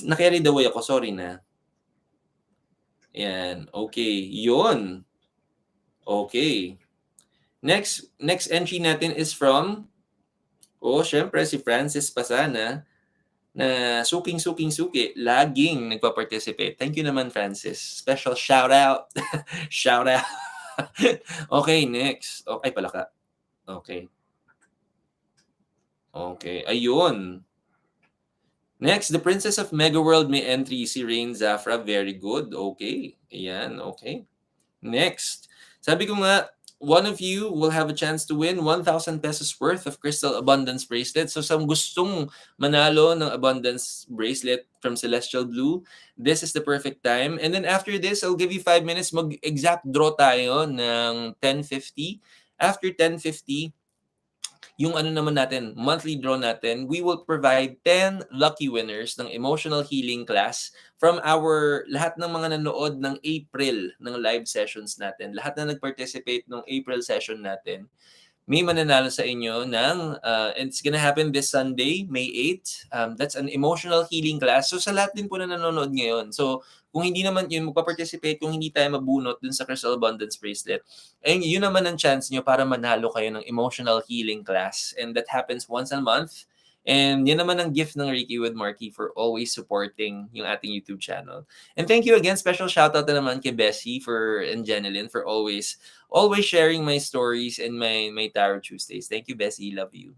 Na-carry the way ako. Sorry na. Yan. Okay. Yun. Okay. Next entry natin is from, syempre, si Francis Pasana na suking-suki, laging nagpa-participate. Thank you naman, Francis. Special shout out. Shout out. Okay, next. Ay, palaka. Okay. Okay, ayun. Next, the Princess of Mega World may entry si Rain Zafra. Very good. Okay. Ayan, okay. Next. Sabi ko nga, one of you will have a chance to win 1,000 pesos worth of Crystal Abundance Bracelet. So sa gustong manalo ng Abundance Bracelet from Celestial Blue, this is the perfect time. And then after this, I'll give you 5 minutes. Mag-exact draw tayo ng 10:50. After 10:50, yung ano naman natin, monthly draw natin, we will provide 10 lucky winners ng emotional healing class from lahat ng mga nanood ng April ng live sessions natin. Lahat na nag-participate ng April session natin, may mananalo sa inyo ng, it's gonna happen this Sunday, May 8. That's an emotional healing class. So sa lahat din po na nanonood ngayon. So kung hindi naman yun, magpa-participate, kung hindi tayo mabunot dun sa Crystal Abundance Bracelet, and yun naman ang chance nyo para manalo kayo ng emotional healing class. And that happens once a month. And yun naman ang gift ng Reiki with Marky for always supporting yung ating YouTube channel. And thank you again. Special shoutout na naman kay Bessie and Jeneline for always sharing my stories and my Tarot Tuesdays. Thank you, Bessie. Love you.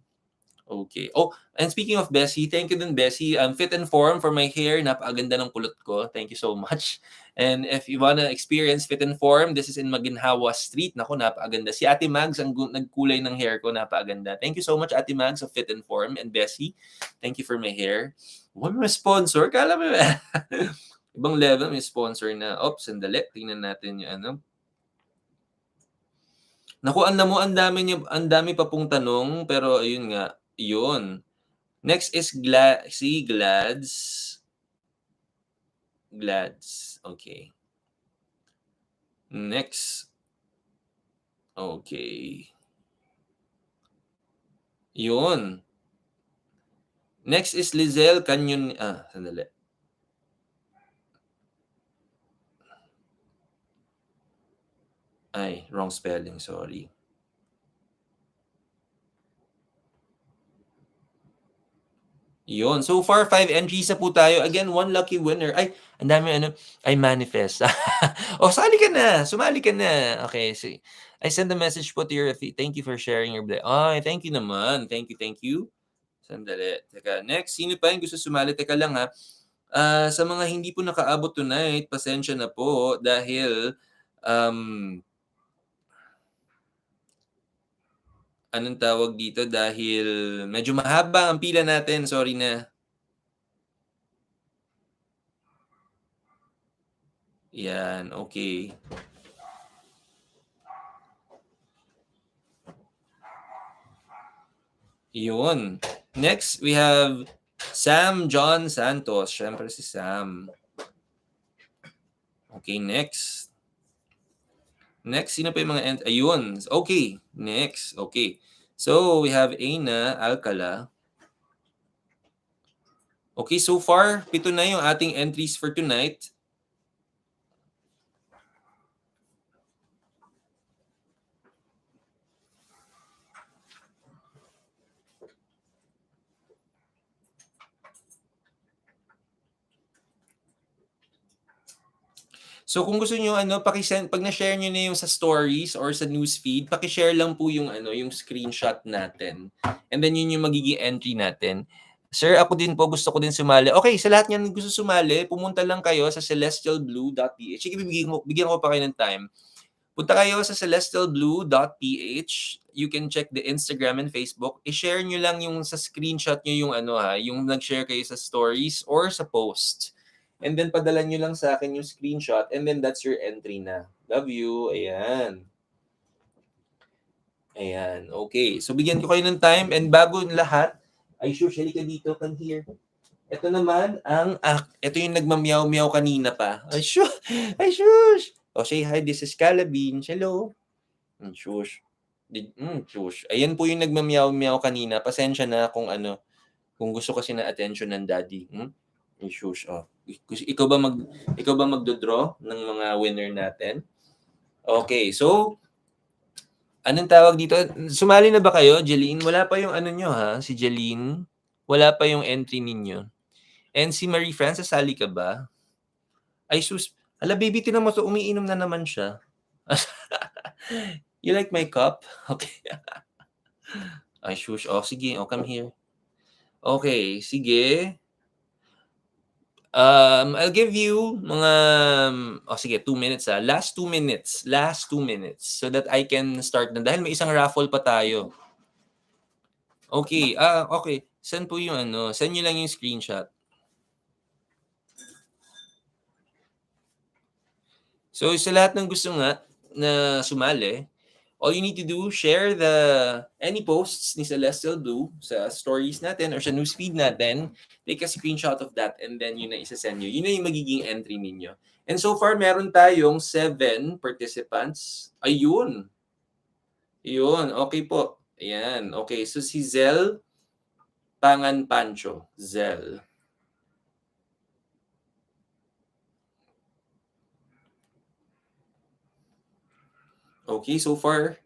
Okay. Oh, and speaking of Bessie, thank you din, Bessie. Fit and Form for my hair. Napakaganda ng kulot ko. Thank you so much. And if you wanna experience Fit and Form, this is in Maginhawa Street. Naku, napakaganda. Si Ate Mags, ang nagkulay ng hair ko, napakaganda. Thank you so much, Ate Mags of Fit and Form. And Bessie, thank you for my hair. What may sponsor? Kala mo ba? Ibang level, may sponsor na. Oops, sandali. Tingnan natin yung ano. Naku, ang dami pa pong tanong, pero ayun nga, yun. Next is si Glads. Okay. Next. Okay. Yun. Next is Lizelle Canyon. Sandali. Ay, wrong spelling, sorry. Yun. So far, 5 entries na po tayo. Again, 1 lucky winner. Ay, ang dami ay manifest. Sali ka na. Sumali ka na. Okay, see. I send a message po to your thank you for sharing your Ay, thank you naman. Thank you. Sandali. Teka, next. Sino pa yung gusto sumali? Teka lang ha. Sa mga hindi po nakaabot tonight, pasensya na po dahil anong tawag dito, dahil medyo mahaba ang pila natin. Sorry na. Yan, okay. Yun. Next, we have Sam John Santos. Siyempre si Sam. Okay, next. Next, sino pa yung mga ayun. Okay, next. Okay. So, we have Aina Alcala. Okay, so far, 7 na yung ating entries for tonight. So kung gusto niyo paki-send pag na-share niyo na yung sa stories or sa newsfeed, paki-share lang po yung yung screenshot natin. And then yun yung magiging entry natin. Sir, ako din po gusto ko din sumali. Okay, sa lahat niyan gusto sumali, pumunta lang kayo sa celestialblue.ph. Sige, bigyan ko pa kayo ng time. Punta kayo sa celestialblue.ph. You can check the Instagram and Facebook. I-share nyo lang yung sa screenshot nyo yung yung nag-share kayo sa stories or sa post. And then padala nyo lang sa akin yung screenshot and then that's your entry na. Love you. Ayan. Ayan. Okay. So bigyan ko kayo ng time and bago lahat, ay shush, halika dito, come here. Ito naman ito yung nagmamiyaw-miyaw kanina pa. Ay shush. Ay shush. Oh, say hi, this is Calabin. Hello. Shush. Shush. Ayan po yung nagmamiyaw-miyaw kanina. Pasensya na kung gusto kasi na attention ng daddy. Shush. Oh. Ikaw ba magdo-draw ng mga winner natin? Okay, so anong tawag dito? Sumali na ba kayo, Jeline? Wala pa yung nyo ha, si Jeline. Wala pa yung entry ninyo. And si Marie Frances, sali ka ba? Ay sus, ala baby, tinan mo to, umiinom na naman siya. You like my cup? Okay. Ay shush. Oh, sige. Oh, come here. Okay, sige. I'll give you mga sige, 2 minutes Last 2 minutes. Last 2 minutes so that I can start na dahil may isang raffle pa tayo. Okay. Okay. Send po yung send niyo lang yung screenshot. So, sa lahat ng gusto nga na sumali, all you need to do, share any posts ni Celestial Blue sa stories natin or sa newsfeed natin, take a screenshot of that and then yun na isa-send nyo. Yun na yung magiging entry ninyo. And so far, meron tayong 7 participants. Ayun. Yun. Okay po. Ayan. Okay. So si Zel Pangan Pancho. Zel. Okay, so far,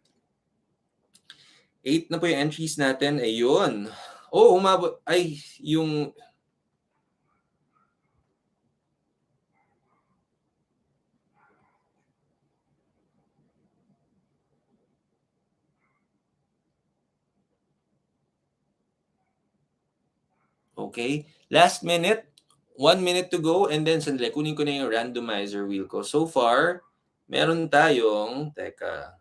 8 na po yung entries natin. Ayun. Oh, umabot. Ay, yung... Okay. Last minute. 1 minute to go. And then, sandali, kunin ko na yung randomizer wheel ko. So far, meron tayong... Teka.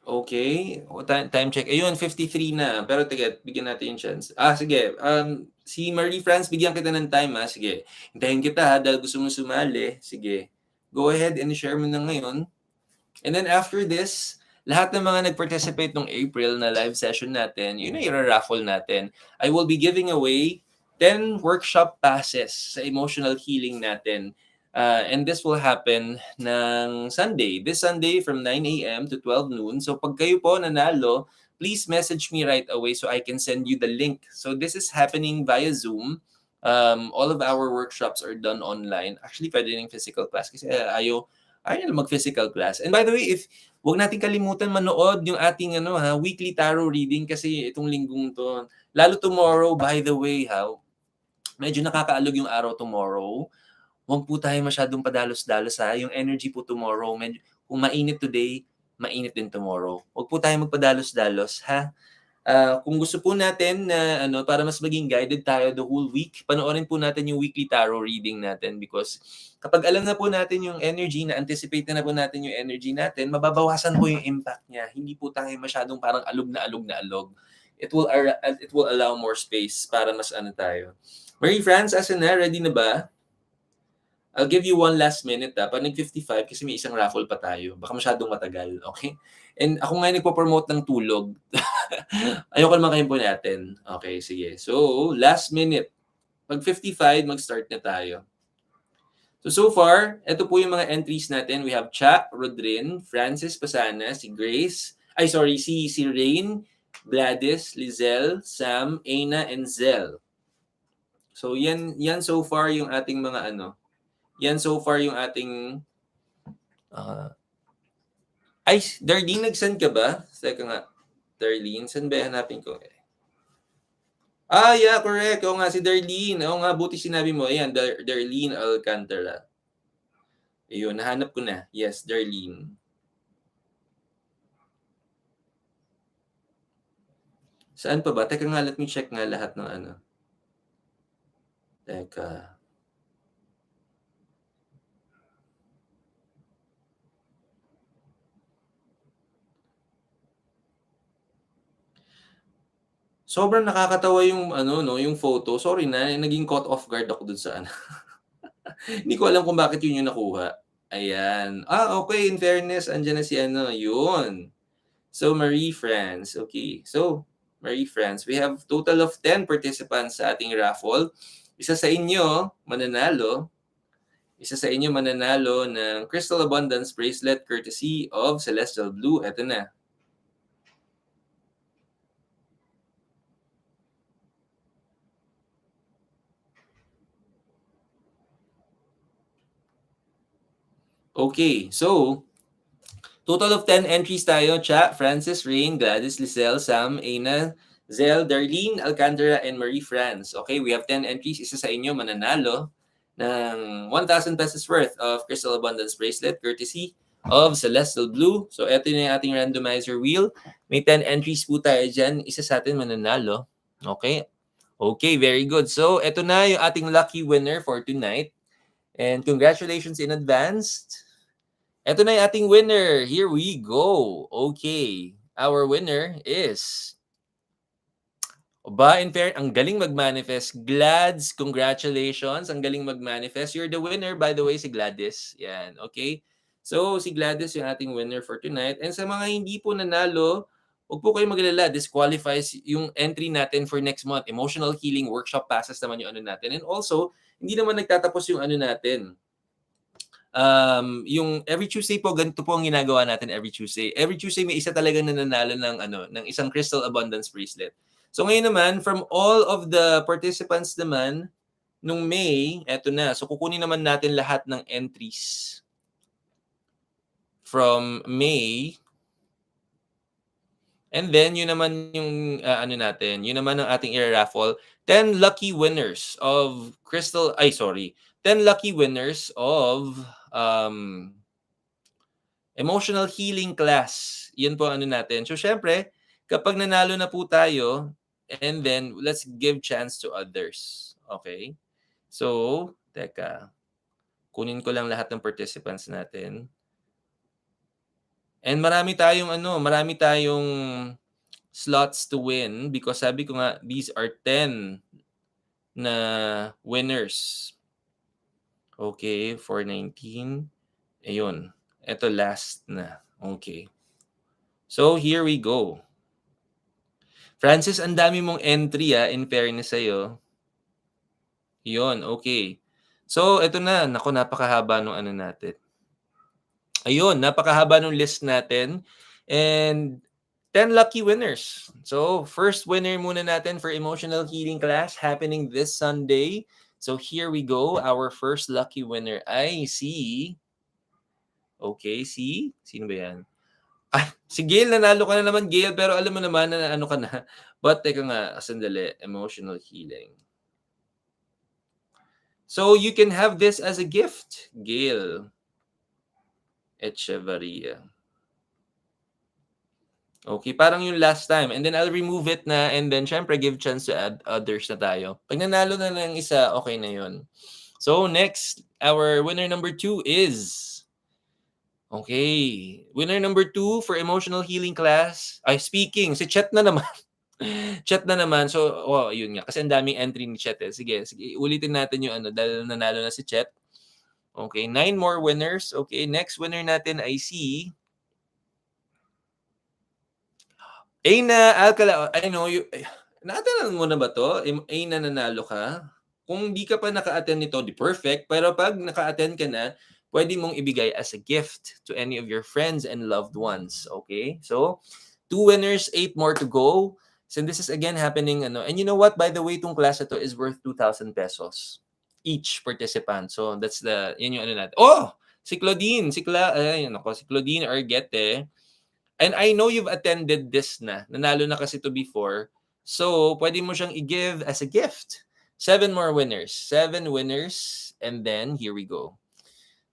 Okay. Time check. Ayun, 53 na. Pero tiga, bigyan natin yung chance. Sige. Si Marie France, bigyan kita ng time Sige. Hintayin kita dahil gusto mo sumali. Sige. Go ahead and share mo na ngayon. And then after this, lahat ng mga nag-participate nung April na live session natin, yun na i-raffle natin. I will be giving away 10 workshop passes sa emotional healing natin. And this will happen ng Sunday. This Sunday from 9 a.m. to 12 noon. So pag kayo po nanalo, please message me right away so I can send you the link. So this is happening via Zoom. All of our workshops are done online. Actually, pwede rin physical class kasi ayaw na mag-physical class. And by the way, wag natin kalimutan manood yung ating weekly tarot reading kasi itong linggong to. Lalo tomorrow, by the way, medyo nakakaalog yung araw tomorrow. Huwag po tayo masyadong padalos-dalos yung energy po tomorrow. Kung mainit today, mainit din tomorrow. Huwag po tayo magpadalos-dalos, ha? Kung gusto po natin na ano, para mas maging guided tayo the whole week, panoorin po natin yung weekly tarot reading natin because kapag alam na po natin yung energy, na-anticipate na po natin yung energy natin, mababawasan po yung impact niya. Hindi po tayo masyadong parang alog na alog na alog. It will allow more space para mas ano tayo. Marie France, asan na? Ready na ba? I'll give you one last minute pag nag-55 kasi may isang raffle pa tayo. Baka masyadong matagal, okay? And ako nga nagpo-promote ng tulog. Ayoko naman kayong natin. Okay, sige. So, last minute. Pag 55, mag-start na tayo. So far, ito po yung mga entries natin. We have Cha, Rodrin, Francis Pasana, si Grace, si Rain, Gladys, Lizelle, Sam, Aina, and Zell. So, yan so far yung ating mga ano. Yan so far yung ating Darlene, nag-send ka ba? Teka nga. Darlene, saan ba hanapin ko? Yeah, correct. Oo nga, si Darlene. Oo nga, buti sinabi mo. Ayan, Darlene Alcantara. Ayun, nahanap ko na. Yes, Darlene. Saan pa ba? Teka nga, let me check nga lahat ng ano. Teka. Sobrang nakakatawa yung ano, no, yung photo. Sorry na, naging caught off guard ako dun sa ano. Hindi ko alam kung bakit yun yung nakuha. Ayan. Okay. In fairness, andyan na si ano, yun. So, Marie France. Okay. So, Marie France, we have total of 10 participants sa ating raffle. Isa sa inyo, mananalo. Isa sa inyo mananalo ng Crystal Abundance Bracelet courtesy of Celestial Blue. Ito na. Okay. So, total of 10 entries tayo. Cha, Francis, Rain, Gladys, Lizelle, Sam, Aina, Zell, Darlene, Alcantara, and Marie France. Okay, we have 10 entries. Isa sa inyo mananalo ng 1,000 pesos worth of Crystal Abundance Bracelet courtesy of Celestial Blue. So, eto na yung ating randomizer wheel. May 10 entries po tayo dyan. Isa sa atin mananalo. Okay? Okay, very good. So, eto na yung ating lucky winner for tonight. And congratulations in advance. Ito na yung ating winner. Here we go. Okay. Our winner is... in fair, ang galing mag-manifest. Glads, congratulations. Ang galing mag-manifest. You're the winner, by the way, si Gladys. Yan, okay? So, si Gladys yung ating winner for tonight. And sa mga hindi po nanalo, huwag po kayong maglala. Disqualifies yung entry natin for next month. Emotional Healing Workshop passes naman yung ano natin. And also, hindi naman nagtatapos yung ano natin. Yung every Tuesday po, ganito po ang ginagawa natin every Tuesday. Every Tuesday may isa talagang nananalo ng isang Crystal Abundance Bracelet. So ngayon naman, from all of the participants naman, nung May, eto na. So kukunin naman natin lahat ng entries from May. And then, yun naman yung ano natin, yun naman ang ating i-raffle. 10 lucky winners of 10 lucky winners of emotional healing class. Yun po ano natin. So, syempre, kapag nanalo na po tayo, and then, let's give chance to others. Okay? So, teka. Kunin ko lang lahat ng participants natin. And marami tayong slots to win because sabi ko nga, these are 10 na winners. Okay, 419. Ayun. Ito last na. Okay. So, here we go. Francis, ang dami mong entry in fairness sa'yo. Yun, okay. So, ito na. Naku, napakahaba nung ano natin. Ayun, napakahaba nung list natin. And 10 lucky winners. So, first winner muna natin for emotional healing class happening this Sunday. So, here we go. Our first lucky winner ay sino ba yan? Si Gail, nanalo ka na naman, Gail, pero alam mo naman na ano ka na. But, teka nga, sandali, emotional healing. So, you can have this as a gift, Gail Echevarria. Okay, parang yung last time. And then I'll remove it na and then syempre give chance to add others na tayo. Pag nanalo na ng isa, okay na yun. So next, our winner number 2 is... Okay. Winner number 2 for emotional healing class. Ay, speaking, si Chet na naman. Chet na naman. So, yun nga. Kasi ang daming entry ni Chet eh. Sige, ulitin natin yung ano dahil nanalo na si Chet. Okay, 9 more winners. Okay, next winner natin ay si Aina Alcala. I know you. Natanong mo na ba to? Aina, nanalo ka? Kung di ka pa naka-attend nito, di perfect. Pero pag naka-attend ka na, pwede mong ibigay as a gift to any of your friends and loved ones. Okay? So, 2 winners, 8 more to go. So this is again happening, ano. And you know what? By the way, itong class na to is worth 2,000 pesos each participant. So that's yun yung ano natin. Oh! Si Claudine, si Claudine Arguete. And I know you've attended this na. Nanalo na kasi to before. So, pwede mo siyang i-give as a gift. 7 more winners. 7 winners. And then, here we go.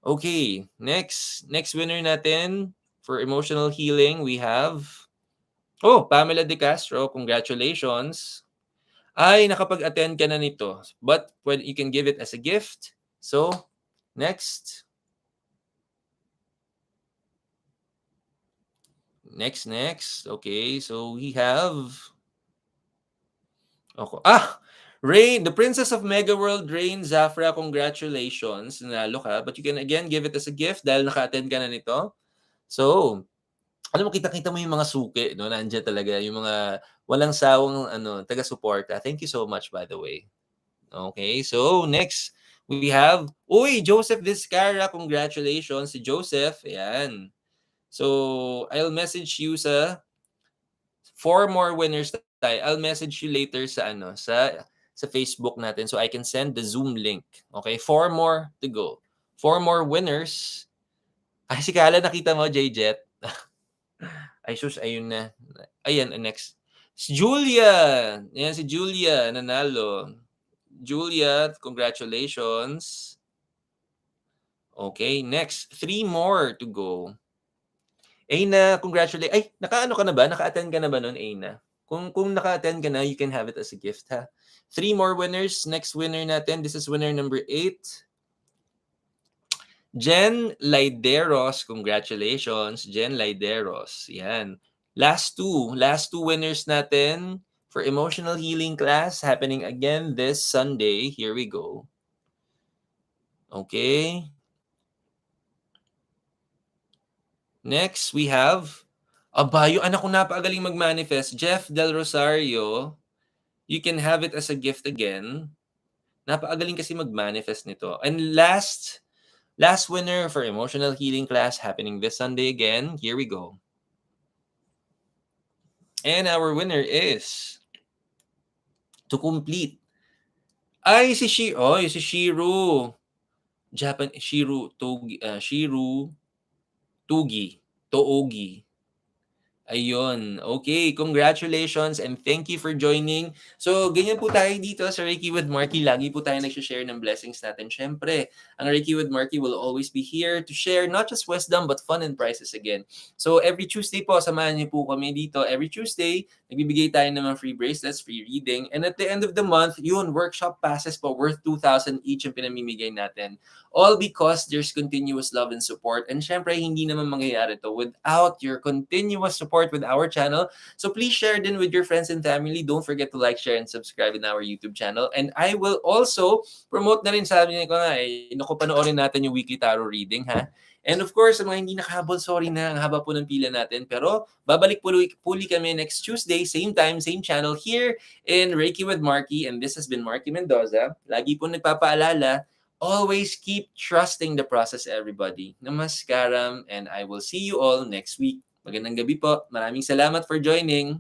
Okay, next winner natin for emotional healing, we have... Oh, Pamela De Castro, congratulations. Ay, nakapag-attend ka na nito. But you can give it as a gift. So, next. Next. Okay, so we have... Okay. Rain, the Princess of Mega World, Rain Zafra, congratulations. Nanalo ka. But you can again give it as a gift dahil naka-attend ka na nito. So, alam mo, kita-kita mo yung mga suki, no? Nandiyan talaga yung mga walang sawang taga-suporta. Thank you so much, by the way. Okay, so next we have, Joseph Vizcarra, congratulations si Joseph. Ayan. So, I'll message you sa 4 more winners tayo. I'll message you later sa Facebook natin so I can send the Zoom link. Okay, 4 more to go. 4 more winners. Ay, si Kala, nakita mo, J-Jet? Ay, sus, ayun na. Ayan, next. Si Julia. Ayan, si Julia, nanalo. Julia, congratulations. Okay, next. 3 more to go. Aina, congratulations. Ay, naka-ano ka na ba? Naka-attend ka na ba nun, Aina? Kung naka-attend ka na, you can have it as a gift, ha? 3 more winners. Next winner natin, this is winner number 8. Jen Laideros, congratulations. Jen Laideros, yan. Last two winners natin for emotional healing class happening again this Sunday. Here we go. Okay. Next, we have... Aba, yung anak ko napakagaling mag-manifest. Jeff Del Rosario, you can have it as a gift again. Napakagaling kasi mag-manifest nito. And last winner for emotional healing class happening this Sunday again. Here we go. And our winner is, to complete, ay si Shiro. Shiro Toogi. Ayun. Okay, congratulations and thank you for joining. So, ganyan po tayo dito sa Reiki with Marky. Lagi po tayo nag-share ng blessings natin. Syempre, ang Reiki with Marky will always be here to share not just wisdom but fun and prizes again. So, every Tuesday po, samahan niyo po kami dito. Every Tuesday, nagbibigay tayo ng mga free bracelets, free reading. And at the end of the month, workshop passes po worth 2,000 each ang pinamimigay natin. All because there's continuous love and support. And syempre, hindi naman mangyayari to without your continuous support with our channel. So please share din with your friends and family. Don't forget to like, share, and subscribe in our YouTube channel. And I will also promote na rin, sabi ko nga, panoorin natin yung weekly tarot reading, ha? And of course, sa mga hindi nakahabol, sorry na, ang haba po ng pila natin. Pero babalik puli kami next Tuesday, same time, same channel here in Reiki with Marky. And this has been Marky Mendoza. Lagi po nagpapaalala, always keep trusting the process, everybody. Namaskaram, and I will see you all next week. Magandang gabi po. Maraming salamat for joining.